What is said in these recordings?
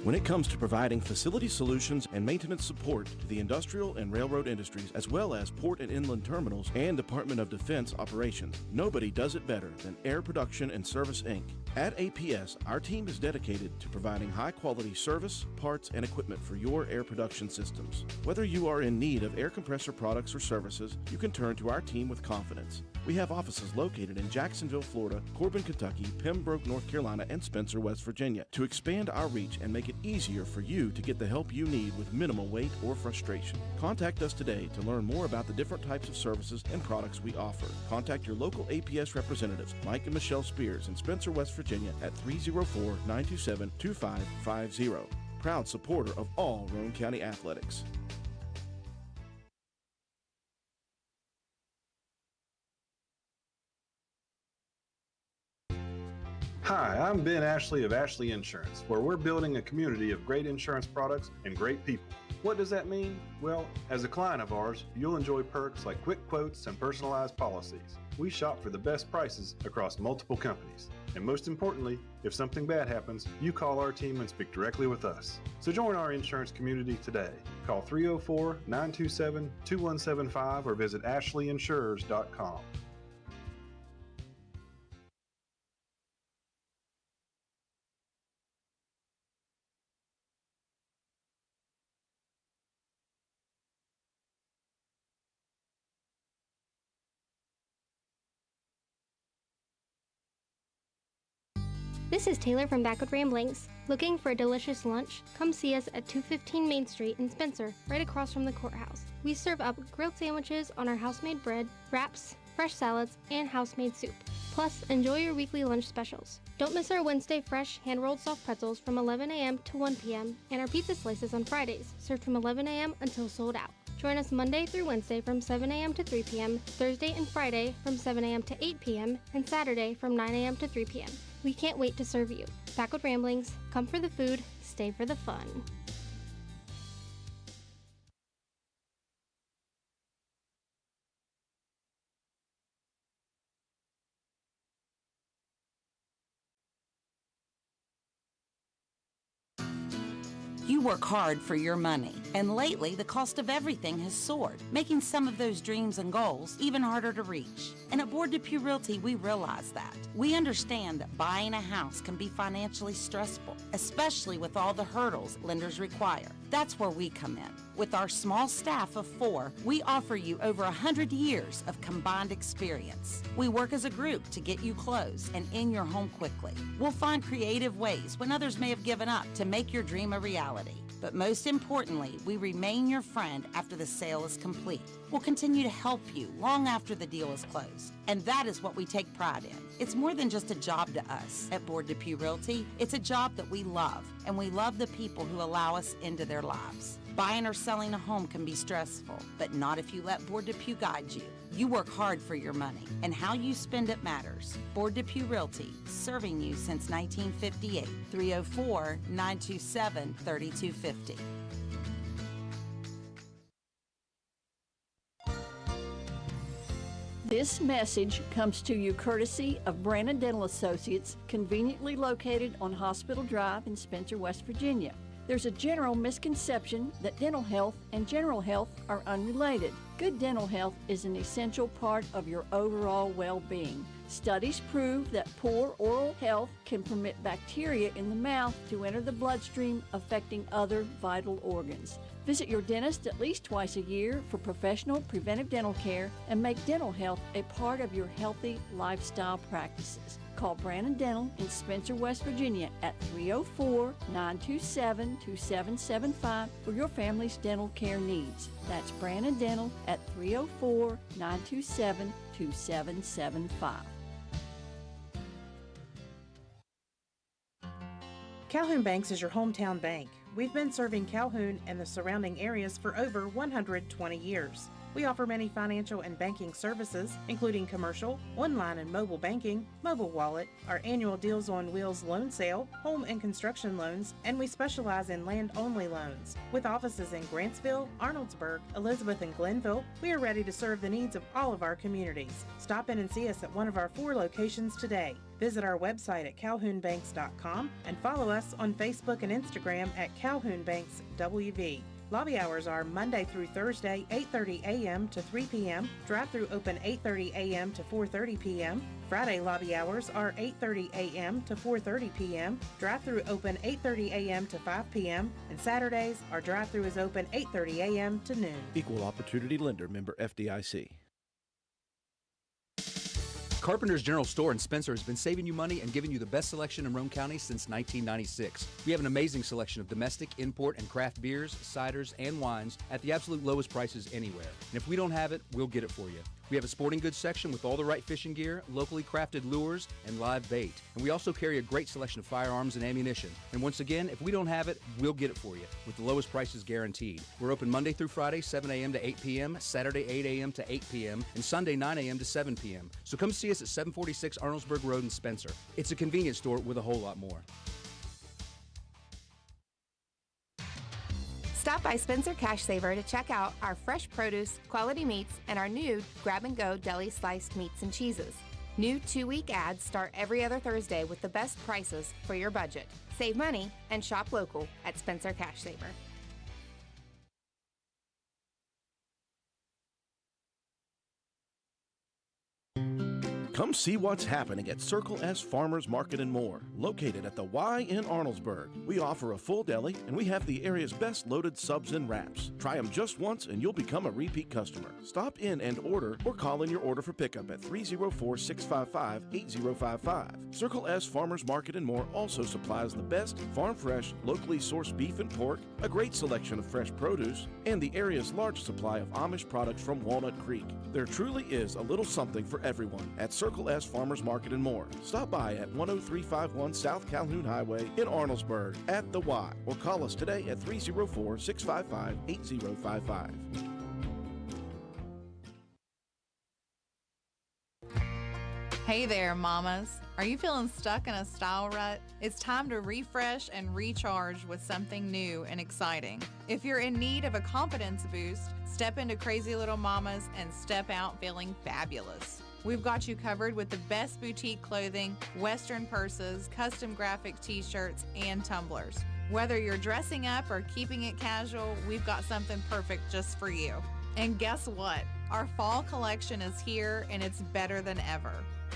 When it comes to providing facility solutions and maintenance support to the industrial and railroad industries, as well as port and inland terminals and Department of Defense operations, nobody does it better than Air Production and Service, Inc. At APS, our team is dedicated to providing high-quality service, parts, and equipment for your air production systems. Whether you are in need of air compressor products or services, you can turn to our team with confidence. We have offices located in Jacksonville, Florida, Corbin, Kentucky, Pembroke, North Carolina, and Spencer, West Virginia, to expand our reach and make it easier for you to get the help you need with minimal wait or frustration. Contact us today to learn more about the different types of services and products we offer. Contact your local APS representatives, Mike and Michelle Spears in Spencer, West Virginia at 304-927-2550. Proud supporter of all Roane County athletics. Hi, I'm Ben Ashley of Ashley Insurance, where we're building a community of great insurance products and great people. What does that mean? Well, as a client of ours, you'll enjoy perks like quick quotes and personalized policies. We shop for the best prices across multiple companies. And most importantly, if something bad happens, you call our team and speak directly with us. So join our insurance community today. Call 304-927-2175 or visit ashleyinsurers.com. This is Taylor from Backwood Ramblings. Looking for a delicious lunch? Come see us at 215 Main Street in Spencer, right across from the courthouse. We serve up grilled sandwiches on our house-made bread, wraps, fresh salads, and house-made soup. Plus, enjoy your weekly lunch specials. Don't miss our Wednesday fresh hand-rolled soft pretzels from 11 a.m. to 1 p.m. and our pizza slices on Fridays, served from 11 a.m. until sold out. Join us Monday through Wednesday from 7 a.m. to 3 p.m., Thursday and Friday from 7 a.m. to 8 p.m., and Saturday from 9 a.m. to 3 p.m. We can't wait to serve you. Backwood Ramblings, come for the food, stay for the fun. You work hard for your money, and lately the cost of everything has soared, making some of those dreams and goals even harder to reach. And at Board Depew Realty, we realize that. We understand that buying a house can be financially stressful, especially with all the hurdles lenders require. That's where we come in. With our small staff of 4, we offer you over 100 years of combined experience. We work as a group to get you closed and in your home quickly. We'll find creative ways when others may have given up to make your dream a reality. But most importantly, we remain your friend after the sale is complete. We'll continue to help you long after the deal is closed. And that is what we take pride in. It's more than just a job to us at Board Depew Realty. It's a job that we love, and we love the people who allow us into their lives. Buying or selling a home can be stressful, but not if you let Board Depew guide you. You work hard for your money, and how you spend it matters. Board Depew Realty, serving you since 1958. 304-927-3250. This message comes to you courtesy of Brannon Dental Associates, conveniently located on Hospital Drive in Spencer, West Virginia. There's a general misconception that dental health and general health are unrelated. Good dental health is an essential part of your overall well-being. Studies prove that poor oral health can permit bacteria in the mouth to enter the bloodstream, affecting other vital organs. Visit your dentist at least twice a year for professional preventive dental care and make dental health a part of your healthy lifestyle practices. Call Brannon Dental in Spencer, West Virginia at 304-927-2775 for your family's dental care needs. That's Brannon Dental at 304-927-2775. Calhoun Banks is your hometown bank. We've been serving Calhoun and the surrounding areas for over 120 years. We offer many financial and banking services, including commercial, online and mobile banking, mobile wallet, our annual Deals on Wheels loan sale, home and construction loans, and we specialize in land-only loans. With offices in Grantsville, Arnoldsburg, Elizabeth, and Glenville, we are ready to serve the needs of all of our communities. Stop in and see us at one of our 4 locations today. Visit our website at calhounbanks.com and follow us on Facebook and Instagram at Calhoun Banks WV. Lobby hours are Monday through Thursday, 8:30 a.m. to 3 p.m. Drive-through open 8:30 a.m. to 4:30 p.m. Friday lobby hours are 8:30 a.m. to 4:30 p.m. Drive-through open 8:30 a.m. to 5 p.m. And Saturdays, our drive-through is open 8:30 a.m. to noon. Equal Opportunity Lender, member FDIC. Carpenter's General Store in Spencer has been saving you money and giving you the best selection in Roane County since 1996. We have an amazing selection of domestic, import, and craft beers, ciders, and wines at the absolute lowest prices anywhere. And if we don't have it, we'll get it for you. We have a sporting goods section with all the right fishing gear, locally crafted lures, and live bait. And we also carry a great selection of firearms and ammunition. And once again, if we don't have it, we'll get it for you with the lowest prices guaranteed. We're open Monday through Friday, 7 a.m. to 8 p.m., Saturday, 8 a.m. to 8 p.m., and Sunday, 9 a.m. to 7 p.m. So come see us at 746 Arnoldsburg Road in Spencer. It's a convenience store with a whole lot more. Stop by Spencer Cash Saver to check out our fresh produce, quality meats, and our new grab-and-go deli sliced meats and cheeses. New 2-week ads start every other Thursday with the best prices for your budget. Save money and shop local at Spencer Cash Saver. Come see what's happening at Circle S Farmers Market and More, located at the Y in Arnoldsburg. We offer a full deli, and we have the area's best loaded subs and wraps. Try them just once, and you'll become a repeat customer. Stop in and order, or call in your order for pickup at 304-655-8055. Circle S Farmers Market and More also supplies the best farm-fresh, locally sourced beef and pork, a great selection of fresh produce, and the area's large supply of Amish products from Walnut Creek. There truly is a little something for everyone at Circle S Farmers Market and More. Stop by at 10351 South Calhoun Highway in Arnoldsburg at the Y, or call us today at 304-655-8055. Hey there, mamas. Are you feeling stuck in a style rut? It's time to refresh and recharge with something new and exciting. If you're in need of a confidence boost, step into Crazy Little Mamas and step out feeling fabulous. We've got you covered with the best boutique clothing, Western purses, custom graphic t-shirts, and tumblers. Whether you're dressing up or keeping it casual, we've got something perfect just for you. And guess what? Our fall collection is here, and it's better than ever.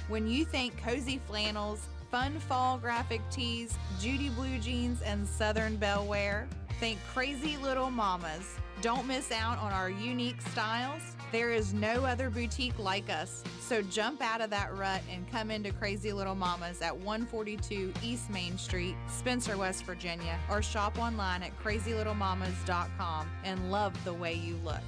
When you think cozy flannels, fun fall graphic tees, Judy blue jeans, and Southern Belle wear, think Crazy Little Mamas. Don't miss out on our unique styles. There is no other boutique like us, so jump out of that rut and come into Crazy Little Mamas at 142 East Main Street, Spencer, West Virginia, or shop online at crazylittlemamas.com and love the way you look.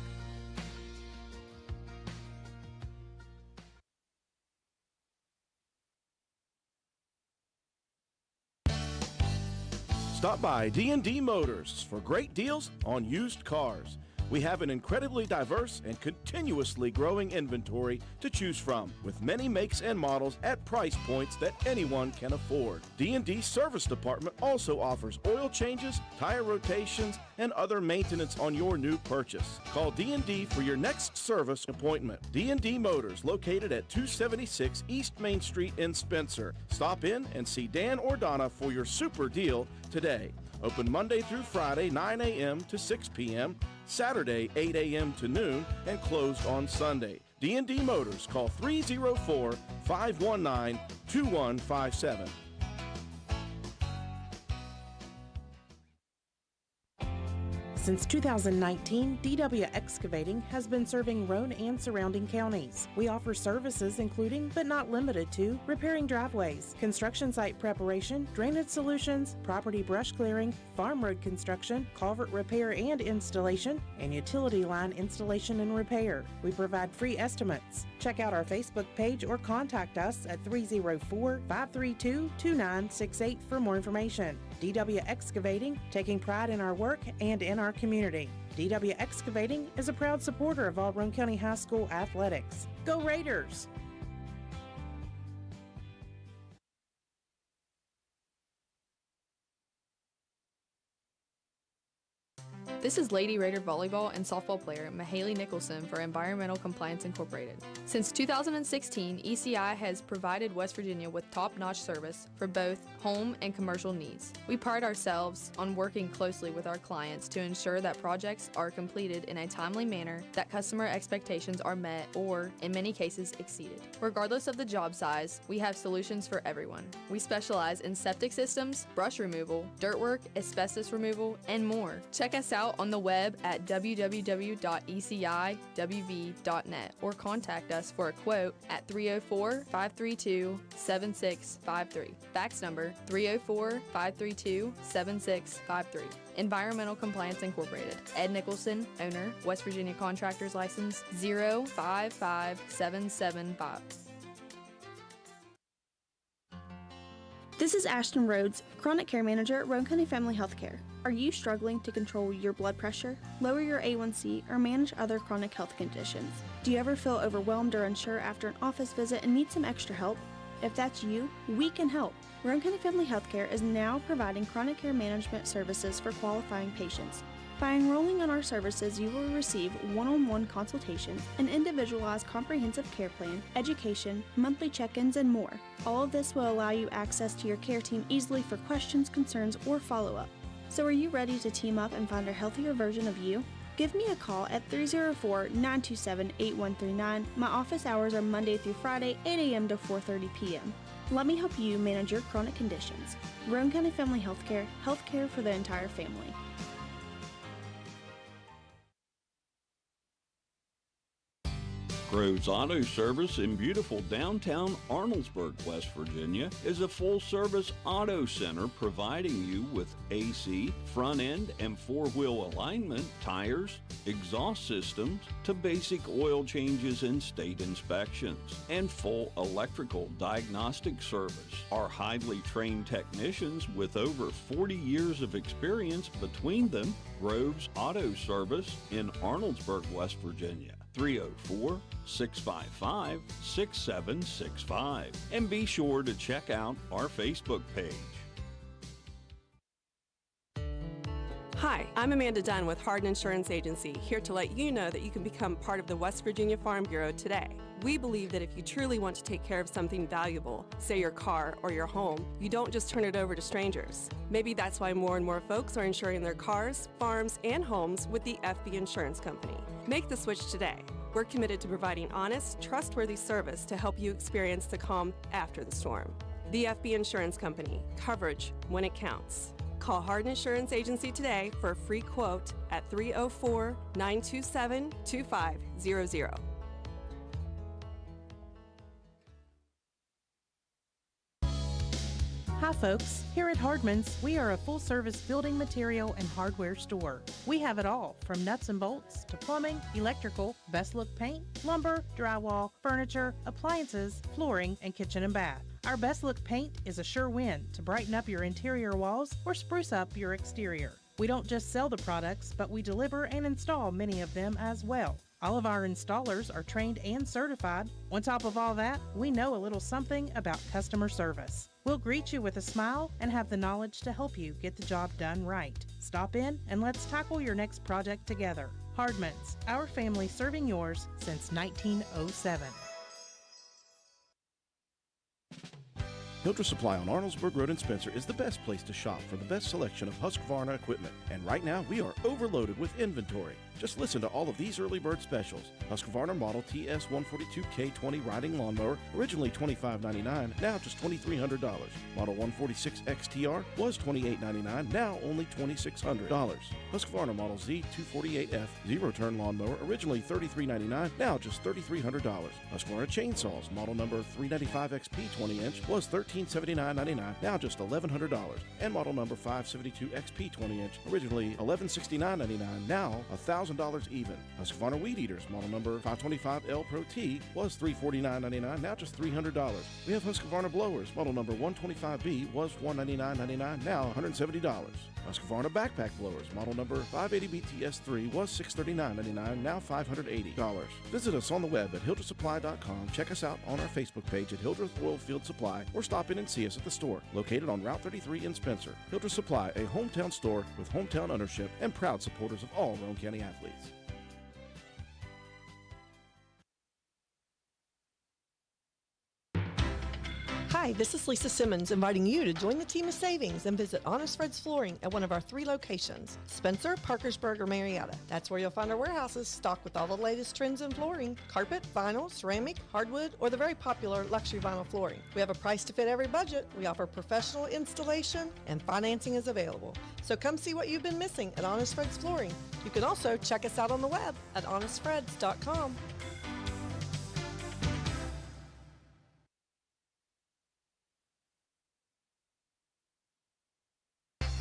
Stop by D&D Motors for great deals on used cars. We have an incredibly diverse and continuously growing inventory to choose from, with many makes and models at price points that anyone can afford. D&D Service Department also offers oil changes, tire rotations, and other maintenance on your new purchase. Call D&D for your next service appointment. D&D Motors, located at 276 East Main Street in Spencer. Stop in and see Dan or Donna for your super deal today. Open Monday through Friday, 9 a.m. to 6 p.m., Saturday, 8 a.m. to noon, and closed on Sunday. D&D Motors, call 304-519-2157. Since 2019, DW Excavating has been serving Roane and surrounding counties. We offer services including, but not limited to, repairing driveways, construction site preparation, drainage solutions, property brush clearing, farm road construction, culvert repair and installation, and utility line installation and repair. We provide free estimates. Check out our Facebook page or contact us at 304-532-2968 for more information. DW Excavating, taking pride in our work and in our community. DW Excavating is a proud supporter of all Roane County High School athletics. Go Raiders! This is Lady Raider volleyball and softball player Mahaley Nicholson for Environmental Compliance Incorporated. Since 2016, ECI has provided West Virginia with top-notch service for both home and commercial needs. We pride ourselves on working closely with our clients to ensure that projects are completed in a timely manner, that customer expectations are met or, in many cases, exceeded. Regardless of the job size, we have solutions for everyone. We specialize in septic systems, brush removal, dirt work, asbestos removal, and more. Check us out on the web at www.eciwv.net or contact us for a quote at 304-532-7653. Fax number 304-532-7653. Environmental Compliance Incorporated. Ed Nicholson, owner, West Virginia Contractors License 055775. This is Ashton Rhodes, Chronic Care Manager at Roane County Family Healthcare. Are you struggling to control your blood pressure, lower your A1C, or manage other chronic health conditions? Do you ever feel overwhelmed or unsure after an office visit and need some extra help? If that's you, we can help. Roane County Family Healthcare is now providing chronic care management services for qualifying patients. By enrolling in our services, you will receive one-on-one consultations, an individualized comprehensive care plan, education, monthly check-ins, and more. All of this will allow you access to your care team easily for questions, concerns, or follow-up. So are you ready to team up and find a healthier version of you? Give me a call at 304-927-8139. My office hours are Monday through Friday, 8 a.m. to 4:30 p.m. Let me help you manage your chronic conditions. Roane County Family Healthcare, healthcare for the entire family. Groves Auto Service in beautiful downtown Arnoldesburg, West Virginia, is a full-service auto center providing you with AC, front-end and four-wheel alignment, tires, exhaust systems, to basic oil changes and state inspections, and full electrical diagnostic service. Our highly trained technicians with over 40 years of experience between them, Groves Auto Service in Arnoldesburg, West Virginia. 304-655-6765. And be sure to check out our Facebook page. Hi, I'm Amanda Dunn with Hardin Insurance Agency, here to let you know that you can become part of the West Virginia Farm Bureau today. We believe that if you truly want to take care of something valuable, say your car or your home, you don't just turn it over to strangers. Maybe that's why more and more folks are insuring their cars, farms, and homes with the FB Insurance Company. Make the switch today. We're committed to providing honest, trustworthy service to help you experience the calm after the storm. The FB Insurance Company. Coverage when it counts. Call Hardin Insurance Agency today for a free quote at 304-927-2500. Hi folks, here at Hardman's, we are a full-service building material and hardware store. We have it all, from nuts and bolts to plumbing, electrical, best look paint, lumber, drywall, furniture, appliances, flooring, and kitchen and bath. Our best look paint is a sure win to brighten up your interior walls or spruce up your exterior. We don't just sell the products, but we deliver and install many of them as well. All of our installers are trained and certified. On top of all that, we know a little something about customer service. We'll greet you with a smile and have the knowledge to help you get the job done right. Stop in and let's tackle your next project together. Hardman's, our family serving yours since 1907. Hilter Supply on Arnoldesburg Road in Spencer is the best place to shop for the best selection of Husqvarna equipment. And right now, we are overloaded with inventory. Just listen to all of these early bird specials. Husqvarna model TS142K20 riding lawnmower, originally $25.99, now just $2,300. Model 146 XTR was $28.99, now only $2,600. Husqvarna model Z248F zero-turn lawnmower, originally $33.99, now just $3,300. Husqvarna chainsaws, model number 395XP 20-inch was $13.99, $1,979.99, now just $1,100. And model number 572 XP 20-inch, originally $1,169.99, now $1,000 even. Husqvarna Weed Eaters, model number 525L Pro T, was $349.99, now just $300. We have Husqvarna Blowers, model number 125B, was $199.99, now $170. Husqvarna Backpack Blowers, model number 580BTS3, was $639.99, now $580. Visit us on the web at hildrethsupply.com. Check us out on our Facebook page at Hildreth Oilfield Supply, or stop in and see us at the store, located on Route 33 in Spencer. Hildreth Supply, a hometown store with hometown ownership and proud supporters of all Roane County athletes. Hi, this is Lisa Simmons inviting you to join the team of savings and visit Honest Fred's Flooring at one of our 3 locations, Spencer, Parkersburg, or Marietta. That's where you'll find our warehouses stocked with all the latest trends in flooring, carpet, vinyl, ceramic, hardwood, or the very popular luxury vinyl flooring. We have a price to fit every budget. We offer professional installation and financing is available. So come see what you've been missing at Honest Fred's Flooring. You can also check us out on the web at honestfreds.com.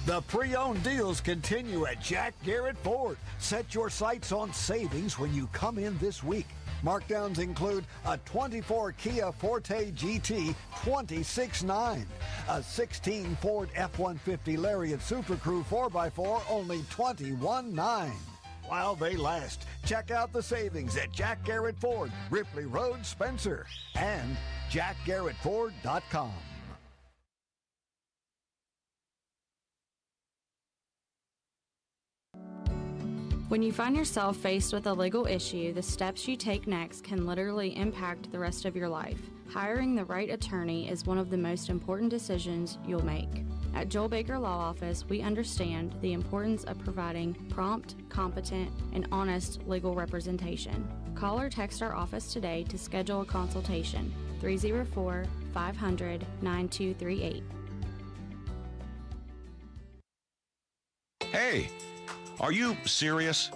The pre-owned deals continue at Jack Garrett Ford. Set your sights on savings when you come in this week. Markdowns include a 24 Kia Forte GT $26,900, a 16 Ford F-150 Lariat Super Crew 4x4 only $21,900. While they last, check out the savings at Jack Garrett Ford, Ripley Road, Spencer, and jackgarrettford.com. When you find yourself faced with a legal issue, the steps you take next can literally impact the rest of your life. Hiring the right attorney is one of the most important decisions you'll make. At Joel Baker Law Office, we understand the importance of providing prompt, competent, and honest legal representation. Call or text our office today to schedule a consultation, 304-500-9238. Hey! Are you serious?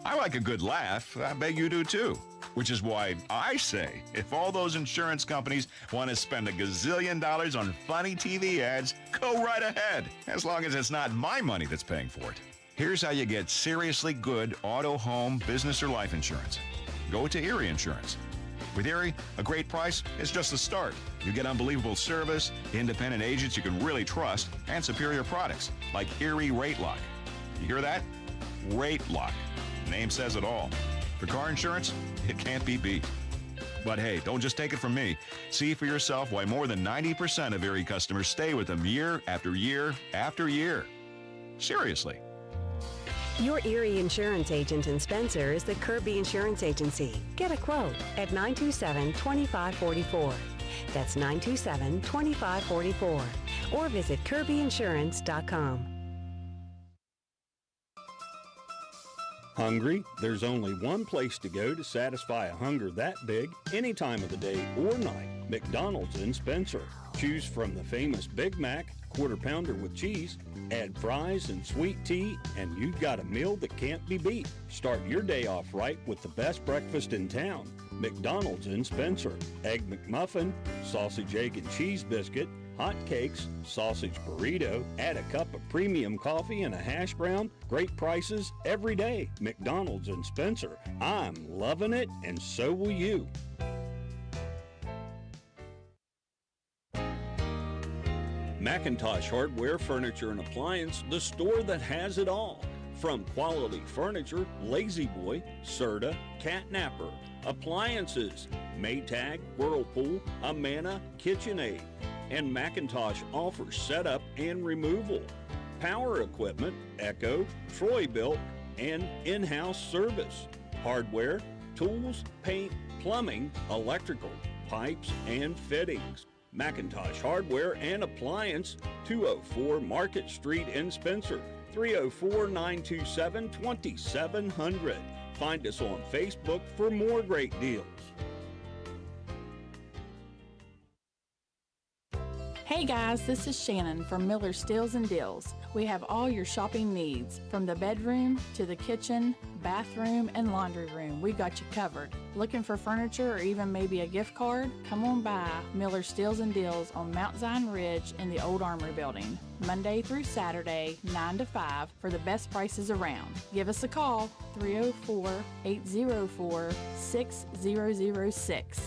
I like a good laugh. I bet you do too. Which is why I say, if all those insurance companies want to spend $1 gazillion on funny TV ads, go right ahead, as long as it's not my money that's paying for it. Here's how you get seriously good auto, home, business, or life insurance. Go to Erie Insurance. With Erie, a great price is just the start. You get unbelievable service, independent agents you can really trust, and superior products like Erie Rate Lock. You hear that? Rate Lock. The name says it all. For car insurance, it can't be beat. But hey, don't just take it from me. See for yourself why more than 90% of Erie customers stay with them year after year after year. Seriously. Your Erie insurance agent in Spencer is the Kirby Insurance Agency. Get a quote at 927-2544. That's 927-2544. Or visit kirbyinsurance.com. Hungry? There's only one place to go to satisfy a hunger that big any time of the day or night. McDonald's in Spencer. Choose from the famous Big Mac, Quarter Pounder with cheese, add fries and sweet tea, and you've got a meal that can't be beat. Start your day off right with the best breakfast in town. McDonald's in Spencer. Egg McMuffin, sausage, egg, and cheese biscuit, hot cakes, sausage burrito, add a cup of premium coffee and a hash brown. Great prices every day. McDonald's in Spencer. I'm loving it, and so will you. McIntosh Hardware, Furniture, and Appliance, the store that has it all. From quality furniture, Lazy Boy, Serta, Catnapper, appliances, Maytag, Whirlpool, Amana, KitchenAid. And McIntosh offers setup and removal, power equipment, Echo, Troy-Bilt, and in-house service, hardware, tools, paint, plumbing, electrical, pipes, and fittings. McIntosh Hardware and Appliance, 204 Market Street in Spencer, 304-927-2700. Find us on Facebook for more great deals. Hey Hey guys, this is Shannon from Miller Steels and Deals. We have all your shopping needs, from the bedroom to the kitchen, bathroom, and laundry room. We got you covered. Looking for furniture or even maybe a gift card? Come on by Miller Steels and Deals on Mount Zion Ridge in the Old Armory Building, Monday through Saturday, 9 to 5, for the best prices around. Give us a call, 304-804-6006.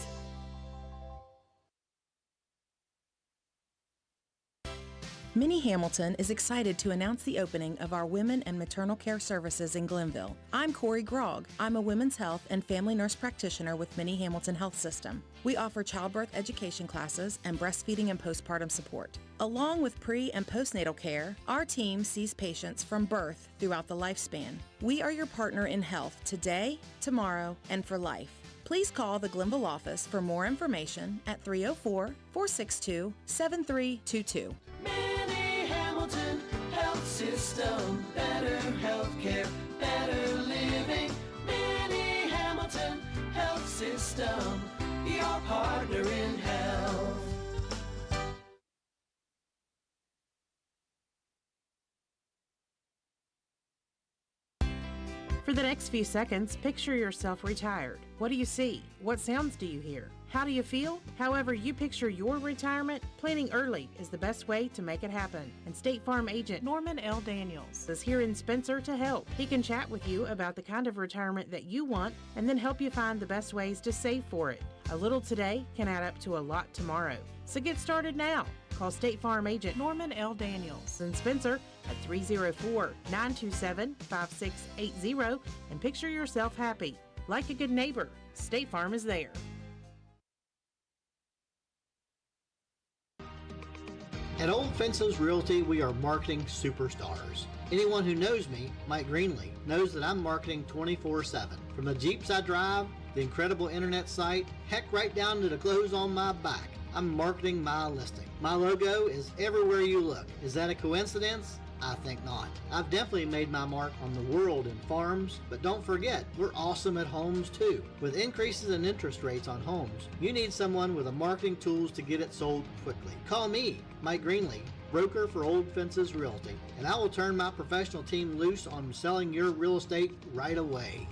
Minnie Hamilton is excited to announce the opening of our Women and Maternal Care Services in Glenville. I'm Corey Grogg. I'm a women's health and family nurse practitioner with Minnie Hamilton Health System. We offer childbirth education classes and breastfeeding and postpartum support. Along with pre- and postnatal care, our team sees patients from birth throughout the lifespan. We are your partner in health today, tomorrow, and for life. Please call the Glenville office for more information at 304-462-7322. Minnie Hamilton Health System, better healthcare, better living. Minnie Hamilton Health System, your partner in health. For the next few seconds, picture yourself retired. What do you see? What sounds do you hear? How do you feel? However you picture your retirement, planning early is the best way to make it happen. And State Farm agent Norman L. Daniels is here in Spencer to help. He can chat with you about the kind of retirement that you want and then help you find the best ways to save for it. A little today can add up to a lot tomorrow. So get started now. Call State Farm agent Norman L. Daniels in Spencer at 304-927-5680 and picture yourself happy. Like a good neighbor, State Farm is there. At Old Fences Realty, we are marketing superstars. Anyone who knows me, Mike Greenlee, knows that I'm marketing 24/7. From the Jeeps I drive, the incredible internet site, heck, right down to the clothes on my back, I'm marketing my listing. My logo is everywhere you look. Is that a coincidence? I think not. I've definitely made my mark on the world in farms, but don't forget, we're awesome at homes too. With increases in interest rates on homes, you need someone with the marketing tools to get it sold quickly. Call me, Mike Greenlee, broker for Old Fences Realty, and I will turn my professional team loose on selling your real estate right away.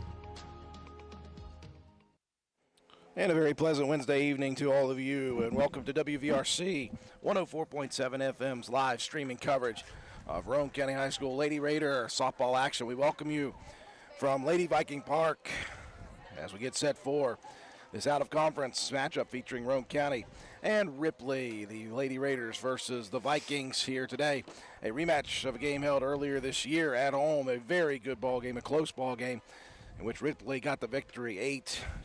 And a very pleasant Wednesday evening to all of you, and welcome to WVRC 104.7 FM's live streaming coverage of Roane County High School Lady Raider softball action. We welcome you from Lady Viking Park as we get set for this out-of-conference matchup featuring Roane County and Ripley, the Lady Raiders versus the Vikings here today. A rematch of a game held earlier this year at home, a very good ball game, a close ball game, in which Ripley got the victory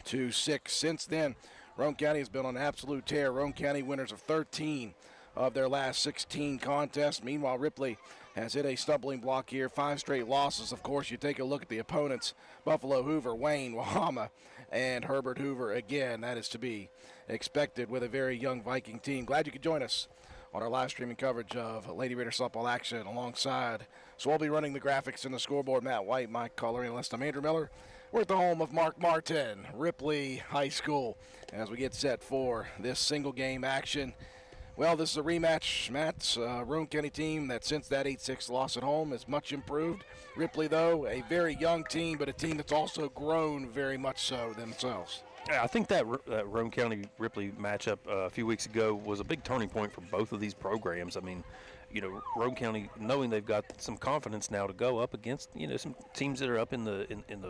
8-6. Since then, Roane County has been on an absolute tear. Roane County winners of 13 of their last 16 contests. Meanwhile, Ripley has hit a stumbling block here. 5 straight losses. Of course, you take a look at the opponents. Buffalo Hoover, Wayne, Wahama, and Herbert Hoover. Again, that is to be expected with a very young Viking team. Glad you could join us on our live streaming coverage of Lady Raider softball action alongside. So we'll be running the graphics and the scoreboard. Matt White, Mike Color, analyst. I'm Andrew Miller. We're at the home of Mark Martin, Ripley High School, as we get set for this single game action. Well, this is a rematch, Matt's Roane County team that since that 8-6 loss at home is much improved. Ripley, though, a very young team, but a team that's also grown very much so themselves. Yeah, I think that Roane County-Ripley matchup a few weeks ago was a big turning point for both of these programs. I mean, you know, Roane County, knowing they've got some confidence now to go up against, you know, some teams that are up in the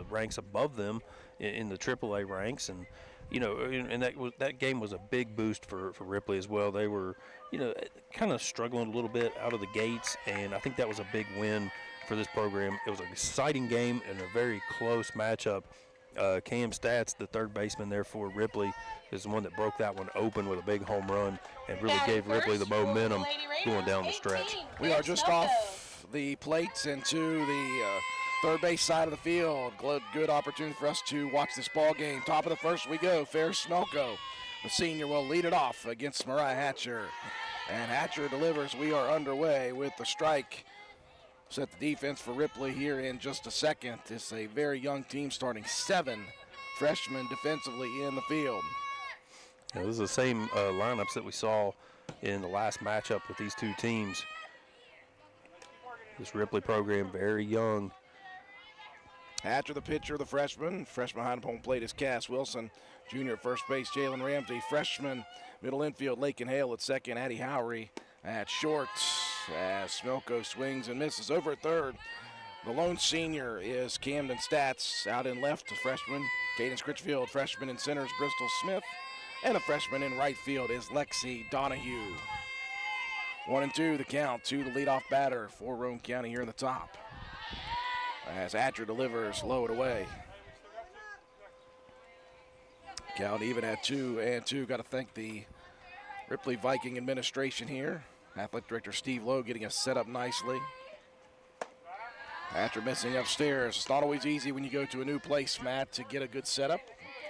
ranks above them, in the AAA ranks, and you know, and that game was a big boost for Ripley as well. They were, you know, kind of struggling a little bit out of the gates, and I think that was a big win for this program. It was an exciting game and a very close matchup. Cam Stats, the third baseman there for Ripley, is the one that broke that one open with a big home run and really gave Ripley the momentum going down the stretch. We are just off the plates into the third base side of the field. Good opportunity for us to watch this ball game. Top of the first we go. Ferris Smelko, the senior, will lead it off against Mariah Hatcher. And Hatcher delivers. We are underway with the strike. Set the defense for Ripley here in just a second. It's a very young team starting 7 freshmen defensively in the field. Yeah, this is the same lineups that we saw in the last matchup with these two teams. This Ripley program, very young. Hatcher, the pitcher, the freshman. Freshman behind home plate is Cass Wilson. Junior at first base, Jalen Ramsey. Freshman, middle infield, Lakin Hale at second. Addie Howery at short as Smelko swings and misses. Over at third, the lone senior is Camden Stats. Out in left, the freshman, Cadence Critchfield. Freshman in center is Bristol Smith. And a freshman in right field is Lexi Donahue. 1-2 the count to the leadoff batter for Roane County here in the top. As Hatcher delivers, low it away. Count even at 2-2. Got to thank the Ripley Viking administration here. Athletic Director Steve Lowe getting us set up nicely. Hatcher missing upstairs. It's not always easy when you go to a new place, Matt, to get a good setup.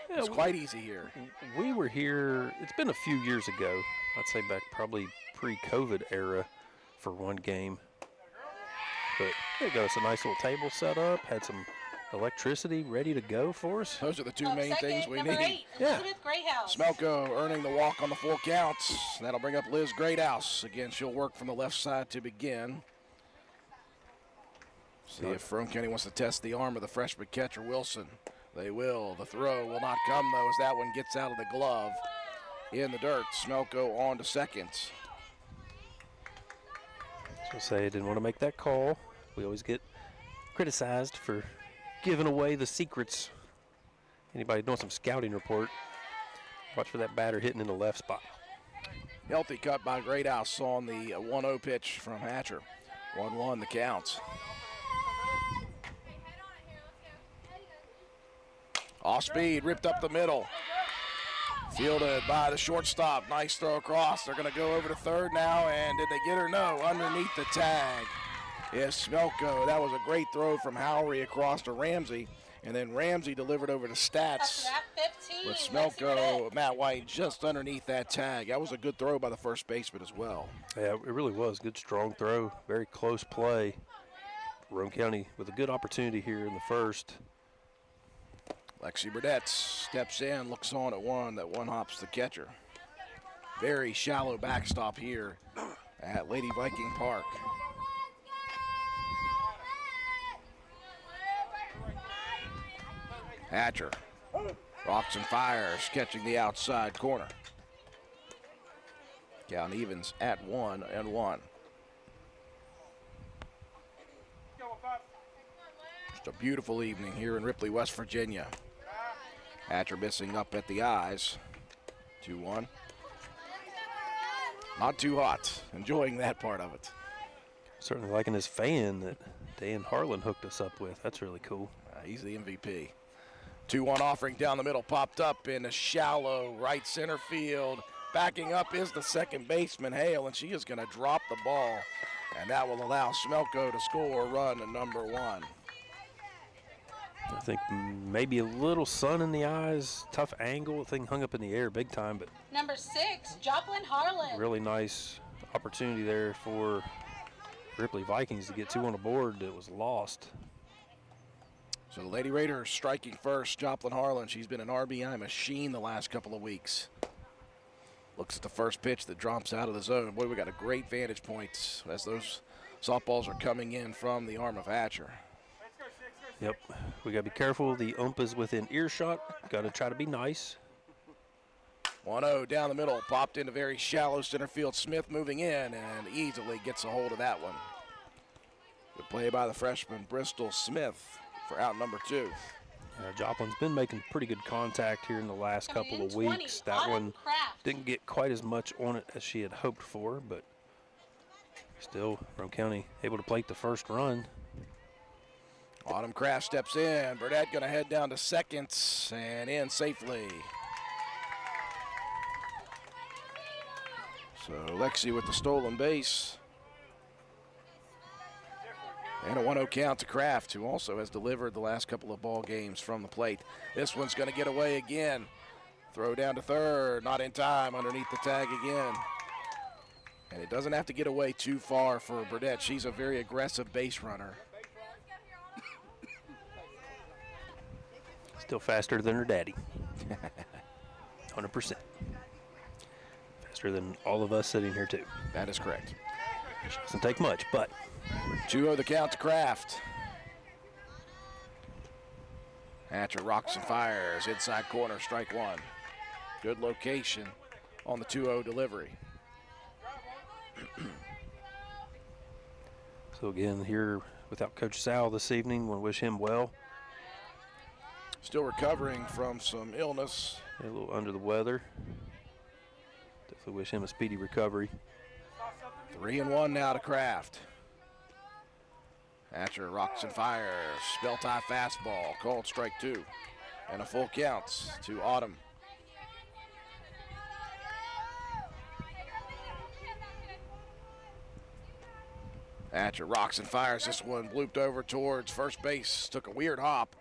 Yeah, it's quite easy here. We were here, it's been a few years ago. I'd say back probably pre-COVID era for one game. But they got us a nice little table set up, had some electricity ready to go for us. Those are the two main things we need. Yeah. Smelko earning the walk on the full count. That'll bring up Liz Greathouse. Again, she'll work from the left side to begin. See if Roane County wants to test the arm of the freshman catcher, Wilson. They will. The throw will not come, though, as that one gets out of the glove in the dirt. Smelko on to second. So say I didn't want to make that call. We always get criticized for giving away the secrets. Anybody doing some scouting report, watch for that batter hitting in the left spot. Healthy cut by Greathouse on the 1-0 pitch from Hatcher. 1-1 the count. Off speed, ripped up the middle. Fielded by the shortstop. Nice throw across. They're going to go over to third now. And did they get her? No. Underneath the tag is Smelko. That was a great throw from Howery across to Ramsey. And then Ramsey delivered over to Stats. With Smelko, Matt White just underneath that tag. That was a good throw by the first baseman as well. Yeah, it really was. Good, strong throw. Very close play. Roane County with a good opportunity here in the first. Lexi Burdett steps in, looks on at one. That one hops the catcher. Very shallow backstop here at Lady Viking Park. Hatcher rocks and fires, catching the outside corner. Count evens at 1-1. Just a beautiful evening here in Ripley, West Virginia. Hatcher missing up at the eyes. 2-1. Not too hot. Enjoying that part of it. Certainly liking his fan that Dan Harlan hooked us up with. That's really cool. He's the MVP. 2-1 offering down the middle, popped up in a shallow right center field. Backing up is the second baseman, Hale, and she is going to drop the ball. And that will allow Smelko to score a run at number 1. I think maybe a little sun in the eyes, tough angle. The thing hung up in the air big time, but Number 6, Joplin Harlan. really nice opportunity there for Ripley Vikings to get 2 on the board that was lost. So the Lady Raiders striking first, Joplin Harlan. She's been an RBI machine the last couple of weeks. Looks at the first pitch that drops out of the zone. Boy, we got a great vantage point as those softballs are coming in from the arm of Hatcher. Yep, we got to be careful. The ump is within earshot. Got to try to be nice. 1-0 down the middle, popped into very shallow center field. Smith moving in and easily gets a hold of that one. Good play by the freshman, Bristol Smith, for out number 2. Joplin's been making pretty good contact here in the last couple of weeks. That one didn't get quite as much on it as she had hoped for, but still, Roane County able to plate the first run. Autumn Craft steps in. Burdett going to head down to second and in safely. So Lexi with the stolen base. And a 1-0 count to Kraft, who also has delivered the last couple of ball games from the plate. This one's going to get away again. Throw down to third, not in time, underneath the tag again. And it doesn't have to get away too far for Burdett. She's a very aggressive base runner. Still faster than her daddy. 100%. faster than all of us sitting here, too. That is correct. Which doesn't take much, but 2-0 the count to Kraft. Hatcher rocks and fires. Inside corner, strike one. Good location on the 2-0 delivery. So again, here without Coach Sal this evening, want to wish him well. Still recovering from some illness. A little under the weather. Definitely wish him a speedy recovery. 3-1 now to Kraft. Hatcher rocks and fires. Belt high fastball. Called strike two. And a full count to Autumn. Hatcher rocks and fires. This one blooped over towards first base. Took a weird hop.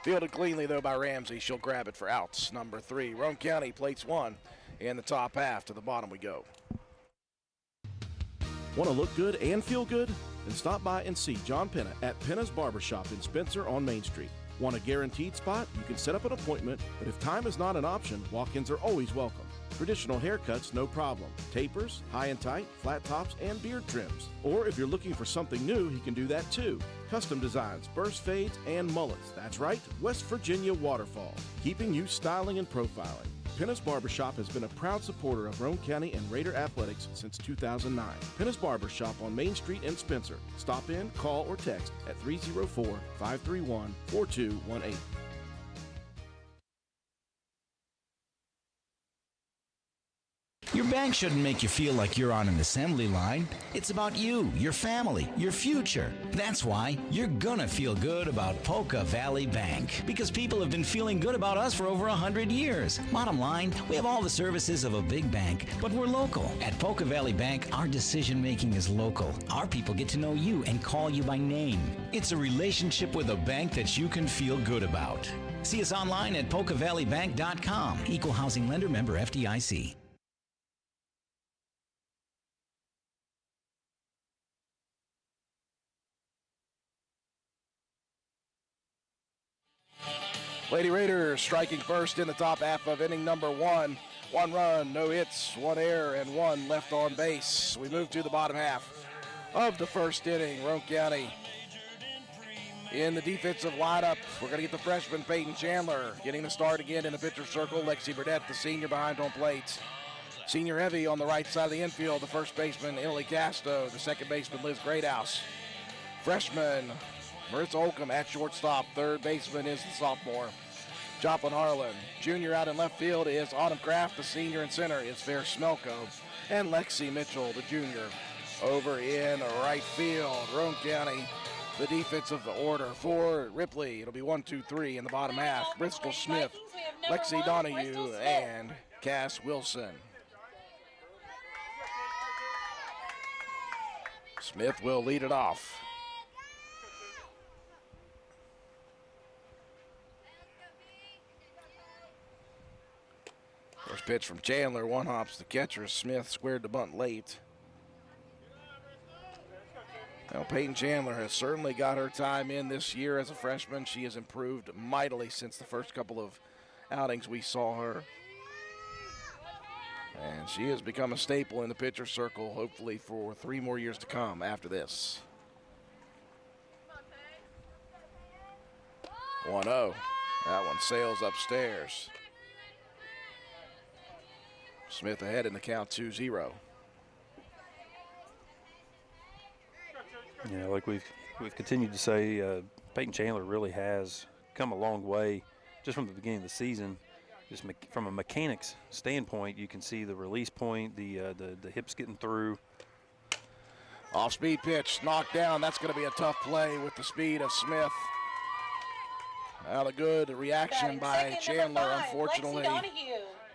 Fielded cleanly, though, by Ramsey. She'll grab it for outs. Number 3. Roane County plates one. In the top half, to the bottom we go. Want to look good and feel good? Then stop by and see John Penna at Penna's Barbershop in Spencer on Main Street. Want a guaranteed spot? You can set up an appointment, but if time is not an option, walk-ins are always welcome. Traditional haircuts, no problem. Tapers, high and tight, flat tops, and beard trims. Or if you're looking for something new, he can do that too. Custom designs, burst fades, and mullets. That's right, West Virginia Waterfall. Keeping you styling and profiling. Penna's Barbershop has been a proud supporter of Roane County and Raider athletics since 2009. Penna's Barbershop on Main Street in Spencer. Stop in, call, or text at 304-531-4218. Your bank shouldn't make you feel like you're on an assembly line. It's about you, your family, your future. That's why you're gonna feel good about Polka Valley Bank, because people have been feeling good about us for over 100 years. Bottom line, we have all the services of a big bank, but we're local. At Polka Valley Bank, our decision-making is local. Our people get to know you and call you by name. It's a relationship with a bank that you can feel good about. See us online at polkavalleybank.com. Equal housing lender, member FDIC. Lady Raiders striking first in the top half of inning number 1. 1 run, no hits, 1 error, and 1 left on base. We move to the bottom half of the first inning. Roane County in the defensive lineup. We're going to get the freshman Peyton Chandler getting the start again in the pitcher circle. Lexi Burdett, the senior, behind home plate. Senior heavy on the right side of the infield, the first baseman Emily Casto, the second baseman Liz Greathouse. Freshman Marissa Holcomb at shortstop. Third baseman is the sophomore Joplin Harlan. Junior out in left field is Autumn Kraft. The senior in center is Fair Smelko. And Lexi Mitchell, the junior, over in right field. Roane County, the defensive order for Ripley. It'll be 1, 2, 3 in the bottom half. Bristol Smith, Lexi Donahue, and Cass Wilson. Smith will lead it off. First pitch from Chandler, one hops the catcher. Smith squared the bunt late. Now, Peyton Chandler has certainly got her time in this year as a freshman. She has improved mightily since the first couple of outings we saw her. And she has become a staple in the pitcher circle, hopefully for 3 more years to come after this. 1-0. That one sails upstairs. Smith ahead in the count 2-0. Yeah, like we've continued to say, Peyton Chandler really has come a long way just from the beginning of the season. Just from a mechanics standpoint, you can see the release point, the hips getting through. Off-speed pitch, knocked down. That's going to be a tough play with the speed of Smith. Not a good reaction by Chandler, unfortunately.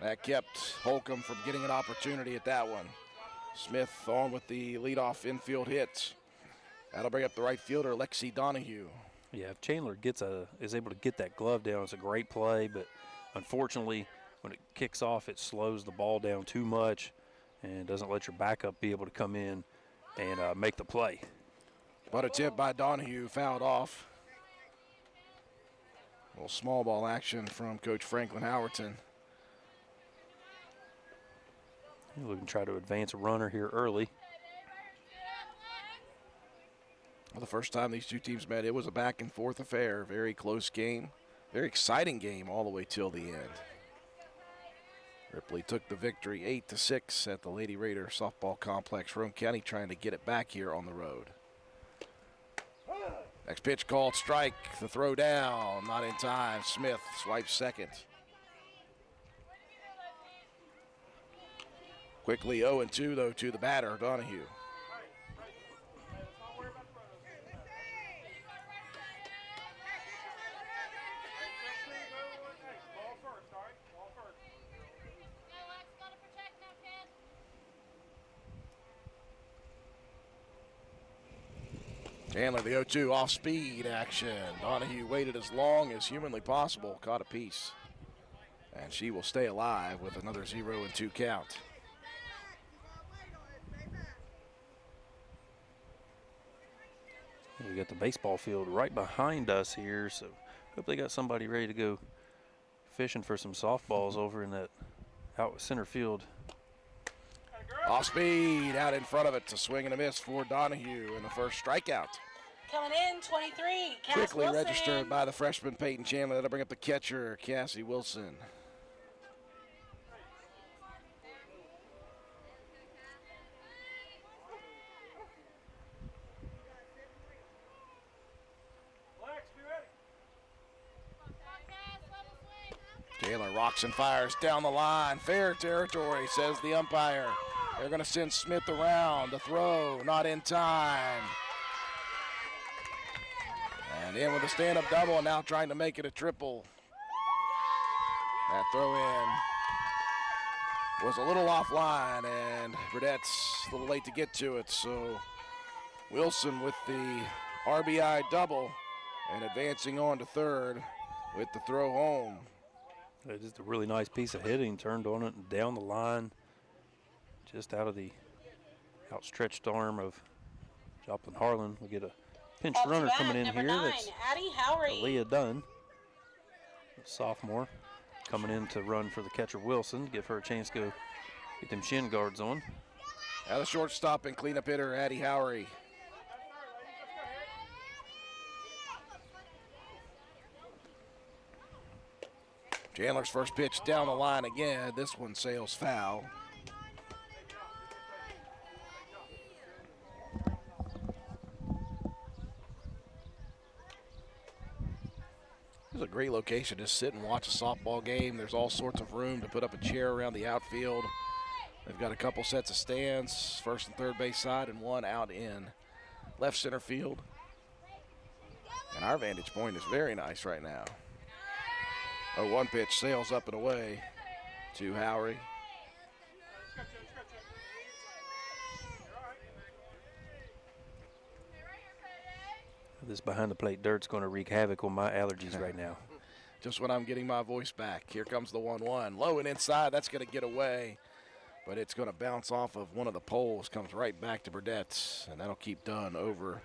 That kept Holcomb from getting an opportunity at that one. Smith on with the leadoff infield hit. That'll bring up the right fielder, Lexi Donahue. Yeah, if Chandler is able to get that glove down, it's a great play, but unfortunately, when it kicks off, it slows the ball down too much and doesn't let your backup be able to come in and make the play. But a tip by Donahue, fouled off. A little small ball action from Coach Franklin Howerton. We can try to advance a runner here early. Well, the first time these two teams met, it was a back-and-forth affair. Very close game. Very exciting game all the way till the end. Ripley took the victory 8-6 at the Lady Raider softball complex. Roane County trying to get it back here on the road. Next pitch called strike. The throw down, not in time. Smith swipes second. Quickly 0-2 though to the batter, Donahue. Chandler, the 0-2 off speed action. Donahue waited as long as humanly possible, caught a piece. And she will stay alive with another 0-2 count. We got the baseball field right behind us here, so hope they got somebody ready to go fishing for some softballs over in that out center field. Off speed, out in front of it, to swing and a miss for Donahue, and the first strikeout. Coming in, 23, Cass Quickly Wilson. registered by the freshman Peyton Chandler. That'll bring up the catcher, Cassie Wilson. Taylor rocks and fires down the line. Fair territory, says the umpire. They're going to send Smith around. The throw, not in time. And in with a stand-up double, and now trying to make it a triple. That throw in was a little offline, and Burdett's a little late to get to it. So Wilson with the RBI double and advancing on to third with the throw home. Just a really nice piece of hitting, turned on it and down the line, just out of the outstretched arm of Joplin Harlan. We get a pinch runner coming in here. 9, That's Addie Howery. Aaliyah Dunn, a sophomore, coming in to run for the catcher Wilson, give her a chance to go get them shin guards on. Now the shortstop and cleanup hitter, Addie Howery. Chandler's first pitch down the line again. This one sails foul. This is a great location to sit and watch a softball game. There's all sorts of room to put up a chair around the outfield. They've got a couple sets of stands, first and third base side, and one out in left center field. And our vantage point is very nice right now. A one pitch sails up and away to Howery. This behind the plate dirt's going to wreak havoc on my allergies right now. Just when I'm getting my voice back. Here comes the 1-1. Low and inside, that's going to get away. But it's going to bounce off of one of the poles, comes right back to Burdett's, and that'll keep Dunn over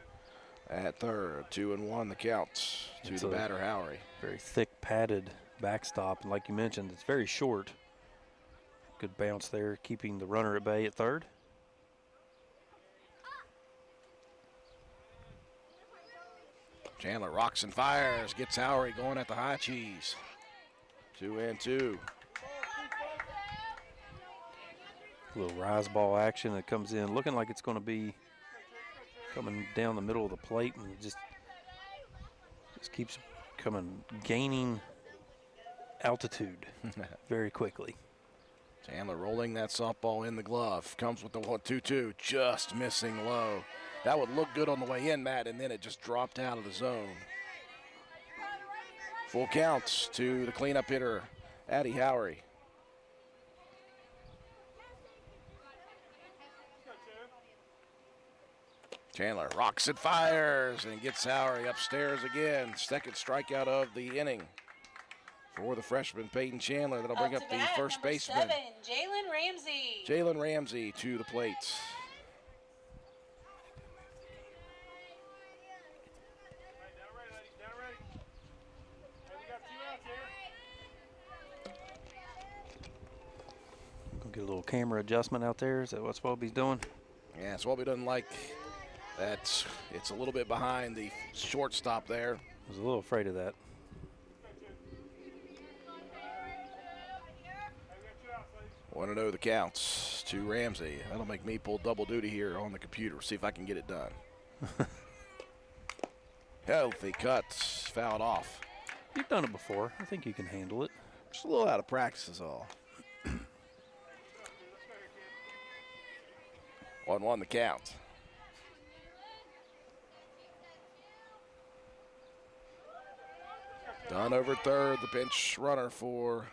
at third. 2-1 the count to the batter, Howery. Very thick, padded backstop, and like you mentioned, it's very short. Good bounce there, keeping the runner at bay at third. Chandler rocks and fires, gets Howery going at the high cheese. 2-2. A little rise ball action that comes in, looking like it's going to be coming down the middle of the plate, and it just keeps gaining altitude very quickly. Chandler rolling that softball in the glove. Comes with the 1-2-2, just missing low. That would look good on the way in, Matt, and then it just dropped out of the zone. Full counts to the cleanup hitter, Addie Howery. Chandler rocks and fires and gets Howery upstairs again. Second strikeout of the inning for the freshman Peyton Chandler. That'll bring up the first baseman, 7, Jalen Ramsey. Jalen Ramsey to the plate. Get a little camera adjustment out there. Is that what Swalby's doing? Yeah, Swalby doesn't like that. It's a little bit behind the shortstop there. I was a little afraid of that. Want to know the counts to Ramsey. That'll make me pull double duty here on the computer. See if I can get it done. Healthy cuts, fouled off. You've done it before. I think you can handle it. Just a little out of practice is all. 1-1 the count. Done over third, the bench runner for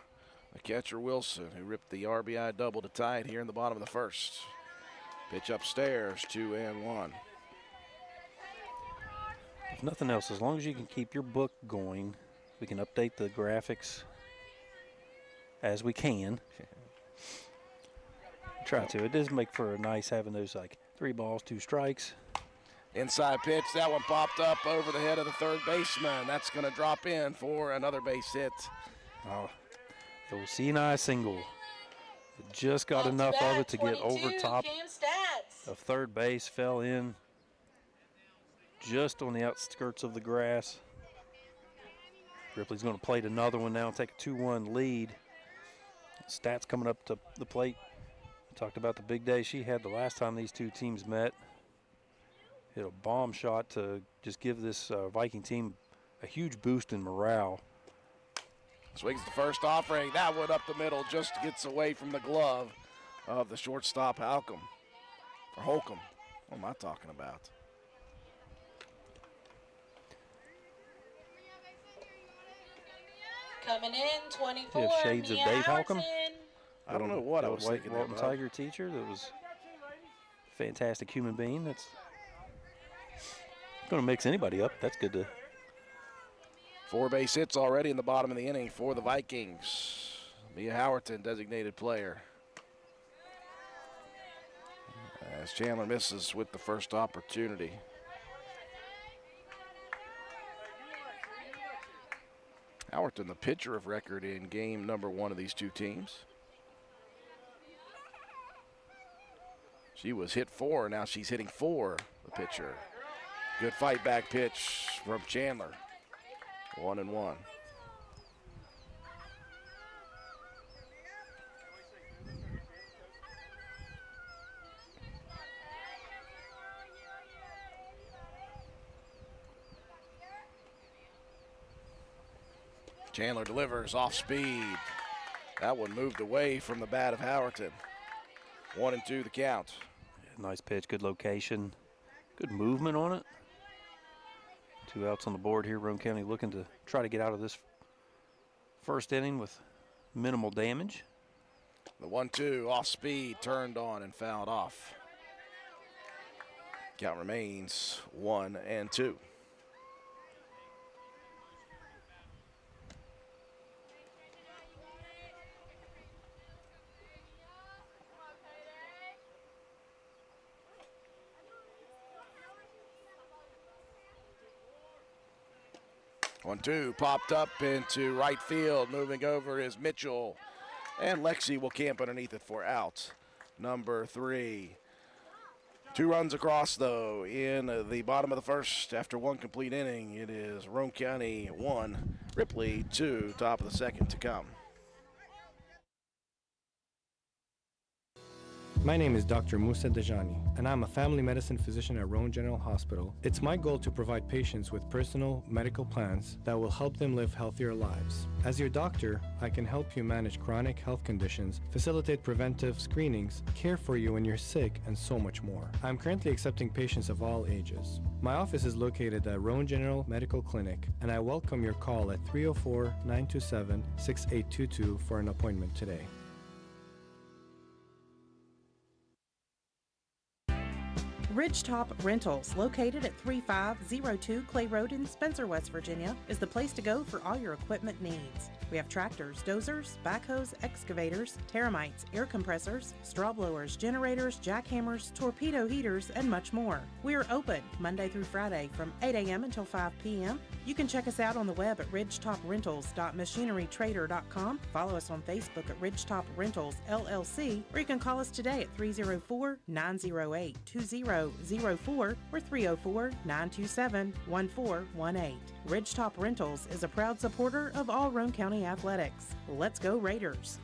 the catcher Wilson, who ripped the RBI double to tie it here in the bottom of the first. Pitch upstairs, 2-1. If nothing else, as long as you can keep your book going, we can update the graphics as we can. Try to. It does make for a nice having those like 3 balls, 2 strikes. Inside pitch, that one popped up over the head of the third baseman. That's going to drop in for another base hit. Oh, the Sinai single. It just got enough of it to get over top of third base, fell in just on the outskirts of the grass. Ripley's going to plate another one now and take a 2-1 lead. Stats coming up to the plate. Talked about the big day she had the last time these two teams met. Hit a bomb shot to just give this Viking team a huge boost in morale. Swings the first offering. That one up the middle just gets away from the glove of the shortstop Holcomb. Or Holcomb. What am I talking about? Coming in, 24. You have shades of Dave Holcomb. I don't know what I was thinking. Walton Tiger teacher that was a fantastic human being. That's going to mix anybody up. That's good to. 4 base hits already in the bottom of the inning for the Vikings. Mia Howerton, designated player. As Chandler misses with the first opportunity. Howerton, the pitcher of record in game number 1 of these two teams. She was hit 4, now she's hitting 4, the pitcher. Good fight back pitch from Chandler. 1-1. Chandler delivers off speed. That one moved away from the bat of Howerton. 1-2 the count. Nice pitch, good location, good movement on it. 2 outs on the board here. Roane County looking to try to get out of this first inning with minimal damage. The 1-2 off speed, turned on and fouled off. Count remains 1-2. One, 2 popped up into right field. Moving over is Mitchell. And Lexi will camp underneath it for out number 3. 2 runs across, though, in the bottom of the first. After 1 complete inning, it is Roane County 1, Ripley 2, top of the second to come. My name is Dr. Musa Dajani, and I'm a family medicine physician at Roane General Hospital. It's my goal to provide patients with personal medical plans that will help them live healthier lives. As your doctor, I can help you manage chronic health conditions, facilitate preventive screenings, care for you when you're sick, and so much more. I'm currently accepting patients of all ages. My office is located at Roane General Medical Clinic, and I welcome your call at 304-927-6822 for an appointment today. Ridgetop Rentals, located at 3502 Clay Road in Spencer, West Virginia, is the place to go for all your equipment needs. We have tractors, dozers, backhoes, excavators, termites, air compressors, straw blowers, generators, jackhammers, torpedo heaters, and much more. We are open Monday through Friday from 8 a.m. until 5 p.m. You can check us out on the web at ridgetoprentals.machinerytrader.com. Follow us on Facebook at Ridgetop Rentals LLC, or you can call us today at 304-908-2004 or 304-927-1418. Ridgetop Rentals is a proud supporter of all Roane County athletics. Let's go Raiders!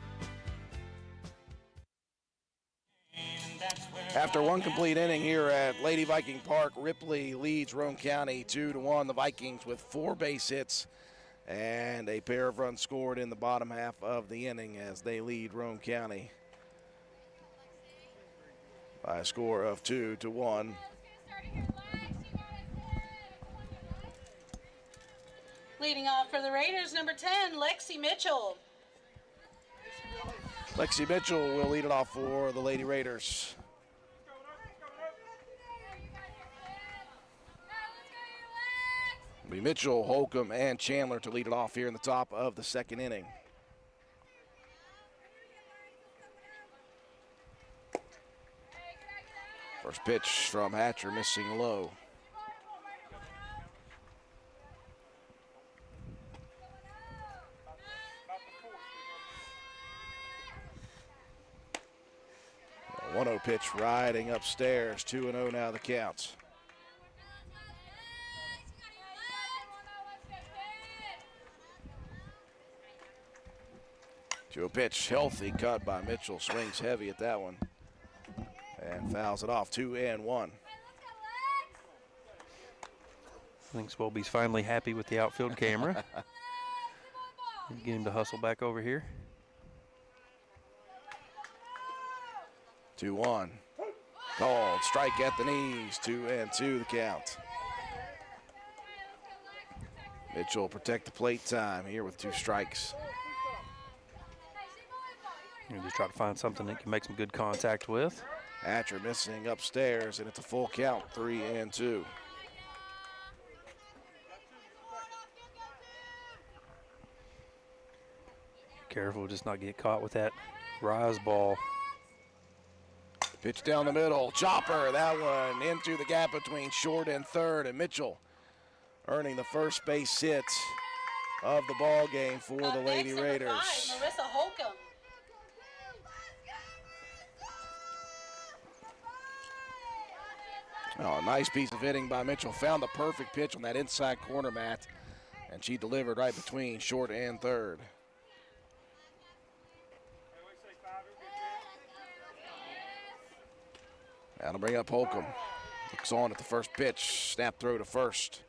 After one complete inning here at Lady Viking Park, Ripley leads Roane County 2-1. The Vikings with 4 base hits and a pair of runs scored in the bottom half of the inning as they lead Roane County by a score of 2-1. Leading off for the Raiders, number 10, Lexi Mitchell. Lexi Mitchell will lead it off for the Lady Raiders. It'll be Mitchell, Holcomb, and Chandler to lead it off here in the top of the second inning. First pitch from Hatcher, missing low. A 1-0 pitch riding upstairs, 2-0 now the counts. To a pitch, healthy cut by Mitchell, swings heavy at that one and fouls it off, 2-1. I think Swelby's finally happy with the outfield camera. Get him to hustle back over here. 2-1. Called, strike at the knees, 2-2 the count. Mitchell protect the plate time here with 2 strikes. You just try to find something that can make some good contact with. Hatcher missing upstairs, and it's a full count, 3-2. Careful, just not get caught with that rise ball. Pitch down the middle, chopper, that one into the gap between short and third, and Mitchell earning the first base hit of the ball game for the Lady Raiders. 5, Marissa Holcomb. Oh, nice piece of hitting by Mitchell. Found the perfect pitch on that inside corner mat, and she delivered right between short and third. That'll bring up Holcomb. Looks on at the first pitch. Snap throw to first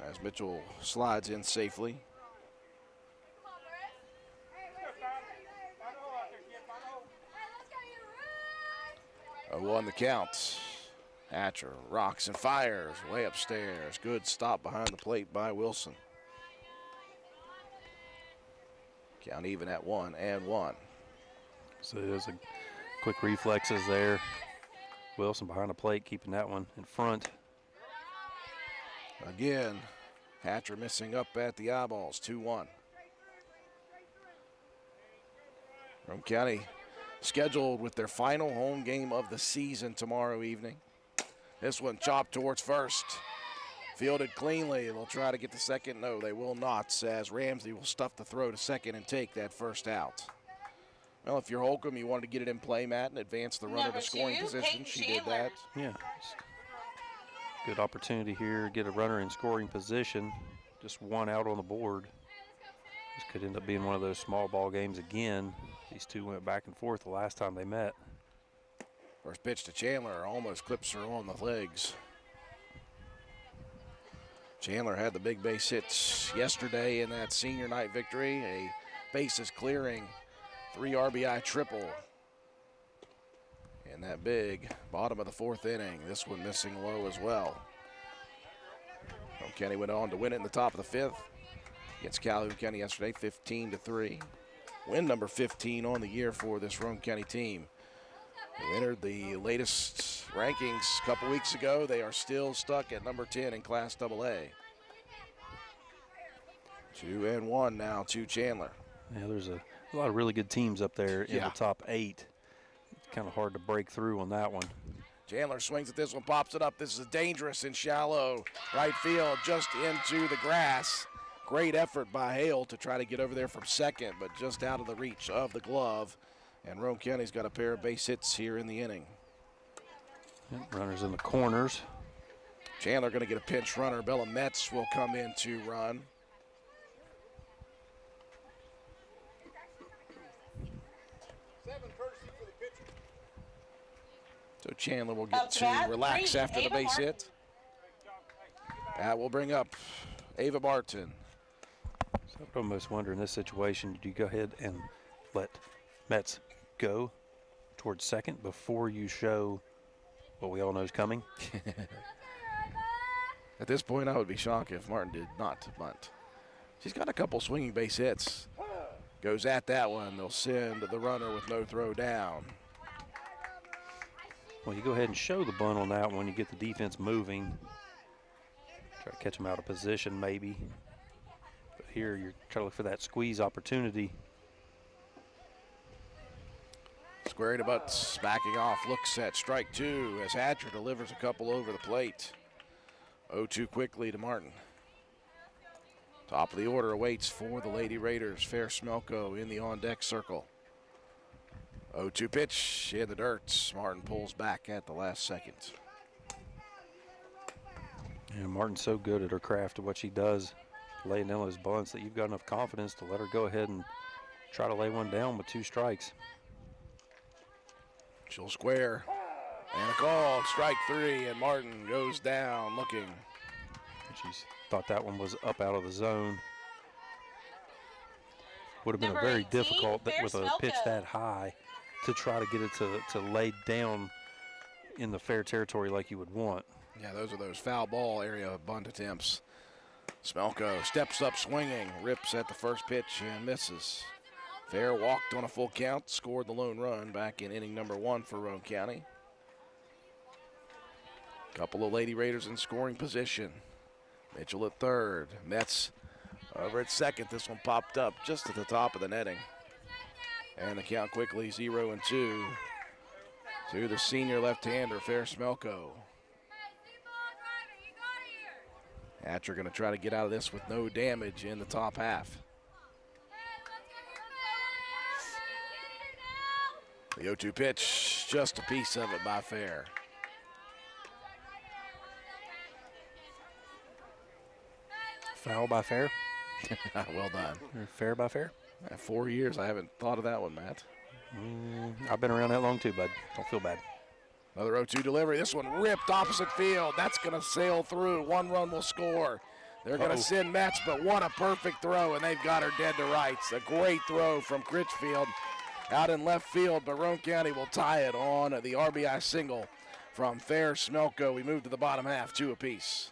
as Mitchell slides in safely. 0-1 the count. Hatcher rocks and fires way upstairs. Good stop behind the plate by Wilson. Count even at 1-1. So there's a quick reflexes there. Wilson behind the plate, keeping that one in front. Again, Hatcher missing up at the eyeballs, 2-1. Roane County scheduled with their final home game of the season tomorrow evening. This one chopped towards first. Fielded cleanly. They'll try to get the second. No, they will not, as Ramsey will stuff the throw to second and take that first out. Well, if you're Holcomb, you wanted to get it in play, Matt, and advance the runner to scoring position. She did that. Yeah. Good opportunity here. Get a runner in scoring position. Just one out on the board. This could end up being one of those small ball games again. These two went back and forth the last time they met. First pitch to Chandler almost clips her on the legs. Chandler had the big base hits yesterday in that senior night victory. A bases clearing 3 RBI triple in that big bottom of the 4th inning. This one missing low as well. Roane County went on to win it in the top of the 5th against Calhoun County yesterday, 15-3. Win number 15 on the year for this Roane County team, who entered the latest Rankings a couple weeks ago, they are still stuck at number 10 in Class AA. 2-1 now to Chandler. Yeah, there's a lot of really good teams up there in the top 8. It's kind of hard to break through on that one. Chandler swings at this one, pops it up. This is dangerous and shallow. Right field, just into the grass. Great effort by Hale to try to get over there from second, but just out of the reach of the glove. And Roane County's got a pair of base hits here in the inning. Runners in the corners. Chandler going to get a pinch runner. Bella Metz will come in to run. So Chandler will get to relax after the base hit. That will bring up Ava Barton. So I would almost wonder in this situation, do you go ahead and let Metz go towards second before you show what we all know is coming? At this point, I would be shocked if Martin did not bunt. She's got a couple swinging base hits. Goes at that one. They'll send the runner with no throw down. Well, you go ahead and show the bunt on that one. You get the defense moving. Try to catch them out of position maybe. But here you're trying to look for that squeeze opportunity. Square to butts, backing off, looks at strike 2 as Hatcher delivers a couple over the plate. 0-2 quickly to Martin. Top of the order awaits for the Lady Raiders. Fair Smelko in the on-deck circle. 0-2 pitch in the dirt. Martin pulls back at the last second. Yeah, Martin's so good at her craft of what she does, laying down those bunts, that you've got enough confidence to let her go ahead and try to lay one down with 2 strikes. She'll square. And a call, strike 3, and Martin goes down looking. She's thought that one was up out of the zone. Would have been a very difficult with a pitch that high to try to get it to lay down in the fair territory like you would want. Yeah, those are those foul ball area bunt attempts. Smelko steps up swinging, rips at the first pitch and misses. Fair walked on a full count, scored the lone run back in inning number 1 for Roane County. Couple of Lady Raiders in scoring position. Mitchell at third, Metz over at second. This one popped up just at the top of the netting. And the count quickly 0-2 to the senior left-hander, Fair Smelko. Hatcher going to try to get out of this with no damage in the top half. The 0-2 pitch, just a piece of it by Fair. Foul by Fair. Well done. Or fair by Fair. 4 years, I haven't thought of that one, Matt. I've been around that long too, bud. Don't feel bad. Another 0-2 delivery. This one ripped opposite field. That's going to sail through. 1 run will score. They're going to send Metz, but what a perfect throw, and they've got her dead to rights. A great throw from Critchfield out in left field, but Roane County will tie it on the RBI single from Fair Smelko. We move to the bottom half, 2 apiece.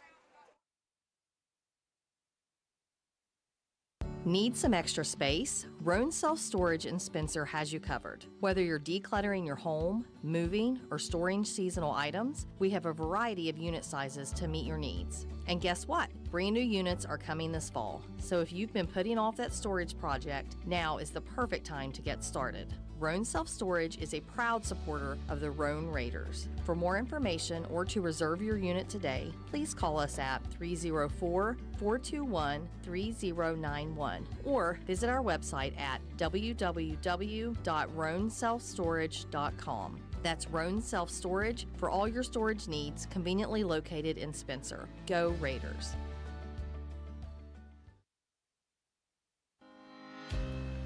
Need some extra space? Roane Self Storage in Spencer has you covered. Whether you're decluttering your home, moving, or storing seasonal items, we have a variety of unit sizes to meet your needs. And guess what? Brand new units are coming this fall. So if you've been putting off that storage project, now is the perfect time to get started. Roane Self Storage is a proud supporter of the Roane Raiders. For more information or to reserve your unit today, please call us at 304-421-3091 or visit our website at www.roaneselfstorage.com. That's Roane Self Storage for all your storage needs, conveniently located in Spencer. Go Raiders!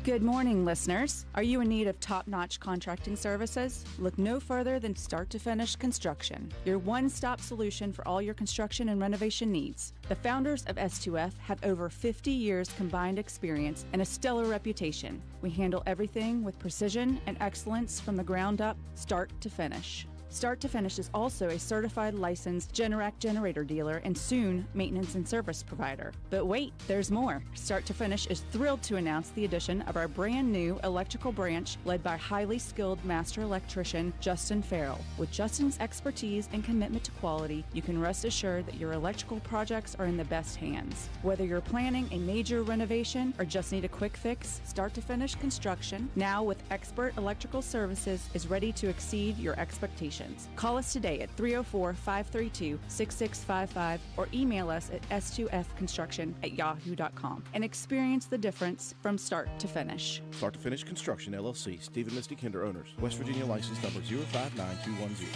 Good morning, listeners. Are you in need of top-notch contracting services? Look no further than Start to Finish Construction, your one-stop solution for all your construction and renovation needs. The founders of S2F have over 50 years combined experience and a stellar reputation. We handle everything with precision and excellence from the ground up, start to finish. Start to Finish is also a certified licensed Generac generator dealer and soon maintenance and service provider. But wait, there's more. Start to Finish is thrilled to announce the addition of our brand new electrical branch led by highly skilled master electrician Justin Farrell. With Justin's expertise and commitment to quality, you can rest assured that your electrical projects are in the best hands. Whether you're planning a major renovation or just need a quick fix, Start to Finish Construction, now with expert electrical services, is ready to exceed your expectations. Call us today at 304-532-6655 or email us at s2fconstruction@yahoo.com and experience the difference from start to finish. Start to Finish Construction, LLC. Steve and Misty Kinder owners. West Virginia license number 059210.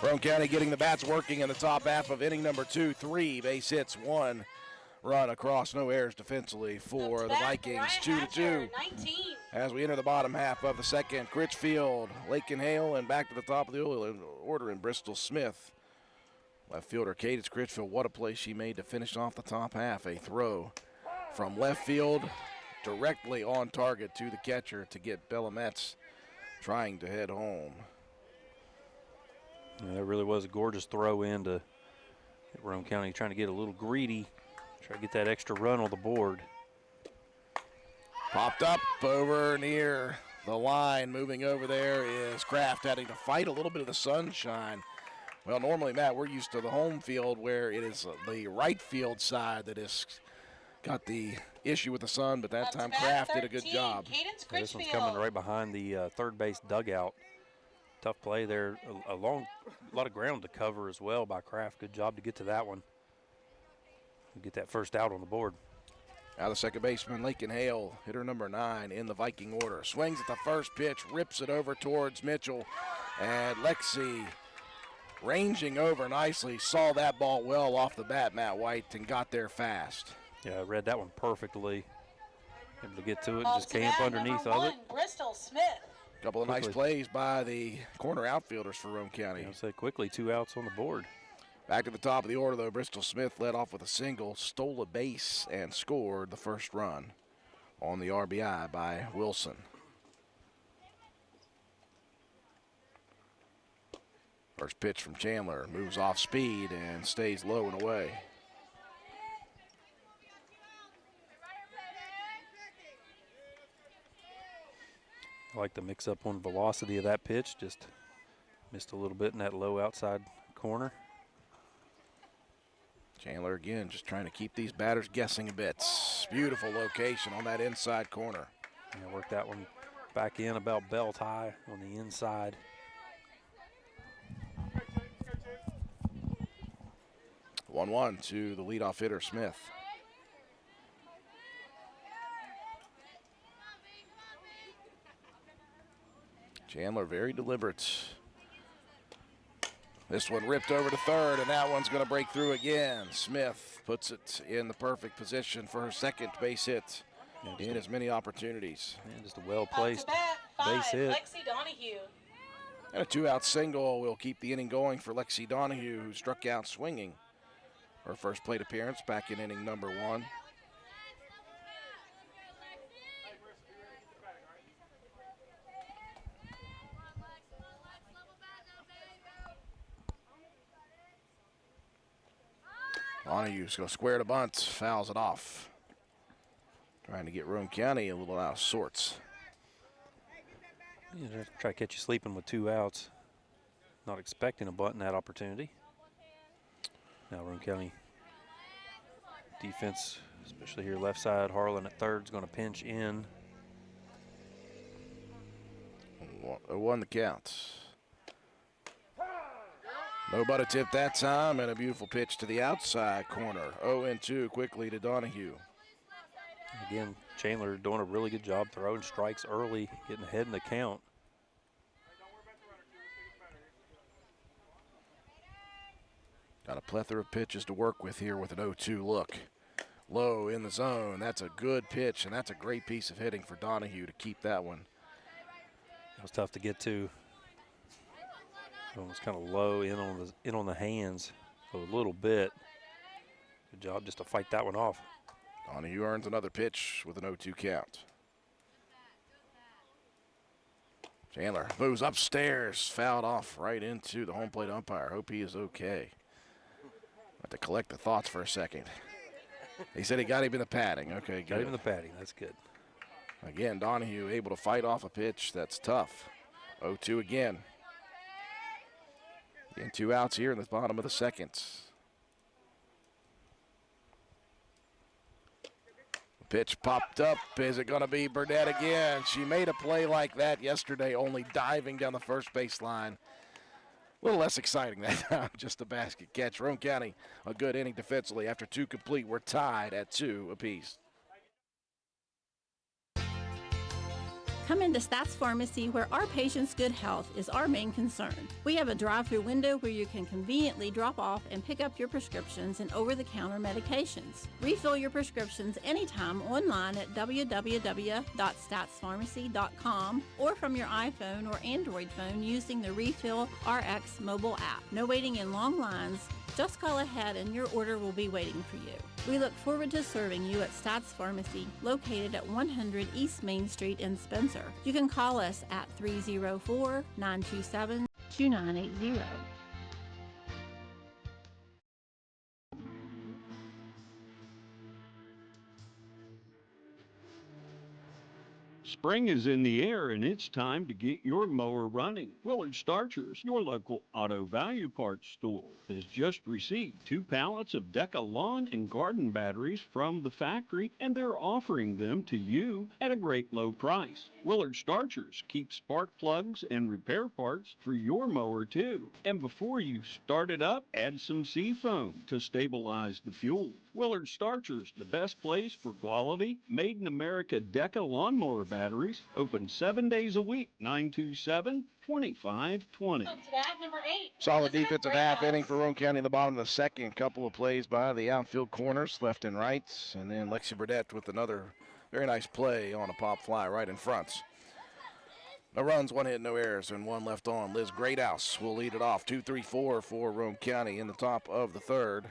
Roane County getting the bats working in the top half of inning number 2. 3 base hits, 1 run across, no errors defensively for the Vikings. 2-2. As we enter the bottom half of the second, Critchfield, Lakin Hale, and back to the top of the order in Bristol Smith. Left fielder Cadence Critchfield, what a play she made to finish off the top half. A throw from left field directly on target to the catcher to get Bellametz trying to head home. Yeah, that really was a gorgeous throw in to Roane County trying to get a little greedy, try to get that extra run on the board. Popped up over near the line. Moving over there is Kraft, having to fight a little bit of the sunshine. Well, normally, Matt, we're used to the home field where it is the right field side that has got the issue with the sun, but that time Kraft did a good job. Yeah, this one's coming right behind the third base dugout. Tough play there. A lot of ground to cover as well by Kraft. Good job to get to that one. Get that first out on the board. Now the second baseman, Lakin Hale, hitter number 9 in the Viking order. Swings at the first pitch, rips it over towards Mitchell. And Lexi ranging over nicely, saw that ball well off the bat, Matt White, and got there fast. Yeah, I read that one perfectly. Able to get to it and just camp underneath of it. Bristol Smith. A couple of nice plays by the corner outfielders for Roane County. I'll say quickly, 2 outs on the board. Back to the top of the order, though, Bristol Smith led off with a single, stole a base, and scored the first run on the RBI by Wilson. First pitch from Chandler, moves off speed and stays low and away. I like the mix-up on velocity of that pitch, just missed a little bit in that low outside corner. Chandler again just trying to keep these batters guessing a bit. Beautiful location on that inside corner. Yeah, work that one back in about belt high on the inside. One to the leadoff hitter, Smith. Chandler very deliberate. This one ripped over to third, and that one's going to break through again. Smith puts it in the perfect position for her second base hit in as many opportunities. Yeah, just a well-placed base hit. Lexi Donahue. And a 2-out single will keep the inning going for Lexi Donahue, who struck out swinging. Her first plate appearance back in inning number 1. Donahue's going to square the bunt, fouls it off. Trying to get Roane County a little out of sorts. Yeah, try to catch you sleeping with 2 outs. Not expecting a bunt in that opportunity. Now Roane County defense, especially here left side, Harlan at third is going to pinch in. 0-1 the count. No butter tip that time, and a beautiful pitch to the outside corner. 0-2 quickly to Donahue. Again, Chandler doing a really good job throwing strikes early, getting ahead in the count. Got a plethora of pitches to work with here with an 0-2 look. Low in the zone. That's a good pitch, and that's a great piece of hitting for Donahue to keep that one. It was tough to get to. It was kind of low in on the hands a little bit. Good job just to fight that one off. Donahue earns another pitch with an 0-2 count. Chandler moves upstairs, fouled off right into the home plate umpire. Hope he is okay. Have to collect the thoughts for a second. He said he got him in the padding. Okay, good. Got him in the padding. That's good. Again, Donahue able to fight off a pitch that's tough. 0-2 again. Again, 2 outs here in the bottom of the second. Pitch popped up. Is it going to be Burdett again? She made a play like that yesterday, only diving down the first base line. A little less exciting that time, just a basket catch. Roane County, a good inning defensively. After 2 complete, we're tied at 2 apiece. Come into Stats Pharmacy, where our patients' good health is our main concern. We have a drive-through window where you can conveniently drop off and pick up your prescriptions and over-the-counter medications. Refill your prescriptions anytime online at www.statspharmacy.com or from your iPhone or Android phone using the Refill RX mobile app. No waiting in long lines. Just call ahead and your order will be waiting for you. We look forward to serving you at Stats Pharmacy, located at 100 East Main Street in Spencer. You can call us at 304-927-2980. Spring is in the air and it's time to get your mower running. Willard Starchers, your local auto value parts store, has just received 2 pallets of Deca lawn and garden batteries from the factory, and they're offering them to you at a great low price. Willard Starchers keep spark plugs and repair parts for your mower too. And before you start it up, add some Seafoam to stabilize the fuel. Willard Starchers, the best place for quality, made in America Deca lawnmower batteries, open 7 days a week, 927-2520. Number 8. Solid defensive half inning for Roane County in the bottom of the second. Couple of plays by the outfield corners, left and right. And then Lexi Burdett with another very nice play on a pop fly right in front. No runs, 1 hit, no errors, and 1 left on. Liz Greathouse will lead it off. 2-3-4 for Roane County in the top of the third.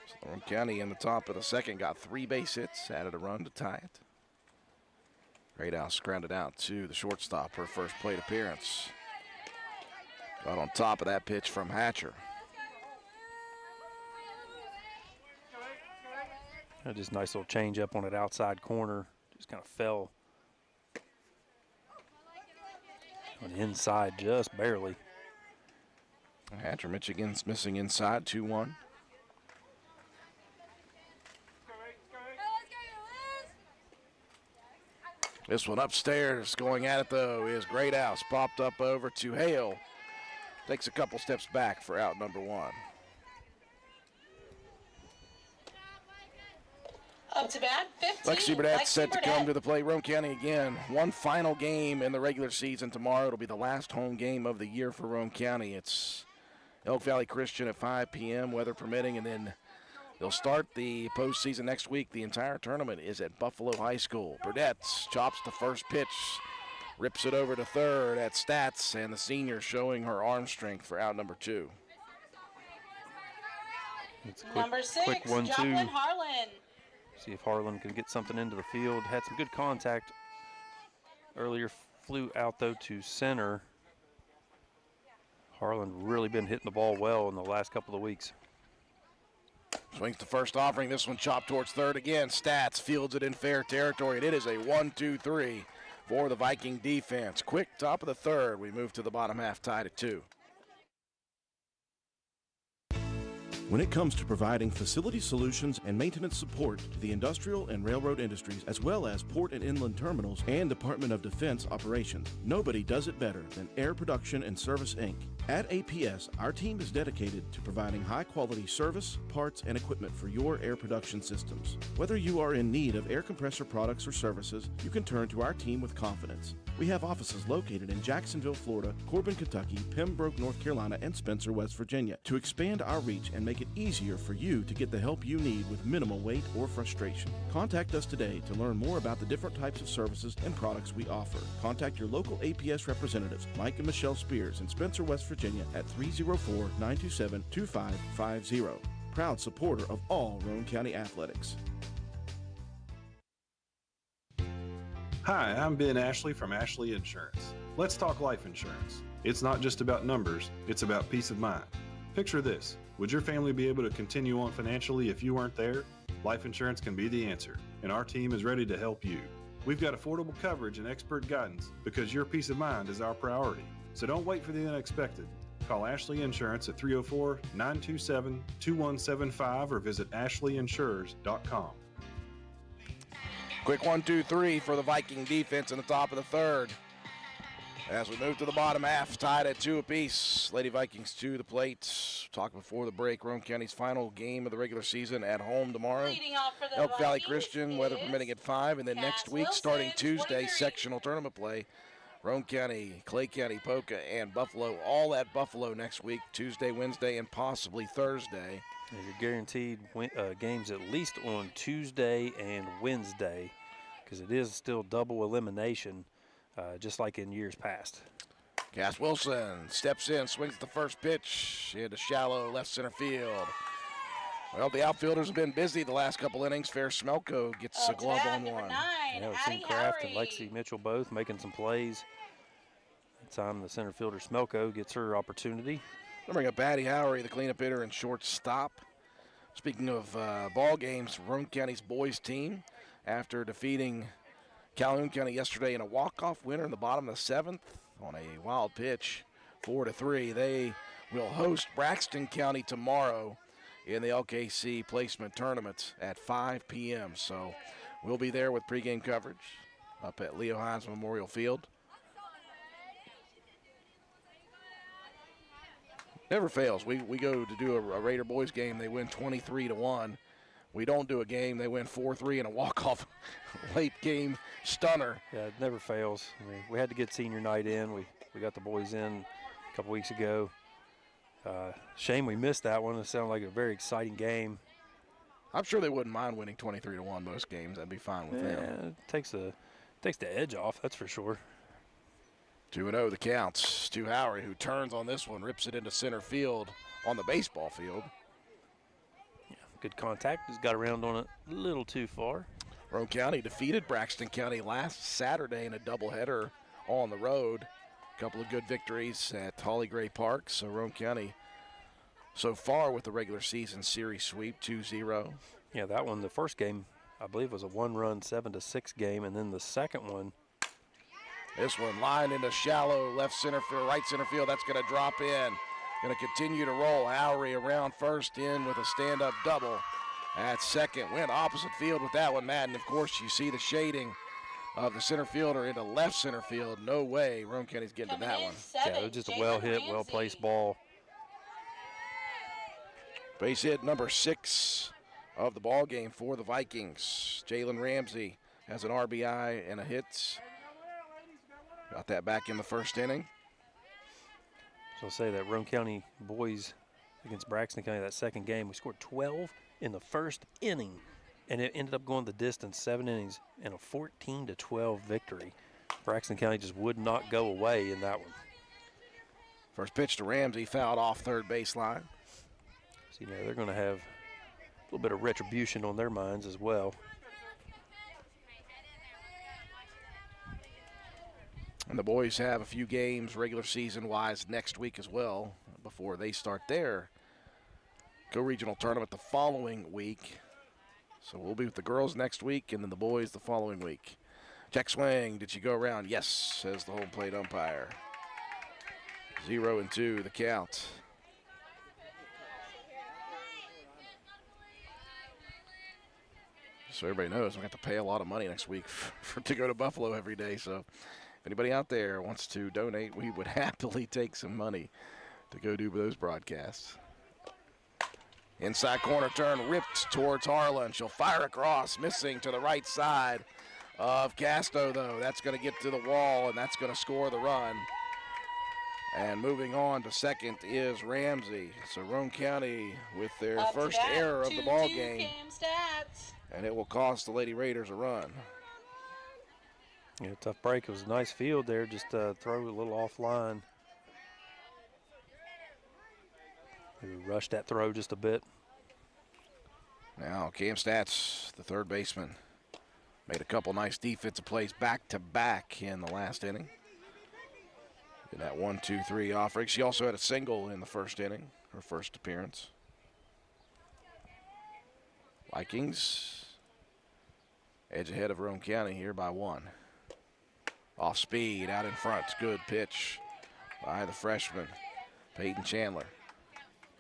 So Roane County in the top of the second got 3 base hits, added a run to tie it. Greathouse grounded out to the shortstop, her first plate appearance. Got on top of that pitch from Hatcher. Just nice little change up on that outside corner. Just kind of fell on the inside just barely. Hatcher, Michigan's missing inside, 2-1. This one upstairs, going at it though, is Greathouse. Popped up over to Hale. Takes a couple steps back for out number 1. Up to bat, 15. Lexi Burdett set to come to the plate. Roane County again. One final game in the regular season tomorrow. It'll be the last home game of the year for Roane County. It's Elk Valley Christian at 5 p.m., weather permitting, and then they'll start the postseason next week. The entire tournament is at Buffalo High School. Burdett chops the first pitch, rips it over to third at Stats, and the senior showing her arm strength for out number 2. It's quick, Number 6, quick 1-2. Joplin Harlan. See if Harlan can get something into the field. Had some good contact earlier. Flew out, though, to center. Harlan really been hitting the ball well in the last couple of weeks. Swings the first offering. This one chopped towards third again. Stats fields it in fair territory, and it is a 1-2-3 for the Viking defense. Quick top of the third. We move to the bottom half, tied at 2. When it comes to providing facility solutions and maintenance support to the industrial and railroad industries, as well as port and inland terminals and Department of Defense operations, nobody does it better than Air Production and Service, Inc. At APS, our team is dedicated to providing high-quality service, parts, and equipment for your air production systems. Whether you are in need of air compressor products or services, you can turn to our team with confidence. We have offices located in Jacksonville, Florida, Corbin, Kentucky, Pembroke, North Carolina, and Spencer, West Virginia, to expand our reach and make it easier for you to get the help you need with minimal wait or frustration. Contact us today to learn more about the different types of services and products we offer. Contact your local APS representatives, Mike and Michelle Spears in Spencer, West Virginia at 304-927-2550. Proud supporter of all Roane County athletics. Hi, I'm Ben Ashley from Ashley Insurance. Let's talk life insurance. It's not just about numbers, it's about peace of mind. Picture this. Would your family be able to continue on financially if you weren't there? Life insurance can be the answer, and our team is ready to help you. We've got affordable coverage and expert guidance because your peace of mind is our priority. So don't wait for the unexpected. Call Ashley Insurance at 304-927-2175 or visit ashleyinsurers.com. Quick 1-2-3 for the Viking defense in the top of the third. As we move to the bottom half, tied at 2 apiece. Lady Vikings to the plate. Talking before the break, Roane County's final game of the regular season at home tomorrow. Elk Valley Christian, weather permitting at 5. And then next week, starting Tuesday, sectional tournament play. Roane County, Clay County, Poca, and Buffalo, all at Buffalo next week, Tuesday, Wednesday, and possibly Thursday. You're guaranteed games at least on Tuesday and Wednesday because it is still double elimination, just like in years past. Cass Wilson steps in, swings the first pitch into shallow left center field. Well, the outfielders have been busy the last couple innings. Fair Smelko gets a glove on one. Yeah, we've seen Kraft and Lexi Mitchell both making some plays. That time the center fielder Smelko gets her opportunity. We'll bring up Addie Howery, the cleanup hitter and shortstop. Speaking of ball games, Roane County's boys team, after defeating Calhoun County yesterday in a walk-off winner in the bottom of the 7th on a wild pitch, 4-3. They will host Braxton County tomorrow in the LKC placement tournament at 5 p.m. So we'll be there with pregame coverage up at Leo Hines Memorial Field. Never fails. We go to do a Raider boys game. They win 23-1. We don't do a game. They win 4-3 in a walk-off late game stunner. Yeah, it never fails. I mean, we had to get senior night in. We got the boys in a couple weeks ago. Shame we missed that one. It sounded like a very exciting game. I'm sure they wouldn't mind winning 23-1 most games. That'd be fine with them. It takes the edge off, that's for sure. 2-0 the counts to Howery, who turns on this one, rips it into center field on the baseball field. Yeah, good contact. He's got around on it a little too far. Roane County defeated Braxton County last Saturday in a doubleheader on the road. A couple of good victories at Holly Gray Park. So Roane County so far with the regular season series sweep, 2-0. Yeah, that one, the first game, I believe, was a one-run 7-6 game, and then the second one. This one lined into shallow left center field, right center field. That's going to drop in. Going to continue to roll. Howery around first in with a stand-up double. At second, went opposite field with that one, Madden. Of course, you see the shading of the center fielder into left center field. No way Roane County's getting to that one. Yeah, it was just a well-hit, well-placed ball. Base hit number 6 of the ball game for the Vikings. Jalen Ramsey has an RBI and a hit. Got that back in the first inning. So I'll say that Roane County boys against Braxton County, that second game, we scored 12 in the first inning, and it ended up going the distance, 7 innings, and a 14-12 victory. Braxton County just would not go away in that one. First pitch to Ramsey, fouled off third baseline. So, you know, they're going to have a little bit of retribution on their minds as well. And the boys have a few games regular season-wise next week as well before they start their co-regional tournament the following week. So we'll be with the girls next week and then the boys the following week. Check swing. Did you go around? Yes, says the home plate umpire. 0-2 the count. So everybody knows I'm going to have to pay a lot of money next week to go to Buffalo every day. So if anybody out there wants to donate, we would happily take some money to go do those broadcasts. Inside corner turn, ripped towards Harlan. She'll fire across, missing to the right side of Casto, though. That's going to get to the wall, and that's going to score the run. And moving on to second is Ramsey. So Roane County with their first error of the ball game. And it will cost the Lady Raiders a run. Yeah, tough break. It was a nice field there. Just throw a little offline. Maybe rushed that throw just a bit. Now Cam Stats, the third baseman, made a couple nice defensive plays back-to-back in the last inning. In that 1-2-3 offering. She also had a single in the first inning, her first appearance. Vikings edge ahead of Roane County here by 1. Off speed, out in front. Good pitch by the freshman, Peyton Chandler.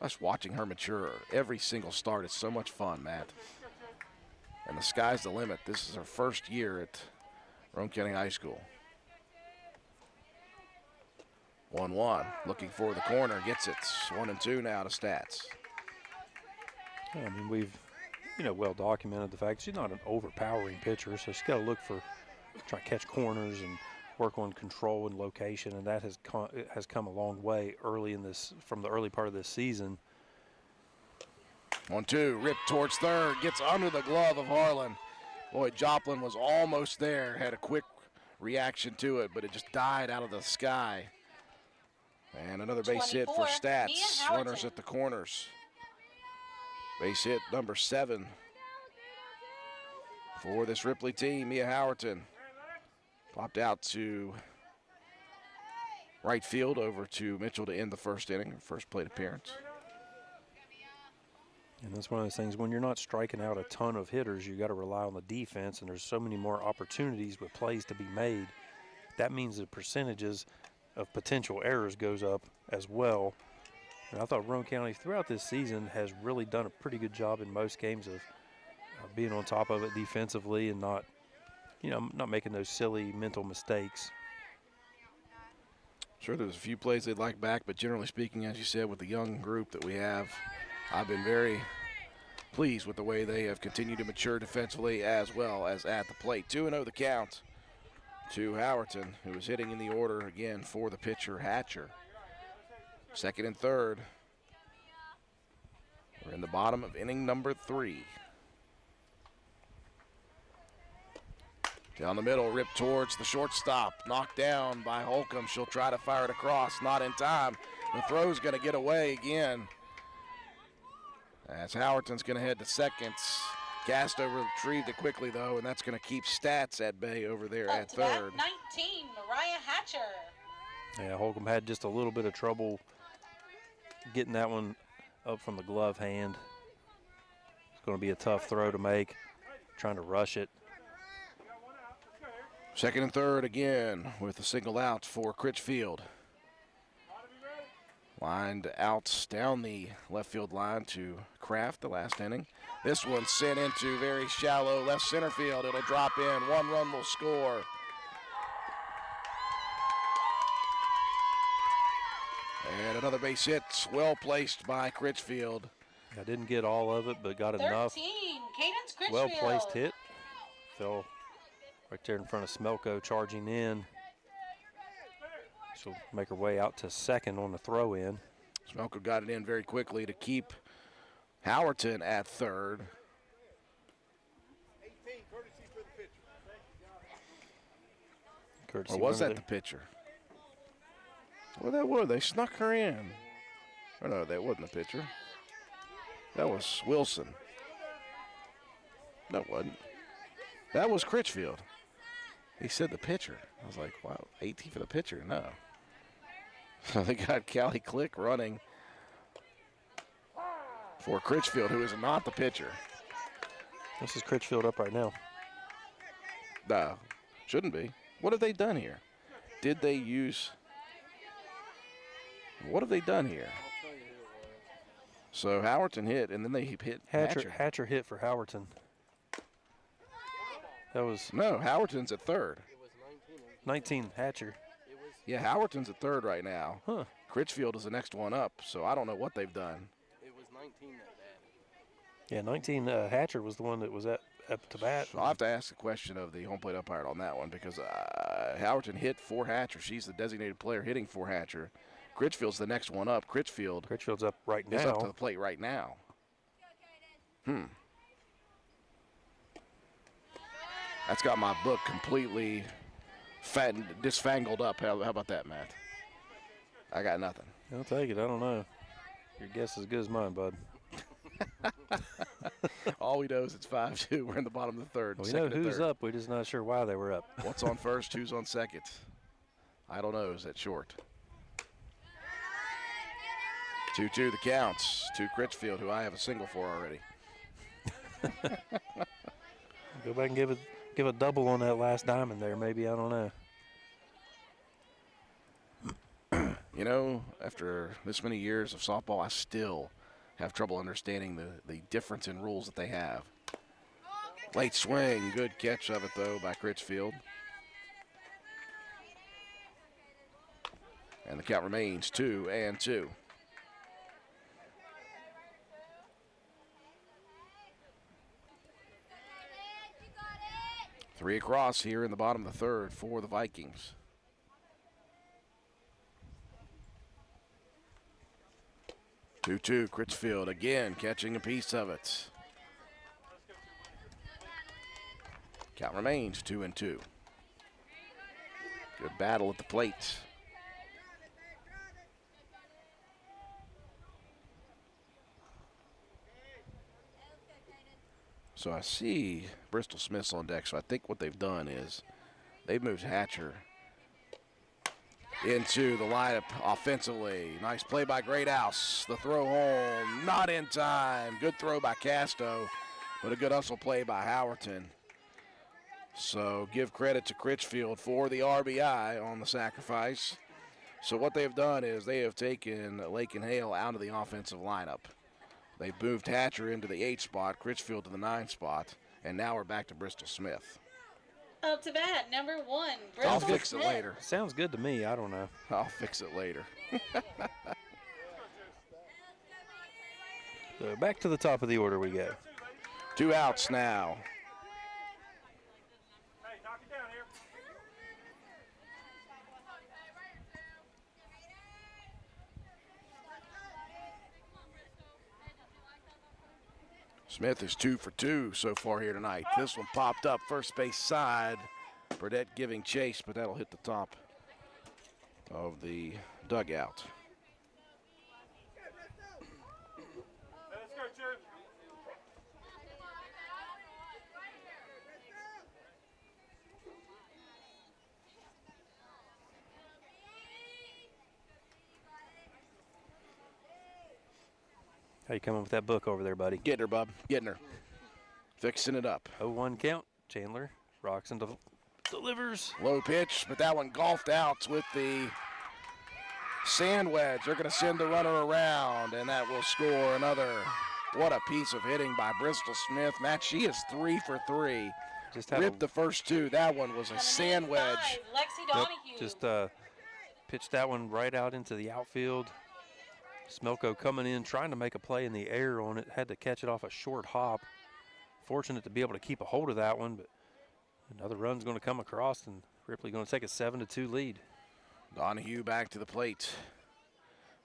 Us watching her mature every single start is so much fun, Matt. And the sky's the limit. This is her first year at Roane County High School. 1-1, looking for the corner, gets it. 1-2 now to stats. Yeah, I mean, we've, well documented the fact she's not an overpowering pitcher, so she's got to look for, try to catch corners and work on control and location, and that has come a long way from the early part of this season. 1-2, ripped towards third, gets under the glove of Harlan. Boy, Joplin was almost there, had a quick reaction to it, but it just died out of the sky. And another base hit for Stats. Runners at the corners. Base hit number 7 for this Ripley team. Mia Howerton popped out to right field over to Mitchell to end the first inning, her first plate appearance. And that's one of those things, when you're not striking out a ton of hitters, you got to rely on the defense, and there's so many more opportunities with plays to be made. That means the percentages of potential errors goes up as well. And I thought Roane County throughout this season has really done a pretty good job in most games of being on top of it defensively and not making those silly mental mistakes. Sure, there's a few plays they'd like back, but generally speaking, as you said, with the young group that we have, I've been very pleased with the way they have continued to mature defensively as well as at the plate. 2-0 the count to Howerton, who is hitting in the order again for the pitcher, Hatcher. Second and third. We're in the bottom of inning number 3. Down the middle, ripped towards the shortstop. Knocked down by Holcomb. She'll try to fire it across. Not in time. The throw's going to get away again. As Howerton's going to head to second. Castover retrieved it quickly, though, and that's going to keep Stats at bay over there at third. 19, Mariah Hatcher. Yeah, Holcomb had just a little bit of trouble getting that one up from the glove hand. It's going to be a tough throw to make, trying to rush it. Second and third again with a single out for Critchfield. Lined out down the left field line to Kraft the last inning. This one's sent into very shallow left center field. It'll drop in. 1 run will score. And another base hit, well placed by Critchfield. I didn't get all of it, but got enough. 13, Cadence Critchfield. Well placed hit. Fell right there in front of Smelko, charging in. She'll make her way out to second on the throw in. Smelko got it in very quickly to keep Howerton at third. Courtesy or was that the pitcher? Well, that was. They snuck her in. Oh, no, that wasn't the pitcher. That was Wilson. No, it wasn't. That was Critchfield. He said the pitcher. I was like, wow, 18 for the pitcher. No. So they got Callie Click running for Critchfield, who is not the pitcher. This is Critchfield up right now. No, shouldn't be. What have they done here? Did they use... What have they done here? So Howerton hit, and then they hit Hatcher. Hatcher hit for Howerton. That was... No, Howerton's at third. 19, Hatcher. Yeah, Howerton's at third right now. Huh. Critchfield is the next one up, so I don't know what they've done. It was 19 that batted. Yeah, 19, Hatcher was the one that was up to bat. So I'll have to ask the question of the home plate umpire on that one because Howerton hit for Hatcher. She's the designated player hitting for Hatcher. Critchfield's the next one up. Critchfield's up right now. Is up to the plate right now. That's got my book completely disfangled up. How about that, Matt? I got nothing. I'll take it. I don't know. Your guess is as good as mine, bud. All we know is it's 5-2. We're in the bottom of the third. We know who's up. We're just not sure why they were up. What's on first? Who's on second? I don't know. Is that short? 2-2 the counts to Critchfield, who I have a single for already. Go back and give a double on that last diamond there, maybe. I don't know. You know, after this many years of softball, I still have trouble understanding the difference in rules that they have. Late swing, good catch of it, though, by Critchfield. And the count remains 2-2. Three across here in the bottom of the third for the Vikings. Two, Critchfield again catching a piece of it. Count remains 2-2. Good battle at the plate. So I see Bristol Smith's on deck, so I think what they've done is they've moved Hatcher into the lineup offensively. Nice play by Greathouse. The throw home, not in time. Good throw by Casto, but a good hustle play by Howerton. So give credit to Critchfield for the RBI on the sacrifice. So what they've done is they have taken Lake and Hale out of the offensive lineup. They've moved Hatcher into the 8 spot, Critchfield to the 9 spot, and now we're back to Bristol Smith. Up to bat, number 1, Bristol I'll fix Smith. it later. Sounds good to me. I don't know. I'll fix it later. So back to the top of the order we go. 2 outs now. Smith is 2 for 2 so far here tonight. This one popped up first base side. Burdett giving chase, but that'll hit the top of the dugout. How you coming with that book over there, buddy? Getting her, bub. Getting her. Fixing it up. 0-1 count. Chandler rocks and delivers. Low pitch, but that one golfed out with the sand wedge. They're going to send the runner around, and that will score another. What a piece of hitting by Bristol Smith. Matt, she is 3 for 3. Just ripped the first 2. That one was a sand wedge. Lexi Donahue. Yep, just pitched that one right out into the outfield. Smelko coming in, trying to make a play in the air on it. Had to catch it off a short hop. Fortunate to be able to keep a hold of that one, but another run's going to come across, and Ripley going to take a 7-2 lead. Donahue back to the plate.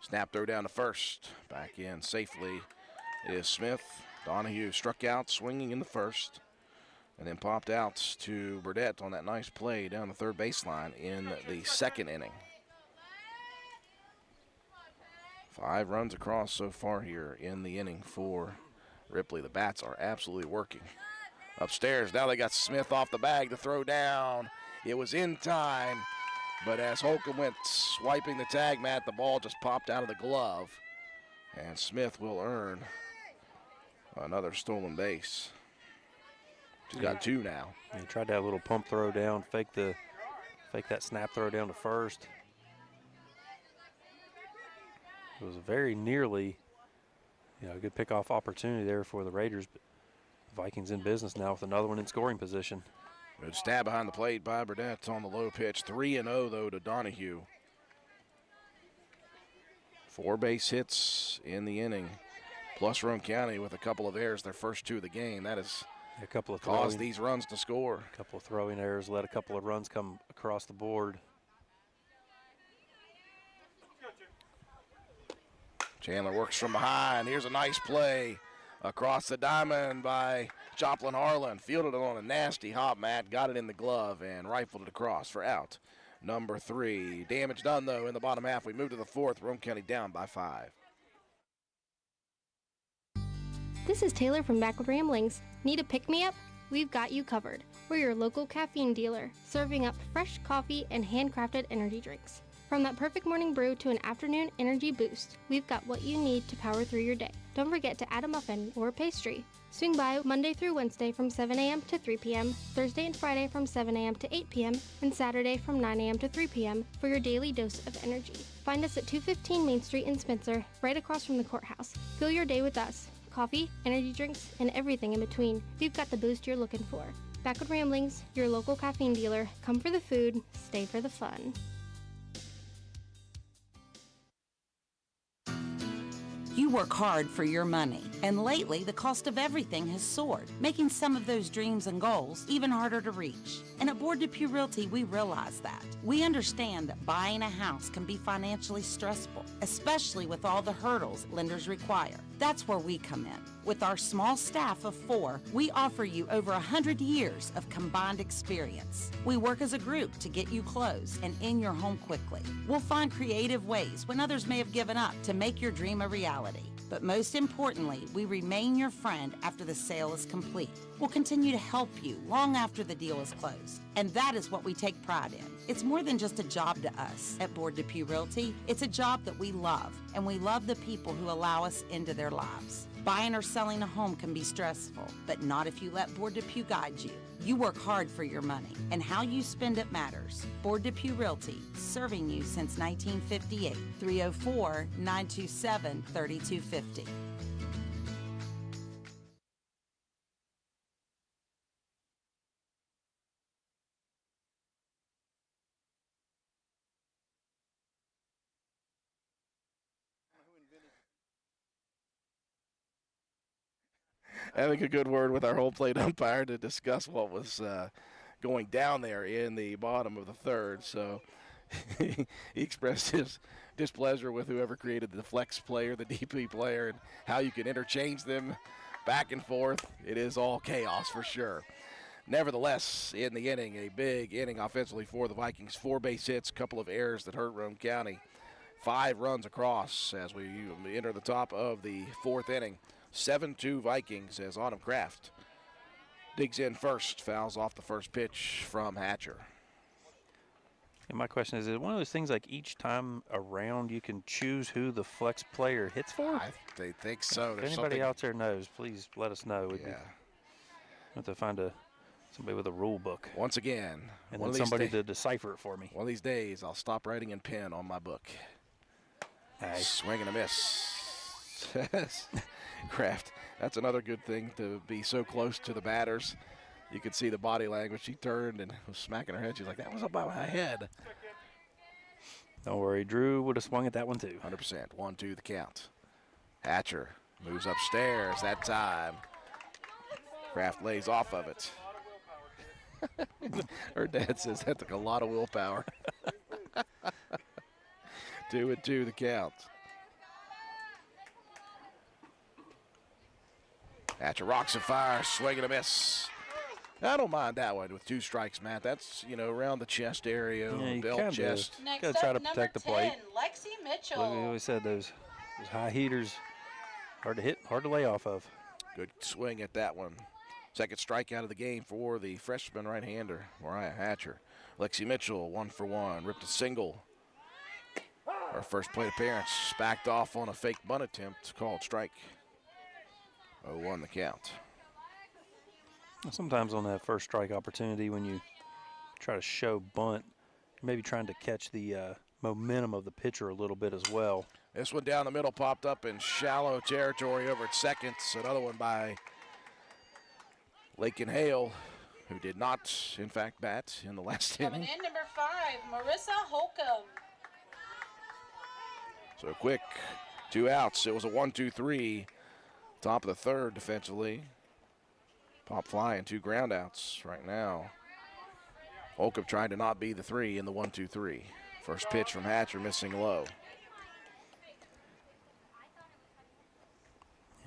Snap throw down to first. Back in safely is Smith. Donahue struck out swinging in the first, and then popped out to Burdett on that nice play down the third baseline in the second inning. 5 runs across so far here in the inning for Ripley. The bats are absolutely working. Upstairs, now they got Smith off the bag to throw down. It was in time, but as Holcomb went swiping the tag mat, the ball just popped out of the glove, and Smith will earn another stolen base. He's got 2 now. He tried that little pump throw down, fake that snap throw down to first. It was very nearly, a good pickoff opportunity there for the Raiders, but the Vikings in business now with another one in scoring position. Good stab behind the plate by Burdett on the low pitch. 3-0 though to Donahue. 4 base hits in the inning, plus Roane County with a couple of errors, their first 2 of the game. That has a couple of caused these runs to score. A couple of throwing errors, let a couple of runs come across the board. Chandler works from behind. Here's a nice play across the diamond by Joplin Harlan. Fielded it on a nasty hop, Matt. Got it in the glove and rifled it across for out number 3. Damage done, though, in the bottom half. We move to the 4th. Roane County down by 5. This is Taylor from Backward Ramblings. Need a pick-me-up? We've got you covered. We're your local caffeine dealer, serving up fresh coffee and handcrafted energy drinks. From that perfect morning brew to an afternoon energy boost, we've got what you need to power through your day. Don't forget to add a muffin or a pastry. Swing by Monday through Wednesday from 7 a.m. to 3 p.m., Thursday and Friday from 7 a.m. to 8 p.m., and Saturday from 9 a.m. to 3 p.m. for your daily dose of energy. Find us at 215 Main Street in Spencer, right across from the courthouse. Fill your day with us. Coffee, energy drinks, and everything in between. We've got the boost you're looking for. Backward Ramblings, your local caffeine dealer. Come for the food, stay for the fun. You work hard for your money, and lately the cost of everything has soared, making some of those dreams and goals even harder to reach. And at Board Depew Realty, we realize that. We understand that buying a house can be financially stressful, especially with all the hurdles lenders require. That's where we come in. With our small staff of 4, we offer you over 100 years of combined experience. We work as a group to get you closed and in your home quickly. We'll find creative ways when others may have given up to make your dream a reality. But most importantly, we remain your friend after the sale is complete. We'll continue to help you long after the deal is closed. And that is what we take pride in. It's more than just a job to us at Board Depew Realty. It's a job that we love, and we love the people who allow us into their lives. Buying or selling a home can be stressful, but not if you let Board Depew guide you. You work hard for your money, and how you spend it matters. Board Depew Realty, serving you since 1958. 304-927-3250. Having a good word with our home plate umpire to discuss what was going down there in the bottom of the third. So he expressed his displeasure with whoever created the flex player, the DP player, and how you can interchange them back and forth. It is all chaos for sure. Nevertheless, in the inning, a big inning offensively for the Vikings. 4 base hits, couple of errors that hurt Roane County. 5 runs across as we enter the top of the 4th inning. 7-2 Vikings as Autumn Kraft digs in first, fouls off the first pitch from Hatcher. And my question is it one of those things like each time around you can choose who the flex player hits for? They think so. If anybody out there knows, please let us know. We'd have to find somebody with a rule book. Once again. And then somebody to decipher it for me. One of these days, I'll stop writing in pen on my book. Swing and a miss. Kraft, that's another good thing to be so close to the batters. You could see the body language. She turned and was smacking her head. She's like, that was above my head. Don't worry, Drew would have swung at that one too. 100%. 1-2 the count. Hatcher moves upstairs that time. Kraft lays off of it. Her dad says that took a lot of willpower. 2-2 the count. Hatcher rocks and fires, swing and a miss. I don't mind that one with 2 strikes, Matt. That's, around the chest area, belt chest. Next gotta up, try to number protect the 10, plate. Lexi Mitchell. Like we always said, those high heaters, hard to hit, hard to lay off of. Good swing at that one. Second strikeout of the game for the freshman right-hander, Mariah Hatcher. Lexi Mitchell, 1 for 1, ripped a single. Her first plate appearance, backed off on a fake bunt attempt, called strike. 0-1 the count. Sometimes on that first strike opportunity when you try to show bunt, you're maybe trying to catch the momentum of the pitcher a little bit as well. This one down the middle popped up in shallow territory over at second. Another one by Lakin Hale, who did not, in fact, bat in the last inning. Coming in, number 5, Marissa Holcomb. So quick, 2 outs. It was a 1-2-3. Top of the third defensively. Pop fly and 2 ground outs right now. Holcomb trying to not be the 3 in the 1-2-3. First pitch from Hatcher, missing low.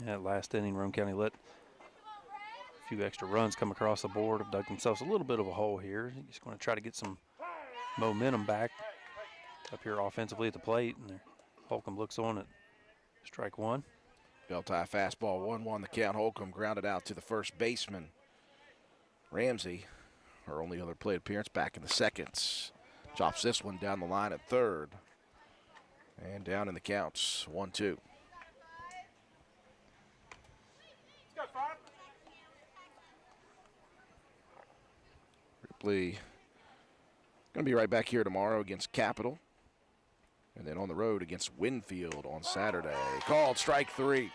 Yeah, last inning, Roane County let a few extra runs come across the board, have dug themselves a little bit of a hole here. Just going to try to get some momentum back up here offensively at the plate. And Holcomb looks on at strike 1. Belt tie fastball, 1-1 the count. Holcomb grounded out to the first baseman. Ramsey, her only other plate appearance, back in the second. Chops this one down the line at third. And down in the counts, 1-2. Ripley going to be right back here tomorrow against Capital. And then on the road against Winfield on Saturday. Called strike 3.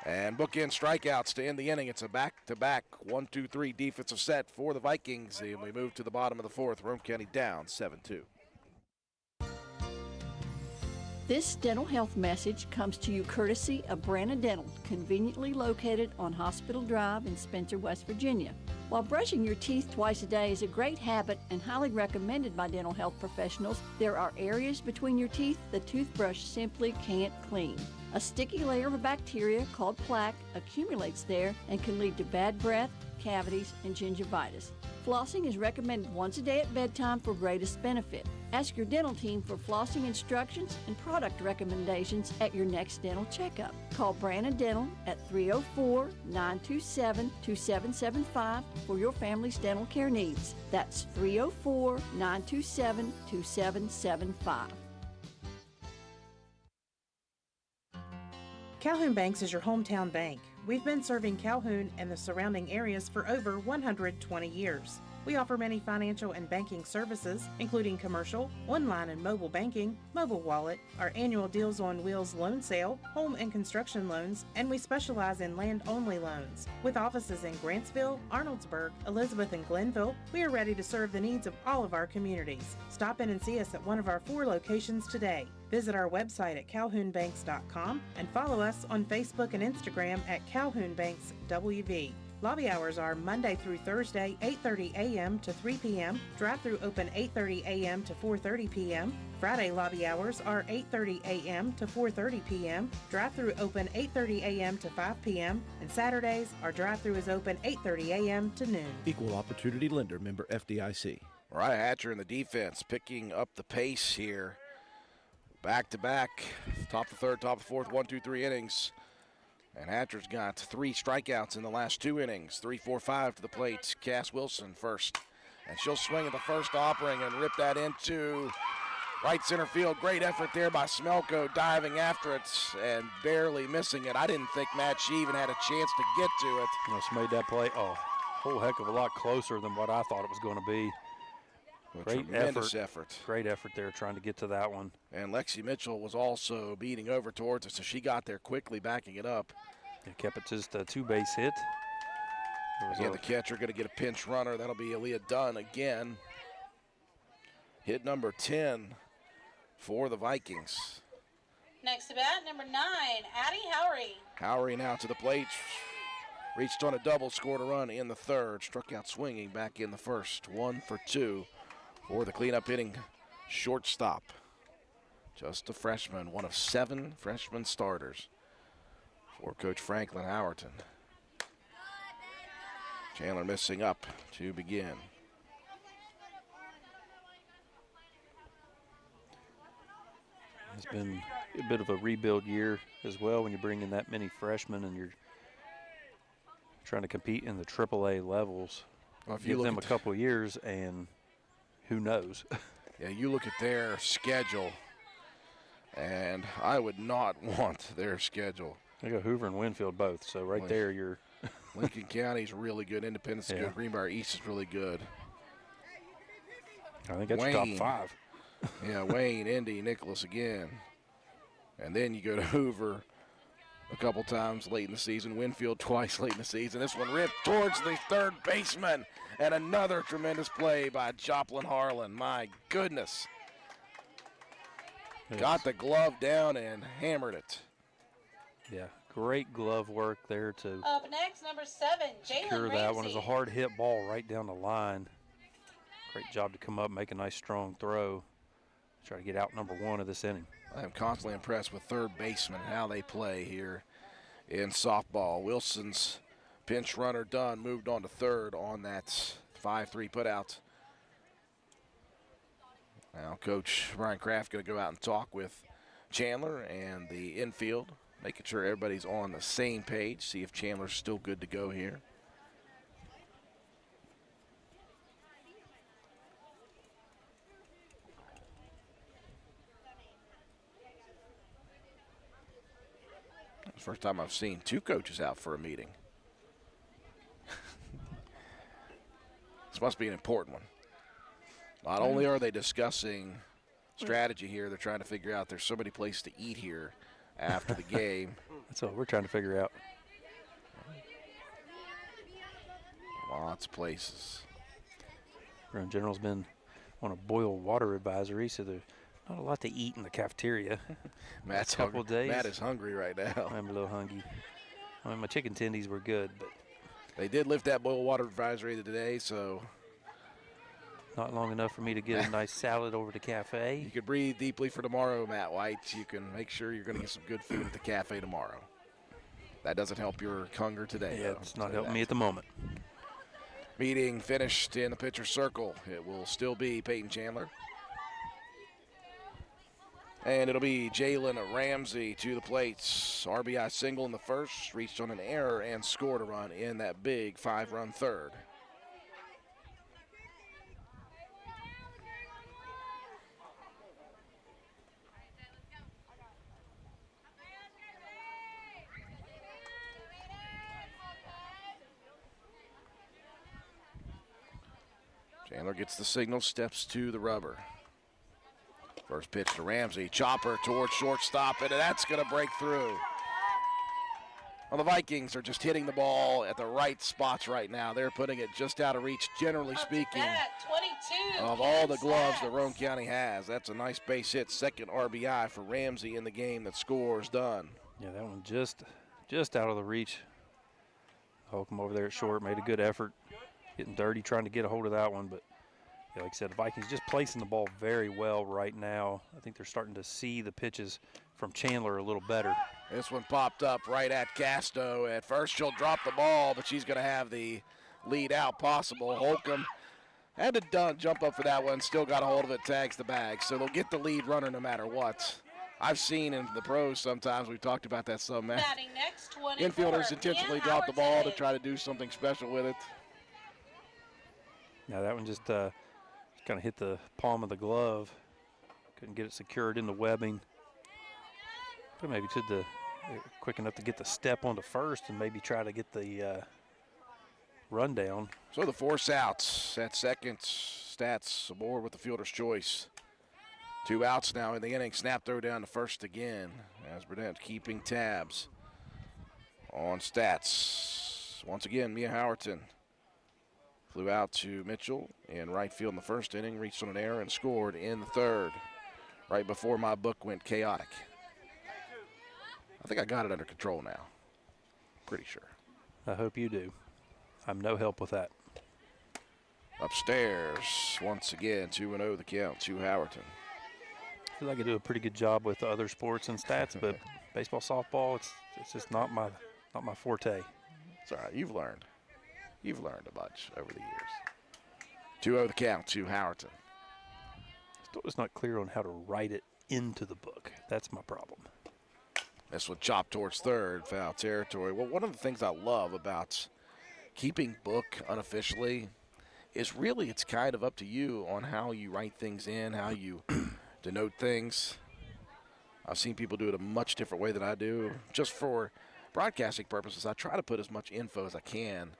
And bookend strikeouts to end the inning. It's a back-to-back 1-2-3 defensive set for the Vikings. And we move to the bottom of the fourth. Roane County down 7-2. This dental health message comes to you courtesy of Branna Dental, conveniently located on Hospital Drive in Spencer, West Virginia. While brushing your teeth twice a day is a great habit and highly recommended by dental health professionals, there are areas between your teeth the toothbrush simply can't clean. A sticky layer of bacteria called plaque accumulates there and can lead to bad breath, cavities, and gingivitis. Flossing is recommended once a day at bedtime for greatest benefit. Ask your dental team for flossing instructions and product recommendations at your next dental checkup. Call Branna Dental at 304-927-2775 for your family's dental care needs. That's 304-927-2775. Calhoun Banks is your hometown bank. We've been serving Calhoun and the surrounding areas for over 120 years. We offer many financial and banking services, including commercial, online and mobile banking, mobile wallet, our annual Deals on Wheels loan sale, home and construction loans, and we specialize in land-only loans. With offices in Grantsville, Arnoldsburg, Elizabeth, and Glenville, we are ready to serve the needs of all of our communities. Stop in and see us at one of our 4 locations today. Visit our website at calhounbanks.com and follow us on Facebook and Instagram at Calhoun Banks WV. Lobby hours are Monday through Thursday, 8:30 a.m. to 3 p.m. Drive-through open 8:30 a.m. to 4:30 p.m. Friday lobby hours are 8:30 a.m. to 4:30 p.m. Drive-through open 8:30 a.m. to 5 p.m. And Saturdays, our drive-through is open 8:30 a.m. to noon. Equal Opportunity Lender, member FDIC. Mariah Hatcher in the defense, picking up the pace here. Back-to-back, top of the third, top of the fourth, 1-2-3 innings. And Hatcher's got 3 strikeouts in the last 2 innings. 3-4-5 to the plate. Cass Wilson first. And she'll swing at the first offering and rip that into right center field. Great effort there by Smelko, diving after it and barely missing it. I didn't think Matt Shee even had a chance to get to it. Just made that play a whole heck of a lot closer than what I thought it was going to be. Tremendous effort. Great effort there trying to get to that one. And Lexi Mitchell was also beating over towards it, so she got there quickly, backing it up. It kept it just a 2-base hit. Again, the catcher going to get a pinch runner. That'll be Aaliyah Dunn again. Hit number 10 for the Vikings. Next to bat, number 9, Addie Howery. Howery now to the plate. Reached on a double, scored a run in the third. Struck out swinging back in the first. 1 for 2 for the cleanup hitting shortstop. Just a freshman, one of 7 freshman starters for Coach Franklin Howerton. Chandler missing up to begin. It's been a bit of a rebuild year as well when you bring in that many freshmen and you're trying to compete in the AAA levels. Well, if you give look them a at couple of years and who knows. Yeah, you look at their schedule, and I would not want their schedule. They got Hoover and Winfield both, so there you're. Lincoln County's really good. Independence is good. Greenbrier East is really good. I think that's your top 5. Yeah, Wayne, Indy, Nicholas again. And then you go to Hoover a couple times late in the season. Winfield twice late in the season. This one ripped towards the third baseman. And another tremendous play by Joplin Harlan. My goodness. Yes. Got the glove down and hammered it. Yeah, great glove work there to Up next, number 7, Jalen secure that one. Is a Ramsey. hard hit ball right down the line. Great job to come up, make a nice strong throw. Try to get out number 1 of this inning. I am constantly impressed with third basemen and how they play here in softball. Wilson's pinch runner done, moved on to third on that 5-3 putout. Now Coach Brian Kraft going to go out and talk with Chandler and the infield, making sure everybody's on the same page, see if Chandler's still good to go here. First time I've seen two coaches out for a meeting. This must be an important one. Not only are they discussing strategy here, they're trying to figure out there's so many places to eat here after the game. That's what we're trying to figure out. Lots of places. Roane General's been on a boil water advisory, so there's not a lot to eat in the cafeteria. Matt's couple days. Matt is hungry right now. I'm a little hungry. I mean, my chicken tendies were good, but they did lift that boil water advisory today, so not long enough for me to get a nice salad over to cafe. You could breathe deeply for tomorrow, Matt White. You can make sure you're going to get some good food at the cafe tomorrow. That doesn't help your hunger today. Yeah, it's not helping me at the moment. Meeting finished in the pitcher's circle. It will still be Peyton Chandler. And it'll be Jalen Ramsey to the plates. RBI single in the first, reached on an error and scored a run in that big 5-run third. Chandler gets the signal, steps to the rubber. First pitch to Ramsey, chopper towards shortstop, and that's going to break through. Well, the Vikings are just hitting the ball at the right spots right now. They're putting it just out of reach, generally speaking, of all the gloves that Roane County has. That's a nice base hit, second RBI for Ramsey in the game that scores done. Yeah, that one just out of the reach. Holcomb over there at short made a good effort, getting dirty, trying to get a hold of that one, but yeah, like I said, the Vikings just placing the ball very well right now. I think they're starting to see the pitches from Chandler a little better. This one popped up right at Casto. At first, she'll drop the ball, but she's going to have the lead out possible. Holcomb had to jump up for that one, still got a hold of it, tags the bag. So they'll get the lead runner no matter what. I've seen in the pros sometimes, we've talked about that some, man. Infielders intentionally drop the ball to try to do something special with it. Now that one just kind of hit the palm of the glove. Couldn't get it secured in the webbing. But maybe to the quick enough to get the step onto first and maybe try to get the run down. So the force outs at second. Stats aboard with the fielder's choice. 2 outs now in the inning. Snap throw down to first again as Burnett keeping tabs on Stats. Once again, Mia Howerton flew out to Mitchell in right field in the first inning, reached on an error and scored in the third, right before my book went chaotic. I think I got it under control now. Pretty sure. I hope you do. I'm no help with that. Upstairs, once again, 2-0 the count to Howerton. I feel like I do a pretty good job with other sports and stats, but baseball, softball, it's just not my forte. It's all right. You've learned a bunch over the years. 2-0 the count to Howerton. Still just not clear on how to write it into the book. That's my problem. This one chopped towards third, foul territory. Well, one of the things I love about keeping book unofficially is really it's kind of up to you on how you write things in, how you denote things. I've seen people do it a much different way than I do. Just for broadcasting purposes, I try to put as much info as I can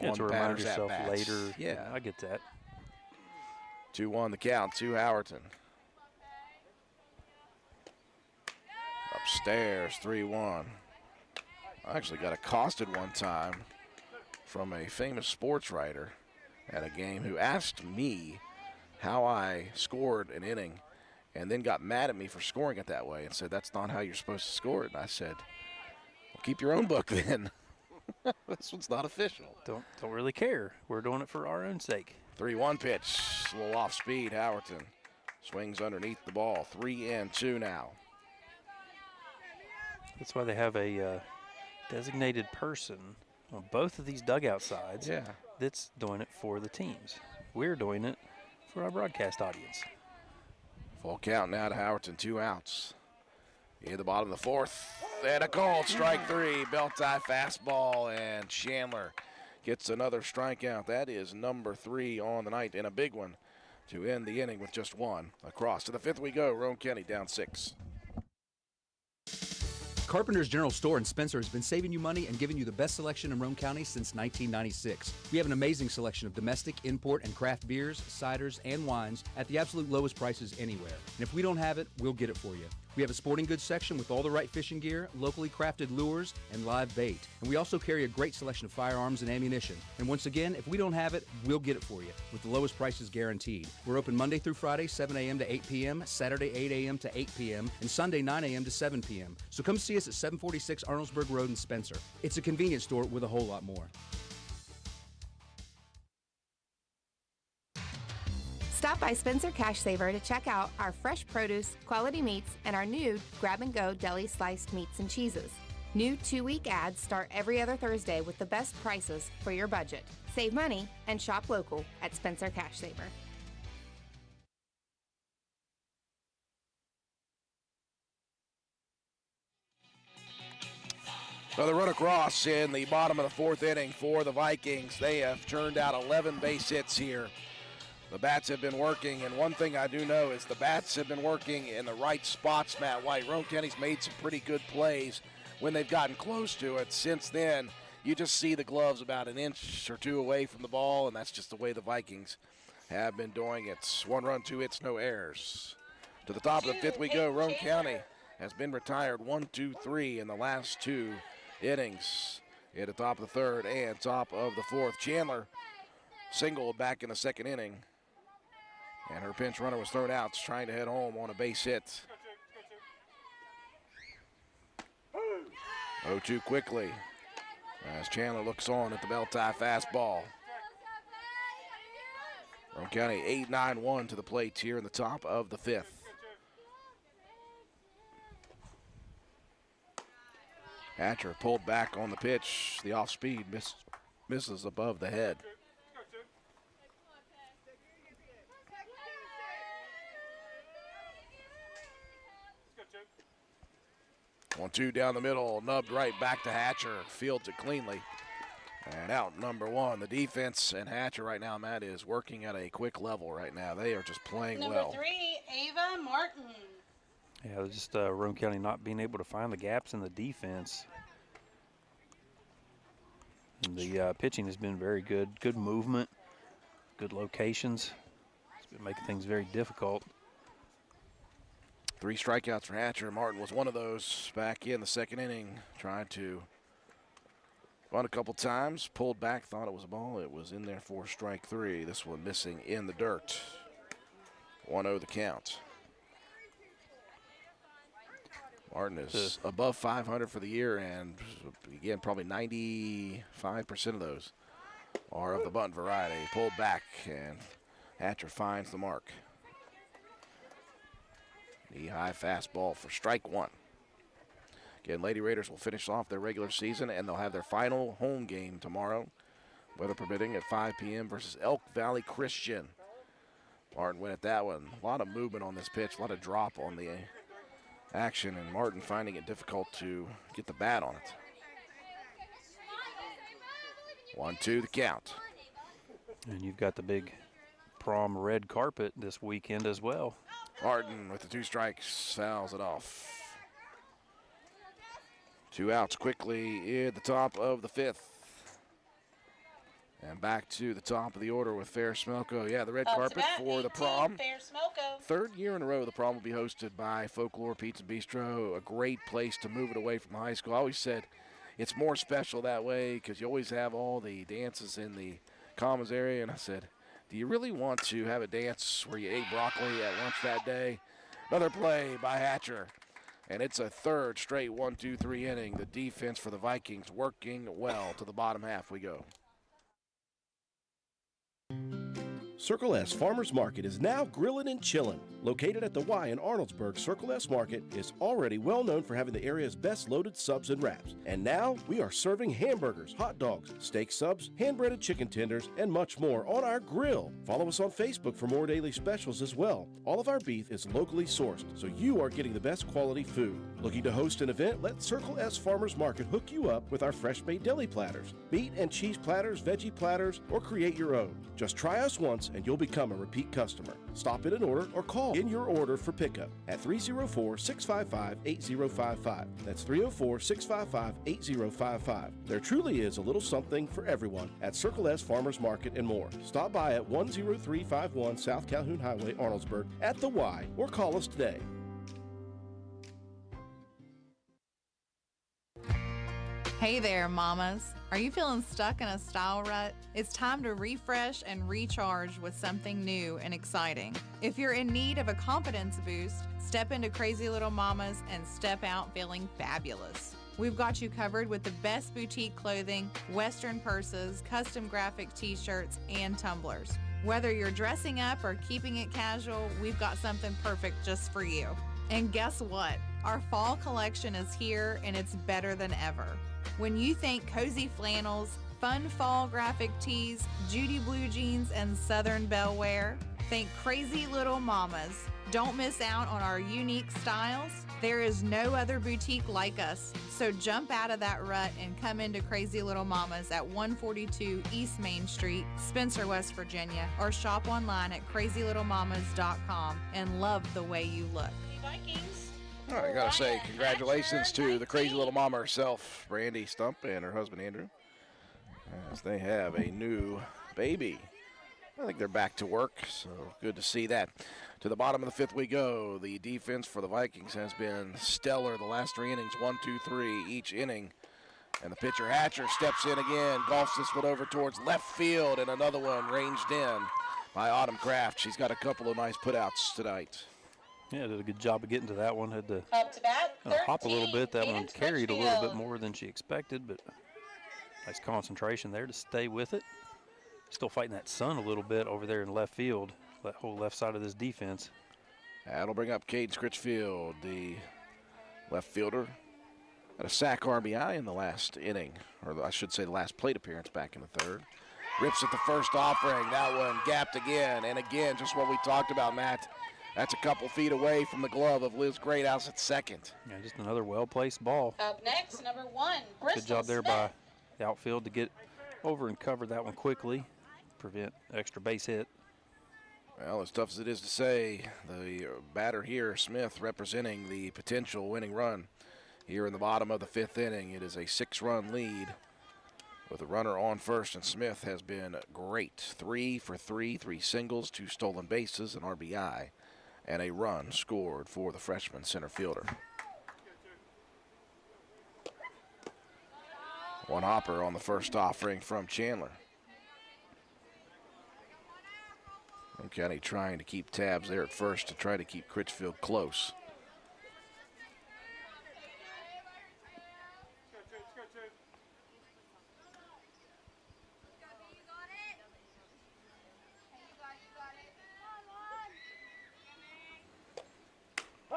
on to remind yourself at-bats. later. Yeah, I get that. 2-1 the count to Howerton. Upstairs, 3-1. I actually got accosted one time from a famous sports writer at a game who asked me how I scored an inning and then got mad at me for scoring it that way and said, that's not how you're supposed to score it. And I said, well, keep your own book then. This one's not official. Don't really care. We're doing it for our own sake. 3-1 pitch, a little off speed. Howerton swings underneath the ball. 3-2 now. That's why they have a designated person on both of these dugout sides that's doing it for the teams. We're doing it for our broadcast audience. Full count now to Howerton, 2 outs. In the bottom of the fourth, and a called strike 3, belt-tie fastball, and Chandler gets another strikeout. That is number 3 on the night, and a big one to end the inning with just 1. Across to the 5th we go. Roane County down 6. Carpenter's General Store in Spencer has been saving you money and giving you the best selection in Roane County since 1996. We have an amazing selection of domestic, import, and craft beers, ciders, and wines at the absolute lowest prices anywhere. And if we don't have it, we'll get it for you. We have a sporting goods section with all the right fishing gear, locally crafted lures, and live bait. And we also carry a great selection of firearms and ammunition. And once again, if we don't have it, we'll get it for you with the lowest prices guaranteed. We're open Monday through Friday, 7 a.m. to 8 p.m., Saturday, 8 a.m. to 8 p.m., and Sunday, 9 a.m. to 7 p.m. So come see us at 746 Arnoldesburg Road in Spencer. It's a convenience store with a whole lot more. Stop by Spencer Cash Saver to check out our fresh produce, quality meats, and our new grab-and-go deli sliced meats and cheeses. New 2-week ads start every other Thursday with the best prices for your budget. Save money and shop local at Spencer Cash Saver. Another run across in the bottom of the fourth inning for the Vikings. They have turned out 11 base hits here. The bats have been working, and one thing I do know is the bats have been working in the right spots, Matt White. Roane County's made some pretty good plays when they've gotten close to it. Since then, you just see the gloves about an inch or two away from the ball, and that's just the way the Vikings have been doing it. 1 run, 2 hits, no errors. To the top of the fifth we go. Roane County has been retired 1, 2, 3 in the last 2 innings. At the top of the third and top of the fourth. Chandler singled back in the second inning. And her pinch runner was thrown out, trying to head home on a base hit. 0-2 quickly as Chandler looks on at the bell-tie fastball. Roane County 8-9-1 to the plate here in the top of the fifth. Hatcher pulled back on the pitch. The off-speed misses above the head. 1-2 down the middle, nubbed right back to Hatcher, fields it cleanly. And out number 1, the defense and Hatcher right now, Matt, is working at a quick level right now. They are just playing well. Number 3, Ava Martin. Yeah, just Roane County not being able to find the gaps in the defense. And the pitching has been very good. Good movement, good locations. It's been making things very difficult. 3 strikeouts for Hatcher. Martin was one of those back in the second inning, trying to run a couple times, pulled back, thought it was a ball. It was in there for strike 3. This one missing in the dirt. 1-0 the count. Martin is above 500 for the year, and again, probably 95% of those are of the bunt variety. Pulled back, and Hatcher finds the mark. Knee-high fastball for strike 1. Again, Lady Raiders will finish off their regular season, and they'll have their final home game tomorrow, weather permitting, at 5 p.m. versus Elk Valley Christian. Martin went at that one. A lot of movement on this pitch, a lot of drop on the action, and Martin finding it difficult to get the bat on it. 1-2 the count. And you've got the big prom red carpet this weekend as well. Martin with the 2 strikes fouls it off. 2 outs quickly at the top of the fifth. And back to the top of the order with Fair Smelko. Yeah, the red carpet for the prom. Fair Smelko. 3rd year in a row the prom will be hosted by Folklore Pizza Bistro. A great place to move it away from high school. I always said it's more special that way because you always have all the dances in the commons area. And I said, do you really want to have a dance where you ate broccoli at lunch that day? Another play by Hatcher. And it's a 3rd straight 1-2-3 inning. The defense for the Vikings working well. To the bottom half we go. Circle S Farmers Market is now grillin' and chillin'. Located at the Y in Arnoldesburg, Circle S Market is already well known for having the area's best loaded subs and wraps. And now we are serving hamburgers, hot dogs, steak subs, hand-breaded chicken tenders, and much more on our grill. Follow us on Facebook for more daily specials as well. All of our beef is locally sourced, so you are getting the best quality food. Looking to host an event? Let Circle S Farmers Market hook you up with our fresh-made deli platters, meat and cheese platters, veggie platters, or create your own. Just try us once and you'll become a repeat customer. Stop in and order or call in your order for pickup at 304-655-8055. That's 304-655-8055. There truly is a little something for everyone at Circle S Farmers Market and more. Stop by at 10351 South Calhoun Highway, Arnold'sburg at the Y, or call us today. Hey there, mamas. Are you feeling stuck in a style rut? It's time to refresh and recharge with something new and exciting. If you're in need of a confidence boost, step into Crazy Little Mamas and step out feeling fabulous. We've got you covered with the best boutique clothing, Western purses, custom graphic t-shirts, and tumblers. Whether you're dressing up or keeping it casual, we've got something perfect just for you. And guess what? Our fall collection is here and it's better than ever. When you think cozy flannels, fun fall graphic tees, Judy blue jeans, and Southern Belle wear, think Crazy Little Mamas. Don't miss out on our unique styles. There is no other boutique like us. So jump out of that rut and come into Crazy Little Mamas at 142 East Main Street, Spencer, West Virginia, or shop online at crazylittlemamas.com and love the way you look. Vikings. All right, I got to say congratulations to the crazy little mama herself, Brandy Stump, and her husband, Andrew, as they have a new baby. I think they're back to work, so good to see that. To the bottom of the fifth we go. The defense for the Vikings has been stellar the last 3 innings, 1, 2, 3 each inning. And the pitcher Hatcher steps in again, golfs this one over towards left field, and another one ranged in by Autumn Kraft. She's got a couple of nice putouts tonight. Yeah, did a good job of getting to that one. Had to Up to bat, hop a little bit. That one Hayden carried a little Crutchfield. bit more than she expected, but nice concentration there to stay with it. Still fighting that sun a little bit over there in left field, that whole left side of this defense. That'll bring up Cadence Critchfield, the left fielder. Had a sack RBI in the last inning, or I should say the last plate appearance back in the third. Rips at the first offering. That one gapped again, and again, just what we talked about, Matt. That's a couple feet away from the glove of Liz Greathouse at second. Yeah, just another well-placed ball. Up next, number 1, Bristol Good job there Smith. by the outfield to get over and cover that one quickly, prevent extra base hit. Well, as tough as it is to say, the batter here, Smith, representing the potential winning run here in the bottom of the fifth inning. It is a 6-run lead with a runner on first, and Smith has been great. 3 for 3, 3 singles, 2 stolen bases, an RBI, and a run scored for the freshman center fielder. One hopper on the first offering from Chandler. Roane County trying to keep tabs there at first to try to keep Critchfield close.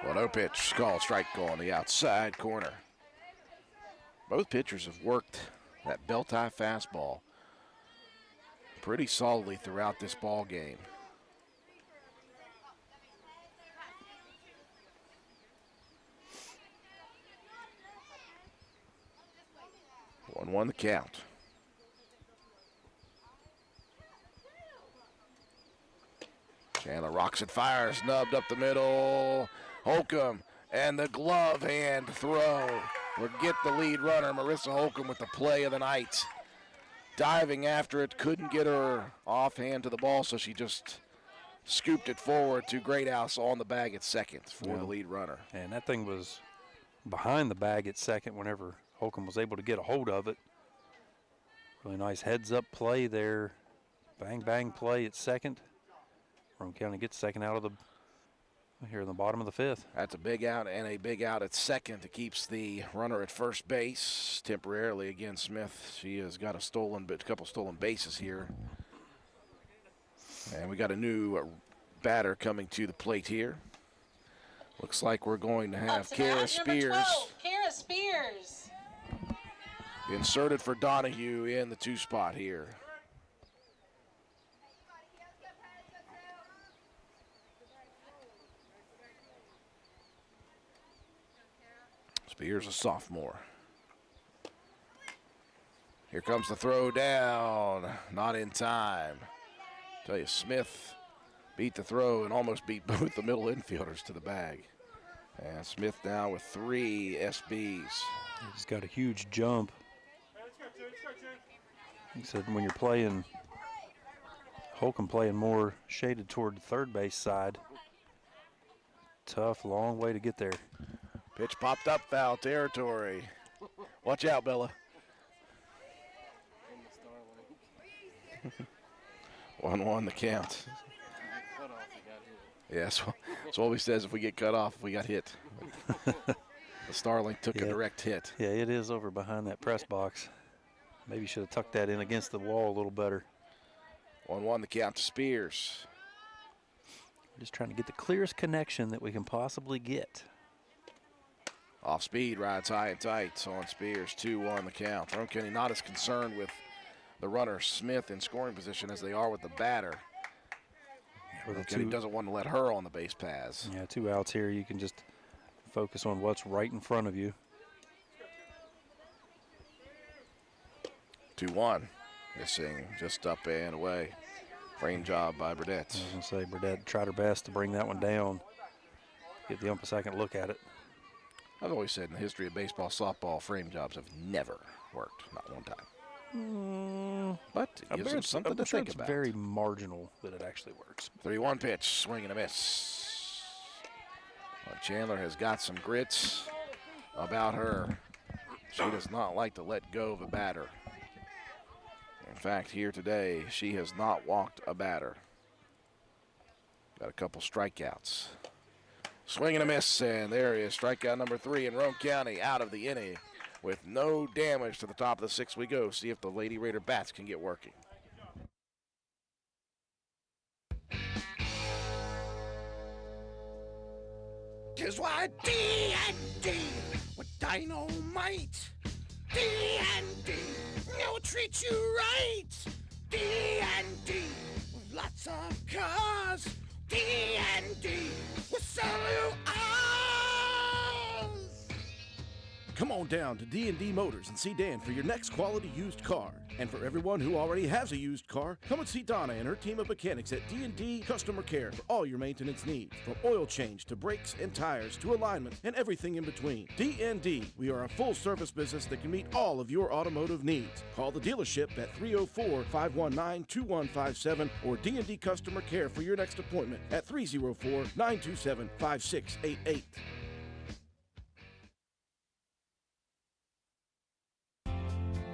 Well, no pitch, called strike on the outside corner. Both pitchers have worked that belt-high fastball pretty solidly throughout this ball game. One the count. Chandler rocks and fires, snubbed up the middle. Holcomb and the glove hand throw will get the lead runner, Marissa Holcomb, with the play of the night. Diving after it, couldn't get her offhand to the ball, so she just scooped it forward to Greathouse on the bag at second for the lead runner. And that thing was behind the bag at second whenever Holcomb was able to get a hold of it. Really nice heads-up play there. Bang, bang play at second. Roane County gets second out of the here in the bottom of the fifth. That's a big out and a big out at second. It keeps the runner at first base temporarily. Again, Smith, she has got a couple stolen bases here. And we got a new batter coming to the plate here. Looks like we're going to have Kara Spears. 12, Kara Spears. Inserted for Donahue in the 2 spot here. Spears, a sophomore. Here comes the throw down, not in time. Tell you, Smith beat the throw and almost beat both the middle infielders to the bag. And Smith now with 3 SBs. He's got a huge jump. He said when you're playing, Holcomb playing more shaded toward the third base side. Tough, long way to get there. Pitch popped up, foul territory. Watch out, Bella. 1-1 the count. Yes, that's what we says if we get cut off, we got hit. The Starling took a direct hit. Yeah, it is over behind that press box. Maybe should have tucked that in against the wall a little better. 1-1 the count to Spears. We're just trying to get the clearest connection that we can possibly get. Off speed, rides high and tight on Spears. 2-1 the count. Roane County not as concerned with the runner Smith in scoring position as they are with the batter. Roane County doesn't want to let her on the base paths. Yeah, 2 outs here. You can just focus on what's right in front of you. 2-1. Missing just up and away. Frame job by Burdett. I was going to say, Burdett tried her best to bring that one down. Give the ump a second look at it. I've always said in the history of baseball, softball, frame jobs have never worked, not one time. But it gives them something to think about. It's very marginal that it actually works. 3-1 pitch, swing and a miss. Well, Chandler has got some grits about her. She does not like to let go of a batter. In fact, here today, she has not walked a batter. Got a couple strikeouts. Swing and a miss, and there is strikeout number 3 in Roane County out of the inning with no damage to the top of the 6th we go. See if the Lady Raider bats can get working. Tis why D&D with dynamite. D&D will treat you right. D&D with lots of cars. D&D will sell you ours. Come on down to D&D Motors and see Dan for your next quality used car. And for everyone who already has a used car, come and see Donna and her team of mechanics at D&D Customer Care for all your maintenance needs. From oil change to brakes and tires to alignment and everything in between. D&D, we are a full-service business that can meet all of your automotive needs. Call the dealership at 304-519-2157 or D&D Customer Care for your next appointment at 304-927-5688.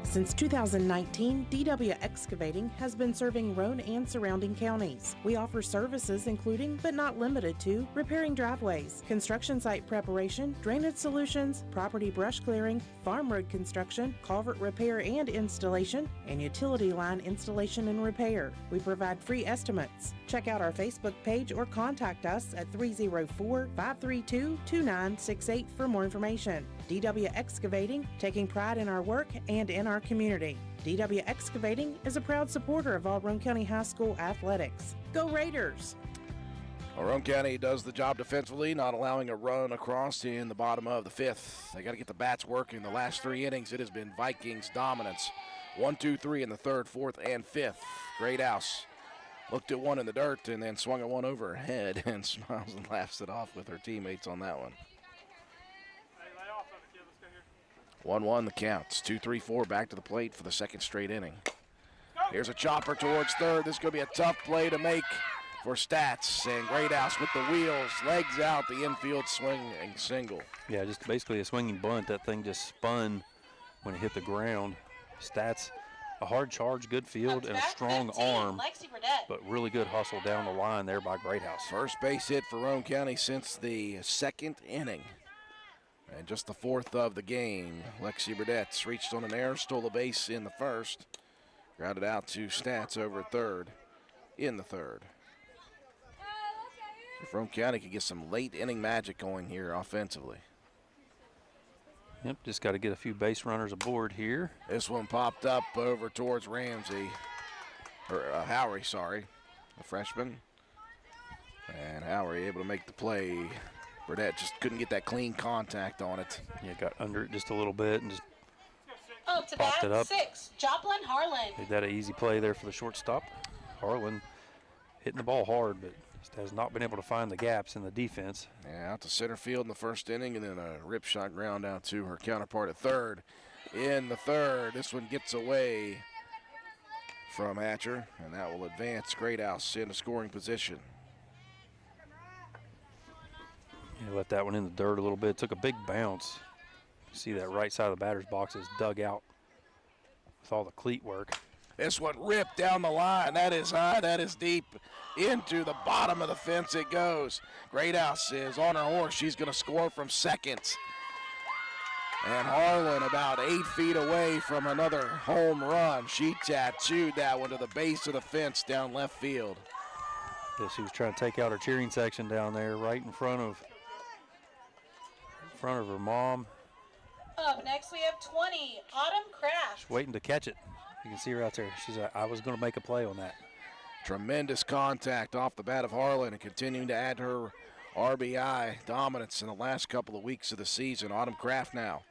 Since 2019, DW Excavating has been serving Roane and surrounding counties. We offer services including, but not limited to, repairing driveways, construction site preparation, drainage solutions, property brush clearing, farm road construction, culvert repair and installation, and utility line installation and repair. We provide free estimates. Check out our Facebook page or contact us at 304-532-2968 for more information. DW Excavating, taking pride in our work and in our community. DW Excavating is a proud supporter of all Roane County High School athletics. Go Raiders! Well, Roane County does the job defensively, not allowing a run across in the bottom of the 5th. They got to get the bats working. The last 3 innings, it has been Vikings dominance. 1, 2, 3 in the 3rd, 4th, and 5th. Great house. Looked at one in the dirt and then swung at one over her head and smiles and laughs it off with her teammates on that one. 1-1 the counts. 2-3-4 back to the plate for the 2nd straight inning. Here's a chopper towards 3rd. This is going to be a tough play to make for Stats. And Greathouse with the wheels, legs out, the infield swinging single. Yeah, just basically a swinging bunt. That thing just spun when it hit the ground. Stats, a hard charge, good field, and a strong arm, but really good hustle down the line there by Greathouse. First base hit for Roane County since the 2nd inning. And just the 4th of the game. Lexi Burdett reached on an error, stole a base in the 1st. Grounded out to Stats over 3rd in the 3rd. If Roane County could get some late inning magic going here offensively. Yep, just got to get a few base runners aboard here. This one popped up over towards Ramsey, or Howery, sorry, the freshman. And Howery able to make the play. Burdett just couldn't get that clean contact on it. Yeah, got under it just a little bit and just up to popped bat, it up. 6, Joplin Harlan. Made that an easy play there for the shortstop. Harlan hitting the ball hard, but just has not been able to find the gaps in the defense. Yeah, out to center field in the first inning, and then a rip shot ground out to her counterpart at third. In the third, this one gets away from Hatcher, and that will advance Greathouse into scoring position. He left that one in the dirt a little bit. Took a big bounce. You see that right side of the batter's box is dug out with all the cleat work. This one ripped down the line. That is high, that is deep. Into the bottom of the fence it goes. Greathouse is on her horse. She's going to score from second. And Harlan about 8 feet away from another home run. She tattooed that one to the base of the fence down left field. Yeah, she was trying to take out her cheering section down there right in front of her mom. Up next we have 20, Autumn Kraft. She's waiting to catch it. You can see her out there. She's like, I was going to make a play on that. Tremendous contact off the bat of Harlan and continuing to add her RBI dominance in the last couple of weeks of the season. Autumn Kraft now.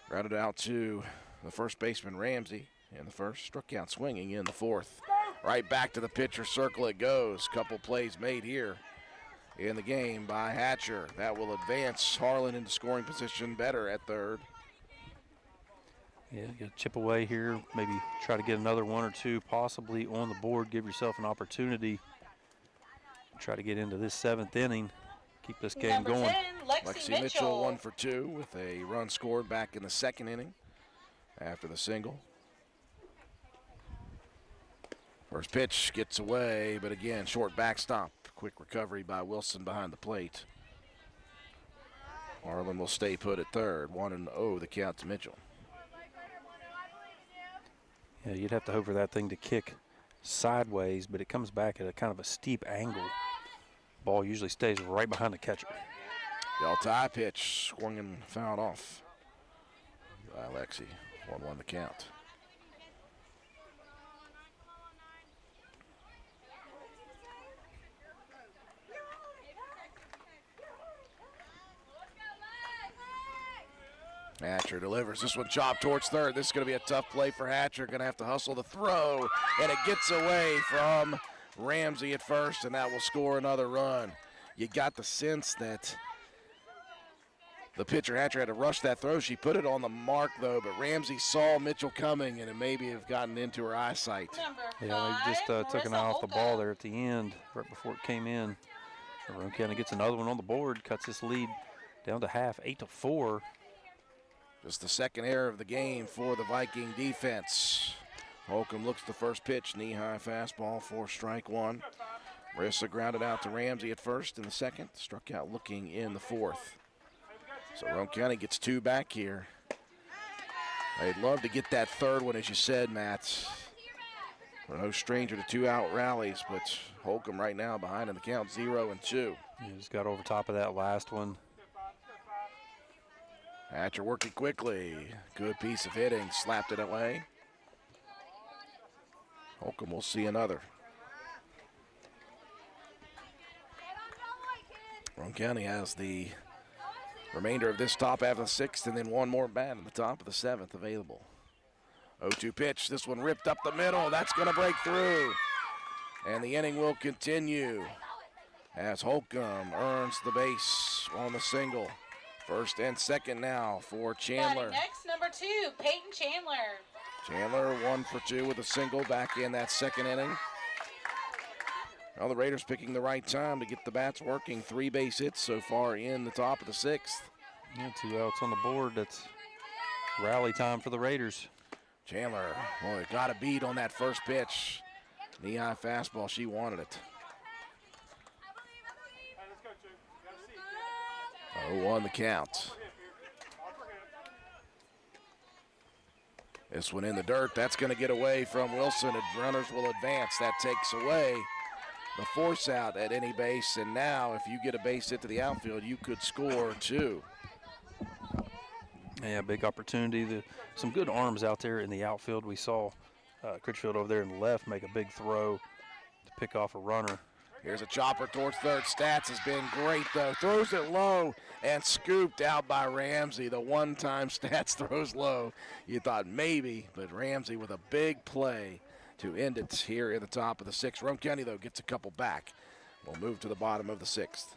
Grounded out to the first baseman Ramsey in the first. Struck out swinging in the fourth. Right back to the pitcher circle it goes. Couple plays made here in the game by Hatcher. That will advance Harlan into scoring position better at third. Yeah, you got to chip away here. Maybe try to get another one or two possibly on the board. Give yourself an opportunity. Try to get into this seventh inning. Keep this game Number going. 10, Lexi Mitchell 1 for 2 with a run scored back in the second inning after the single. First pitch gets away, but again, short backstop. Quick recovery by Wilson behind the plate. Harlan will stay put at third. 1-0 the count to Mitchell. Yeah, you'd have to hope for that thing to kick sideways, but it comes back at a kind of a steep angle. Ball usually stays right behind the catcher. Delta pitch, swung and fouled off by Lexi. 1-1 the count. Hatcher delivers. This one chopped towards third. This is going to be a tough play for Hatcher. Going to have to hustle the throw, and it gets away from Ramsey at first, and that will score another run. You got the sense that the pitcher Hatcher had to rush that throw. She put it on the mark, though, but Ramsey saw Mitchell coming, and it maybe have gotten into her eyesight. Yeah, they just took an eye off the ball there at the end, right before it came in. Roane County gets another one on the board, cuts this lead down to half, 8-4. Just the second error of the game for the Viking defense. Holcomb looks the first pitch, knee-high fastball for strike one. Marissa grounded out to Ramsey at first in the second, struck out looking in the fourth. So Roane County gets two back here. They'd love to get that third one, as you said, Matt. We're no stranger to two-out rallies, but Holcomb right now behind in the count, 0-2. You just got over top of that last one. Hatcher working quickly. Good piece of hitting. Slapped it away. Holcomb will see another. Roane County has the remainder of this top half of the sixth, and then one more bat in the top of the seventh available. 0-2 pitch. This one ripped up the middle. That's going to break through. And the inning will continue as Holcomb earns the base on the single. First and second now for Chandler. Next, number 2, Peyton Chandler. Chandler 1 for 2 with a single back in that second inning. Well, the Raiders picking the right time to get the bats working. 3 base hits so far in the top of the sixth. Yeah, 2 outs on the board. That's rally time for the Raiders. Chandler, boy, got a beat on that first pitch. Knee-high fastball, she wanted it. 0-1 the count. This one in the dirt. That's going to get away from Wilson. And runners will advance. That takes away the force out at any base. And now if you get a base hit to the outfield, you could score 2. Yeah, big opportunity. Some good arms out there in the outfield. We saw Critchfield over there in the left make a big throw to pick off a runner. Here's a chopper towards third. Stats has been great, though. Throws it low and scooped out by Ramsey. The one-time Stats throws low. You thought maybe, but Ramsey with a big play to end it here in the top of the 6th. Roane County, though, gets a couple back. We'll move to the bottom of the 6th.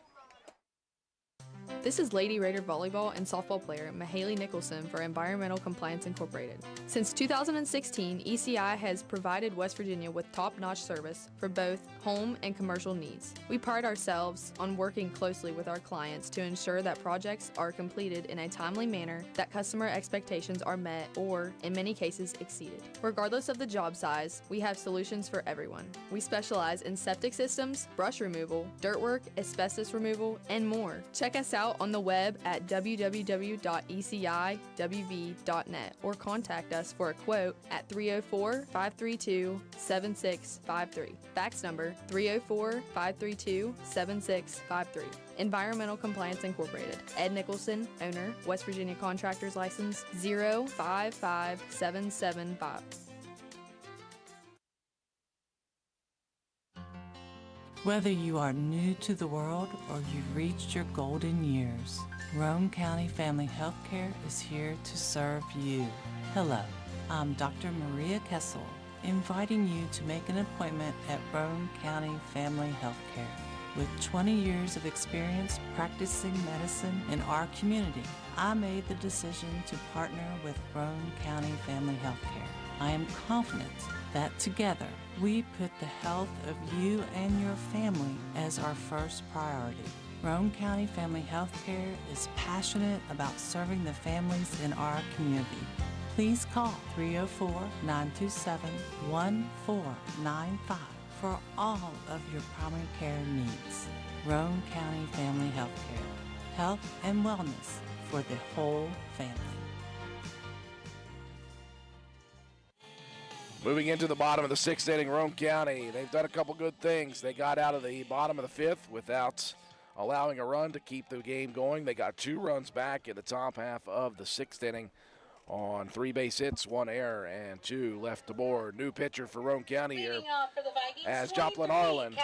This is Lady Raider volleyball and softball player Mahaley Nicholson for Environmental Compliance Incorporated. Since 2016, ECI has provided West Virginia with top-notch service for both home and commercial needs. We pride ourselves on working closely with our clients to ensure that projects are completed in a timely manner, that customer expectations are met or, in many cases, exceeded. Regardless of the job size, we have solutions for everyone. We specialize in septic systems, brush removal, dirt work, asbestos removal, and more. Check us out on the web at www.eciwv.net or contact us for a quote at 304-532-7653. Fax number 304-532-7653. Environmental Compliance Incorporated. Ed Nicholson, owner, West Virginia Contractors License 055775. Whether you are new to the world or you've reached your golden years, Roane County Family Healthcare is here to serve you. Hello, I'm Dr. Maria Kessel, inviting you to make an appointment at Roane County Family Healthcare. With 20 years of experience practicing medicine in our community, I made the decision to partner with Roane County Family Healthcare. I am confident that together we put the health of you and your family as our first priority. Roane County Family Healthcare is passionate about serving the families in our community. Please call 304-927-1495 for all of your primary care needs. Roane County Family Healthcare. Health and wellness for the whole family. Moving into the bottom of the 6th inning, Roane County, they've done a couple good things. They got out of the bottom of the 5th without allowing a run to keep the game going. They got 2 runs back in the top half of the 6th inning on 3 base hits, 1 error, and 2 left to board. New pitcher for Roane County here as Joplin Harlan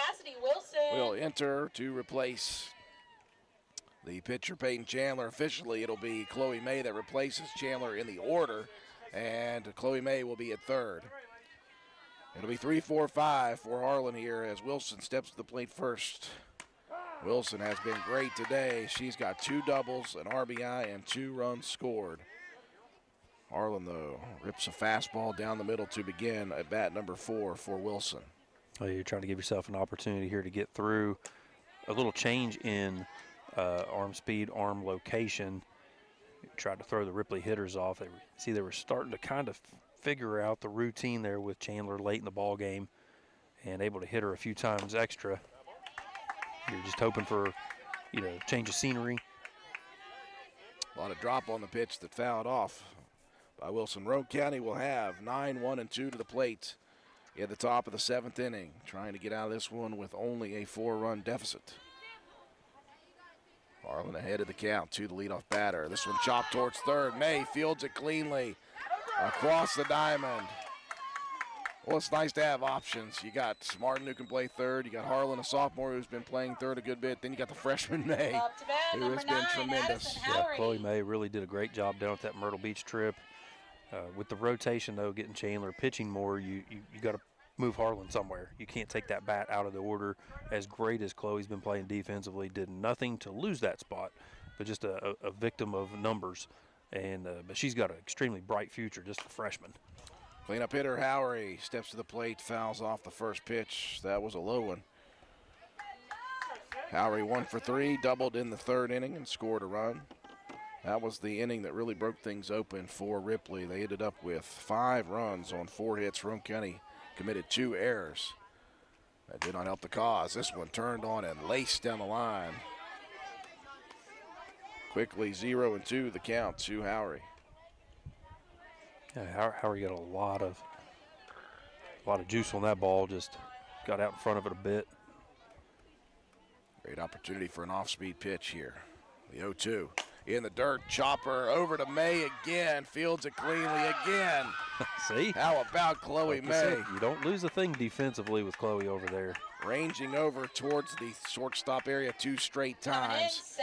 will enter to replace the pitcher Peyton Chandler. Officially, it'll be Chloe May that replaces Chandler in the order, and Chloe May will be at third. It'll be 3-4-5 for Harlan here as Wilson steps to the plate first. Wilson has been great today. She's got 2 doubles, an RBI, and 2 runs scored. Harlan, though, rips a fastball down the middle to begin at bat number 4 for Wilson. Well, you're trying to give yourself an opportunity here to get through. A little change in arm speed, arm location. Tried to throw the Ripley hitters off. They were starting to kind of figure out the routine there with Chandler late in the ball game and able to hit her a few times extra. You're just hoping for, change of scenery. A lot of drop on the pitch that fouled off by Wilson. Roane County will have 9-1-2 to the plate at the top of the 7th inning, trying to get out of this one with only a 4-run deficit. Harlan ahead of the count to the leadoff batter. This one chopped towards third. May fields it cleanly across the diamond. Well, it's nice to have options. You got Martin who can play third. You got Harlan, a sophomore who's been playing third a good bit. Then you got the freshman May, who has been tremendous. Yeah, Chloe May really did a great job down at that Myrtle Beach trip. With the rotation, though, getting Chandler pitching more, you got to move Harlan somewhere. You can't take that bat out of the order. As great as Chloe's been playing defensively, did nothing to lose that spot, but just a victim of numbers. But she's got an extremely bright future, just a freshman. Cleanup hitter Howery steps to the plate, fouls off the first pitch. That was a low one. Howery 1 for 3, doubled in the 3rd inning and scored a run. That was the inning that really broke things open for Ripley. They ended up with 5 runs on 4 hits. Roane County committed 2 errors. That did not help the cause. This one turned on and laced down the line. Quickly 0-2 the count to Howery. Yeah, Howery got a lot of juice on that ball. Just got out in front of it a bit. Great opportunity for an off-speed pitch here. The 0-2 in the dirt. Chopper over to May again. Fields it cleanly again. See? How about Chloe May? You don't lose a thing defensively with Chloe over there. Ranging over towards the shortstop area 2 straight times.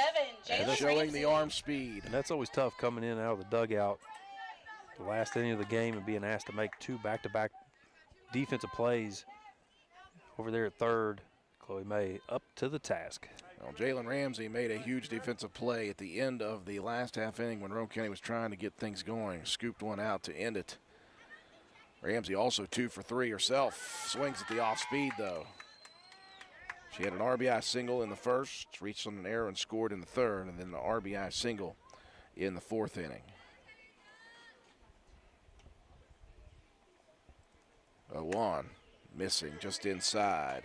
7, and showing the arm speed. And that's always tough coming in and out of the dugout. The last inning of the game and being asked to make 2 back-to-back defensive plays over there at third. Chloe May up to the task. Well, Jalen Ramsey made a huge defensive play at the end of the last half inning when Roane County was trying to get things going. Scooped one out to end it. Ramsey also 2 for 3 herself. Swings at the off speed, though. She had an RBI single in the first, reached on an error and scored in the third, and then an RBI single in the fourth inning. 0-1, missing just inside.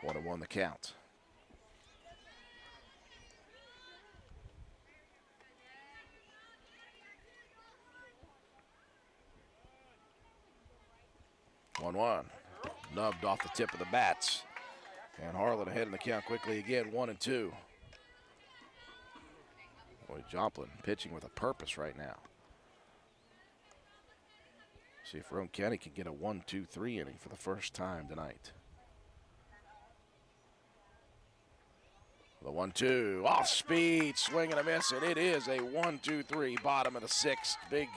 1-1 the count. One. Nubbed off the tip of the bats. And Harlan ahead in the count quickly again, 1-2. Boy, Joplin pitching with a purpose right now. See if Roane County can get a 1-2-3 inning for the first time tonight. The 1-2, off speed, swing and a miss, and it is a 1-2-3, bottom of the sixth. Big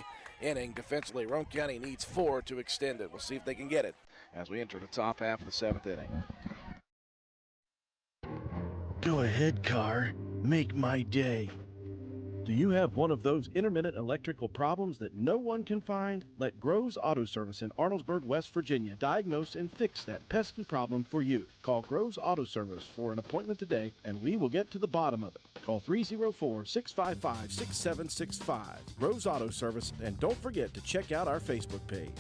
inning defensively. Roane County needs 4 to extend it. We'll see if they can get it as we enter the top half of the seventh inning. Go ahead, car. Make my day. Do you have one of those intermittent electrical problems that no one can find? Let Groves Auto Service in Arnoldesburg, West Virginia diagnose and fix that pesky problem for you. Call Groves Auto Service for an appointment today, and we will get to the bottom of it. Call 304-655-6765. Groves Auto Service, and don't forget to check out our Facebook page.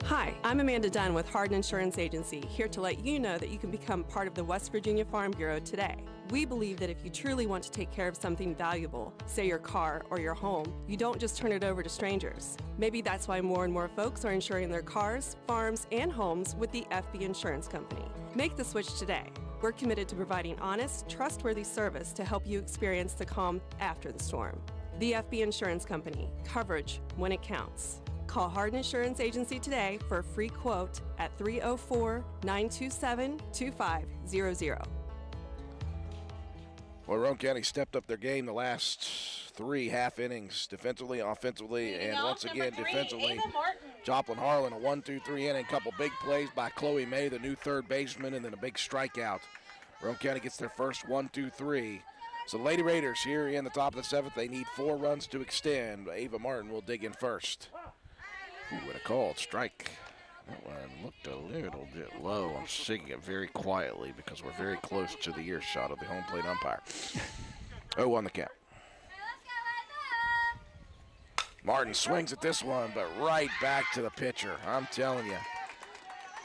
Hi, I'm Amanda Dunn with Hardin Insurance Agency, here to let you know that you can become part of the West Virginia Farm Bureau today. We believe that if you truly want to take care of something valuable, say your car or your home, you don't just turn it over to strangers. Maybe that's why more and more folks are insuring their cars, farms, and homes with the FB Insurance Company. Make the switch today. We're committed to providing honest, trustworthy service to help you experience the calm after the storm. The FB Insurance Company, coverage when it counts. Call Hardin Insurance Agency today for a free quote at 304-927-2500. Well, Roane County stepped up their game the last 3 half innings, defensively, offensively, and once again defensively. Joplin Harlan, a 1-2-3 inning, couple big plays by Chloe May, the new third baseman, and then a big strikeout. Roane County gets their first 1-2-3. So the Lady Raiders here in the top of the seventh, they need 4 runs to extend. Ava Martin will dig in first. Ooh, what a called strike. That one looked a little bit low. I'm singing it very quietly because we're very close to the earshot of the home plate umpire. 0-1 the count. Martin swings at this one, but right back to the pitcher. I'm telling you.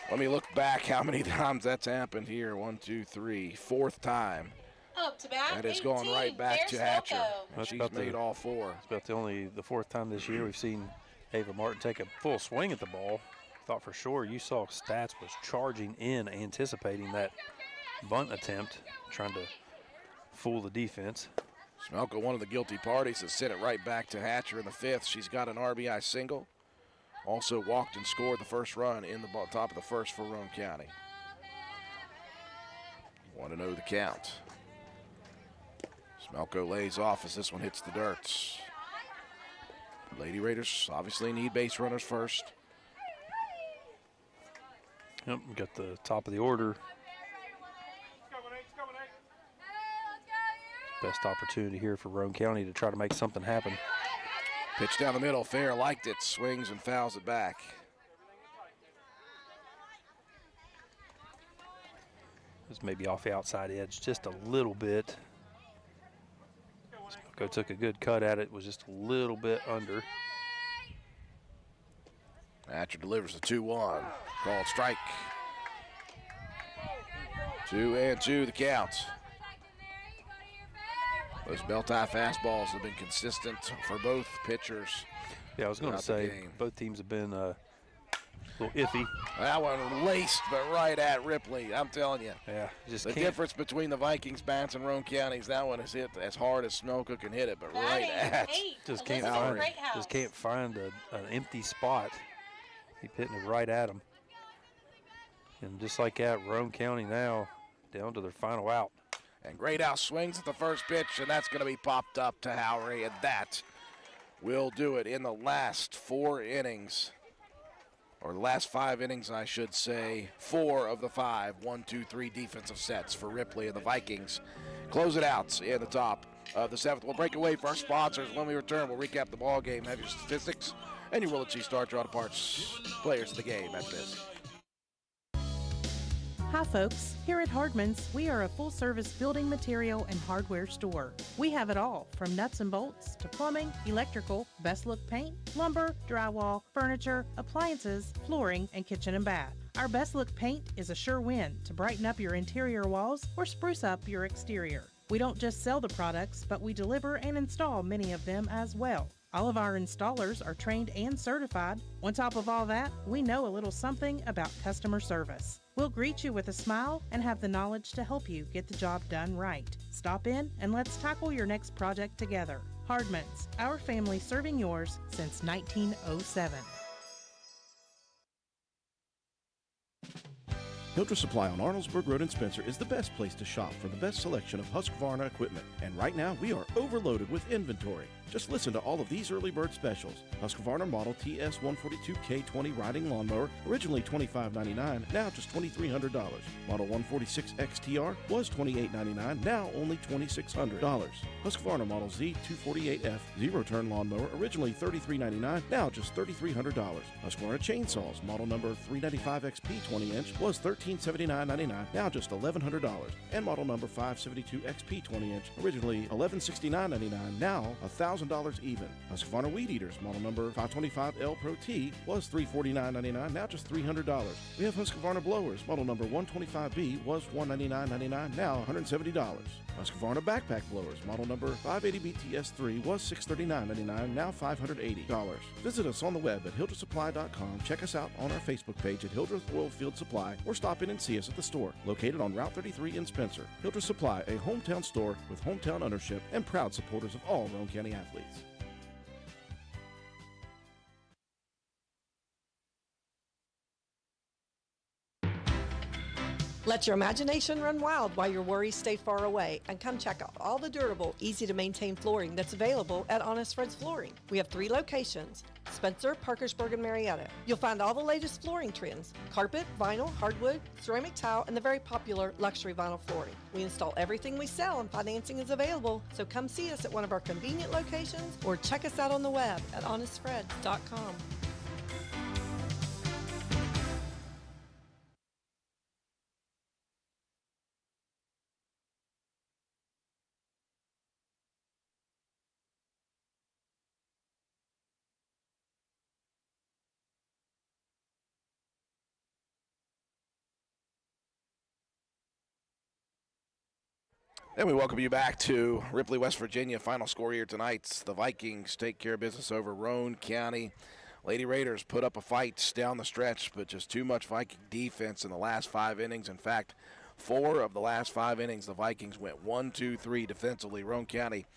Let me look back how many times that's happened here. 1, 2, 3, 4th time. Up to bat, that is going right back to Hatcher. She's made all 4. It's about the 4th time this year we've seen Ava Martin take a full swing at the ball. Thought for sure you saw Stats was charging in, anticipating that bunt attempt, trying to fool the defense. Smelko, one of the guilty parties, has sent it right back to Hatcher in the 5th. She's got an RBI single. Also walked and scored the first run in the top of the first for Roane County. 1-0 the count. Smelko lays off as this one hits the dirt. Lady Raiders obviously need base runners first. Yep, we got the top of the order. Best opportunity here for Roane County to try to make something happen. Pitch down the middle, Fair liked it, swings and fouls it back. This may be off the outside edge just a little bit. Smelko took a good cut at it, was just a little bit under. Hatcher delivers the 2-1. Called strike. 2-2 the count. Those bell-tie fastballs have been consistent for both pitchers. Yeah, I was going to say both teams have been a little iffy. That one laced, but right at Ripley. I'm telling you. Yeah, just the difference between the Vikings bats and Roane County's, that one is hit as hard as Smelko can hit it, but right at. Just can't find an empty spot. Keep hitting it right at him. And just like that, Roane County now down to their final out. And Greathouse swings at the first pitch, and that's going to be popped up to Howery, and that will do it in the last 4 innings. Or the last 5 innings, I should say. 4 of the 5, 1, 2, 3 defensive sets for Ripley and the Vikings. Close it out in the top of the 7th. We'll break away for our sponsors. When we return, we'll recap the ball game, have your statistics, and your Will & Cheese Starter Auto Parts players of the game after this. Hi folks, here at Hardman's, we are a full-service building material and hardware store. We have it all, from nuts and bolts to plumbing, electrical, best look paint, lumber, drywall, furniture, appliances, flooring, and kitchen and bath. Our best look paint is a sure win to brighten up your interior walls or spruce up your exterior. We don't just sell the products, but we deliver and install many of them as well. All of our installers are trained and certified. On top of all that, we know a little something about customer service. We'll greet you with a smile and have the knowledge to help you get the job done right. Stop in and let's tackle your next project together. Hardman's, our family serving yours since 1907. Hildreth Supply on Arnold'sburg Road in Spencer is the best place to shop for the best selection of Husqvarna equipment. And right now, we are overloaded with inventory. Just listen to all of these early bird specials. Husqvarna model TS142K20 riding lawnmower, originally $25.99, now just $2,300. Model 146 XTR was $28.99, now only $2,600. Husqvarna model Z248F zero-turn lawnmower, originally $33.99, now just $3,300. Husqvarna chainsaws, model number 395 XP 20-inch, was $1,379.99, now just $1,100. And model number 572 XP 20-inch, originally $1,169.99, now $1,000 even. Husqvarna Weed Eaters, model number 525L Pro T, was $349.99, now just $300. We have Husqvarna Blowers, model number 125B, was $199.99, now $170. Husqvarna Backpack Blowers, model number 580BTS3, was $639.99, now $580. Visit us on the web at hildrethsupply.com, check us out on our Facebook page at Hildreth Oilfield Supply, or stop in and see us at the store, located on Route 33 in Spencer. Hildreth Supply, a hometown store with hometown ownership and proud supporters of all Roane County athletes. Let your imagination run wild while your worries stay far away, and come check out all the durable, easy-to-maintain flooring that's available at Honest Fred's Flooring. We have 3 locations: Spencer, Parkersburg, and Marietta. You'll find all the latest flooring trends: carpet, vinyl, hardwood, ceramic tile, and the very popular luxury vinyl flooring. We install everything we sell, and financing is available, so come see us at one of our convenient locations or check us out on the web at honestfreds.com. And we welcome you back to Ripley, West Virginia. Final score here tonight: the Vikings take care of business over Roane County. Lady Raiders put up a fight down the stretch, but just too much Viking defense in the last 5 innings. In fact, 4 of the last 5 innings, the Vikings went 1, 2, 3 defensively. Roane County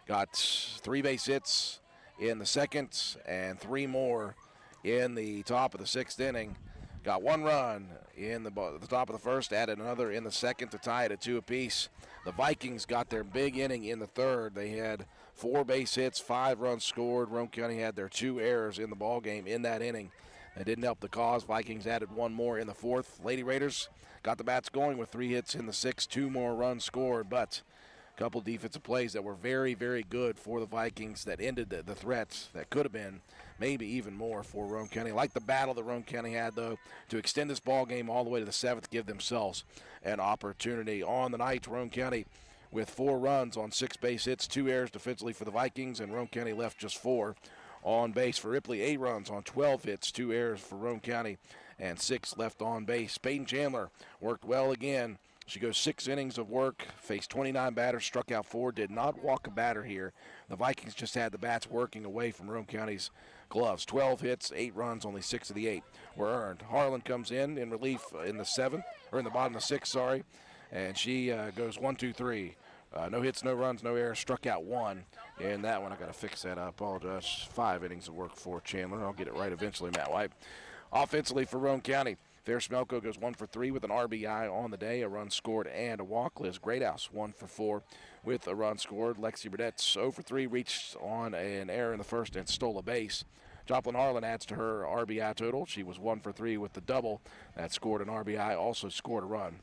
got 3 base hits in the second and 3 more in the top of the 6th inning. Got 1 run in the top of the first, added another in the second to tie it at 2 apiece. The Vikings got their big inning in the third. They had 4 base hits, 5 runs scored. Roane County had their 2 errors in the ball game in that inning. That didn't help the cause. Vikings added 1 more in the 4th. Lady Raiders got the bats going with 3 hits in the 6th, 2 more runs scored, but a couple defensive plays that were very, very good for the Vikings that ended the threats that could have been maybe even more for Roane County. Like the battle that Roane County had, though, to extend this ball game all the way to the 7th, give themselves an opportunity. On the night, Roane County with 4 runs on 6 base hits, 2 errors defensively for the Vikings, and Roane County left just 4 on base. For Ripley, 8 runs on 12 hits, 2 errors for Roane County, and 6 left on base. Peyton Chandler worked well again. She goes 6 innings of work, faced 29 batters, struck out 4, did not walk a batter here. The Vikings just had the bats working away from Roane County's gloves. 12 hits, 8 runs, only 6 of the 8 were earned. Harlan comes in relief in the 7th, or in the bottom of the 6th, sorry, and she goes 1, 2, 3. No hits, no runs, no errors, struck out 1 in that one. I got to fix that. I apologize. 5 innings of work for Chandler. I'll get it right eventually, Matt White. Offensively for Roane County, Fair Smelko goes 1 for 3 with an RBI on the day, a run scored and a walk. Liz Greathouse 1 for 4 with a run scored. Lexi Burdett's 0 for 3, reached on an error in the first and stole a base. Joplin Harlan adds to her RBI total. She was 1 for 3 with the double. That scored an RBI, also scored a run.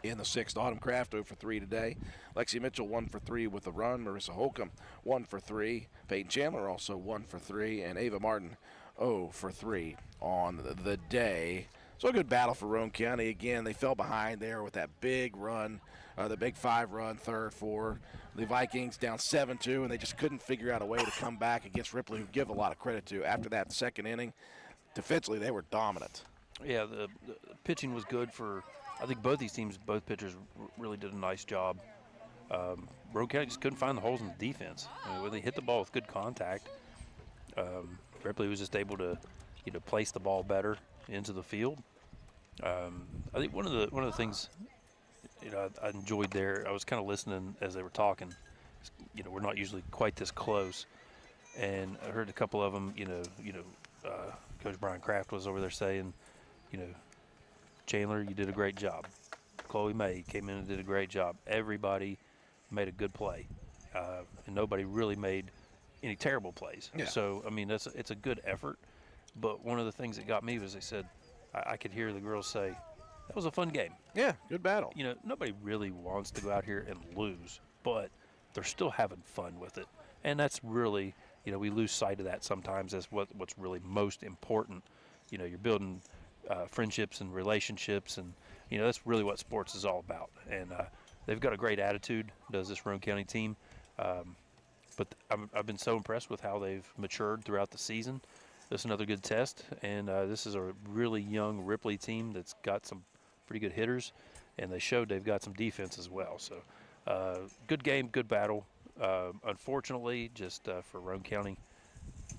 In the sixth, Autumn Kraft 0 for 3 today. Lexi Mitchell 1 for 3 with a run. Marissa Holcomb 1 for 3. Peyton Chandler also 1 for 3. And Ava Martin 0 for 3 on the day. So a good battle for Roane County. Again, they fell behind there with that big run, the big 5-run third for the Vikings, down 7-2, and they just couldn't figure out a way to come back against Ripley, who give a lot of credit to. After that second inning, defensively they were dominant. Yeah, the pitching was good for, I think both these teams, both pitchers really did a nice job. Roane County just couldn't find the holes in the defense. I mean, when they hit the ball with good contact, Ripley was just able to, place the ball better into the field. I think one of the things, I enjoyed there, I was kind of listening as they were talking. We're not usually quite this close, and I heard a couple of them. Coach Brian Kraft was over there saying, Chandler, you did a great job. Chloe May came in and did a great job. Everybody made a good play, and nobody really made any terrible plays. Yeah. So, I mean, it's a good effort. But one of the things that got me was they said, I could hear the girls say, that was a fun game. Yeah, good battle. Nobody really wants to go out here and lose, but they're still having fun with it. And that's really, we lose sight of that sometimes as what's really most important. You're building friendships and relationships, and, that's really what sports is all about. And they've got a great attitude, does this Roane County team. But I've been so impressed with how they've matured throughout the season. This is another good test, and this is a really young Ripley team that's got some pretty good hitters, and they showed they've got some defense as well. So good game, good battle. Unfortunately, just for Roane County,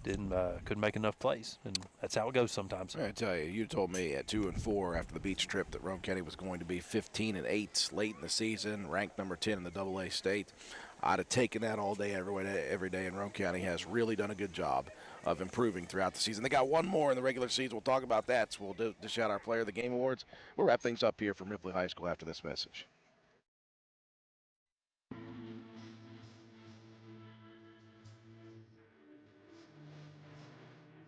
couldn't make enough plays, and that's how it goes sometimes. I tell you, you told me at 2-4 after the beach trip that Roane County was going to be 15-8 late in the season, ranked number 10 in the AA state. I'd have taken that all day, every day, and Roane County has really done a good job of improving throughout the season. They got one more in the regular season. We'll talk about that. So we'll dish out our Player of the Game awards. We'll wrap things up here from Ripley High School after this message.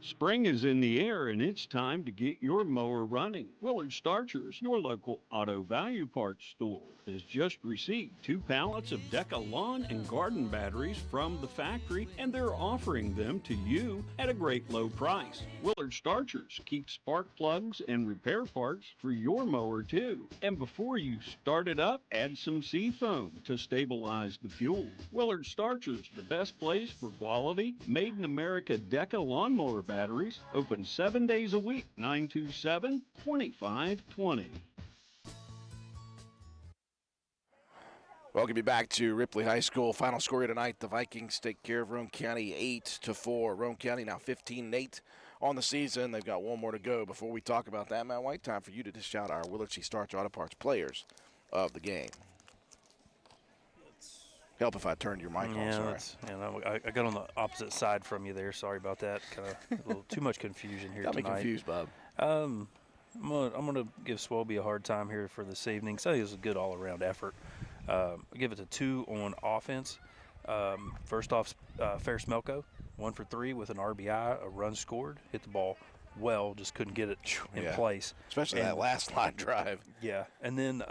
Spring is in the air, and it's time to get your mower running. Willard Starchers, your local auto value parts store, has just received 2 pallets of Deca lawn and garden batteries from the factory, and they're offering them to you at a great low price. Willard Starchers keep spark plugs and repair parts for your mower, too. And before you start it up, add some Seafoam to stabilize the fuel. Willard Starchers, the best place for quality, made-in-America Deca lawnmower batteries, open 7 days a week, 927-2520. Welcome you back to Ripley High School. Final score here tonight, the Vikings take care of Roane County 8-4. Roane County now 15-8 on the season. They've got one more to go. Before we talk about that, Matt White, time for you to dish out our Willard C. Starch Auto Parts players of the game. Help if I turned your mic on, sorry. I got on the opposite side from you there. Sorry about that. Kind of a little too much confusion here Got tonight. me confused, Bob. I'm gonna give Swelby a hard time here for this evening. So it was a good all-around effort. I'll give it a 2 on offense. First off, Fair Smelko, 1 for 3 with an RBI, a run scored, hit the ball well, just couldn't get it in place. Especially that last line drive. Yeah, and then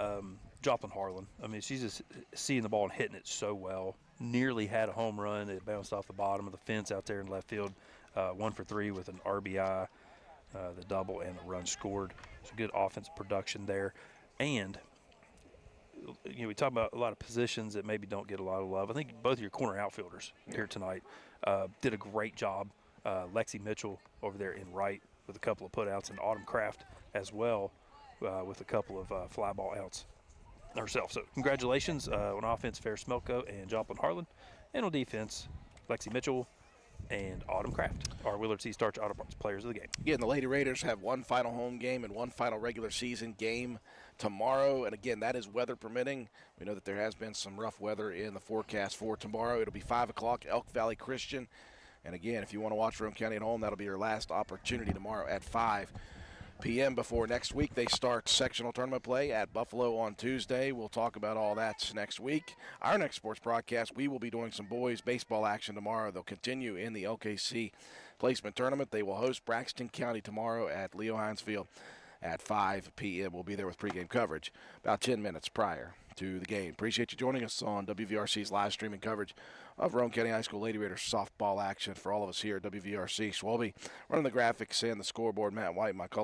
Joplin Harlan. I mean, she's just seeing the ball and hitting it so well. Nearly had a home run. It bounced off the bottom of the fence out there in left field. 1 for 3 with an RBI, the double, and a run scored. So good offense production there. And we talk about a lot of positions that maybe don't get a lot of love. I think both of your corner outfielders here tonight did a great job. Lexi Mitchell over there in right with a couple of putouts, and Autumn Kraft as well with a couple of fly ball outs herself. So congratulations on offense, Fair Smelko and Joplin Harlan, and on defense, Lexi Mitchell and Autumn Kraft, our Willard C. Starch Auto Parts players of the game. Again, the Lady Raiders have one final home game and one final regular season game tomorrow. And again, that is weather permitting. We know that there has been some rough weather in the forecast for tomorrow. It'll be 5 o'clock, Elk Valley Christian. And again, if you want to watch Roane County at home, that'll be your last opportunity tomorrow at 5. p.m. before next week they start sectional tournament play at Buffalo on Tuesday. We'll talk about all that next week. Our next sports broadcast, we will be doing some boys baseball action tomorrow. They'll continue in the LKC placement tournament. They will host Braxton County tomorrow at Leo Hines Field at 5 p.m. We'll be there with pregame coverage about 10 minutes prior to the game. Appreciate you joining us on WVRC's live streaming coverage of Roane County High School Lady Raiders softball action for all of us here at WVRC. Schwalbe running the graphics and the scoreboard. Matt White, my color.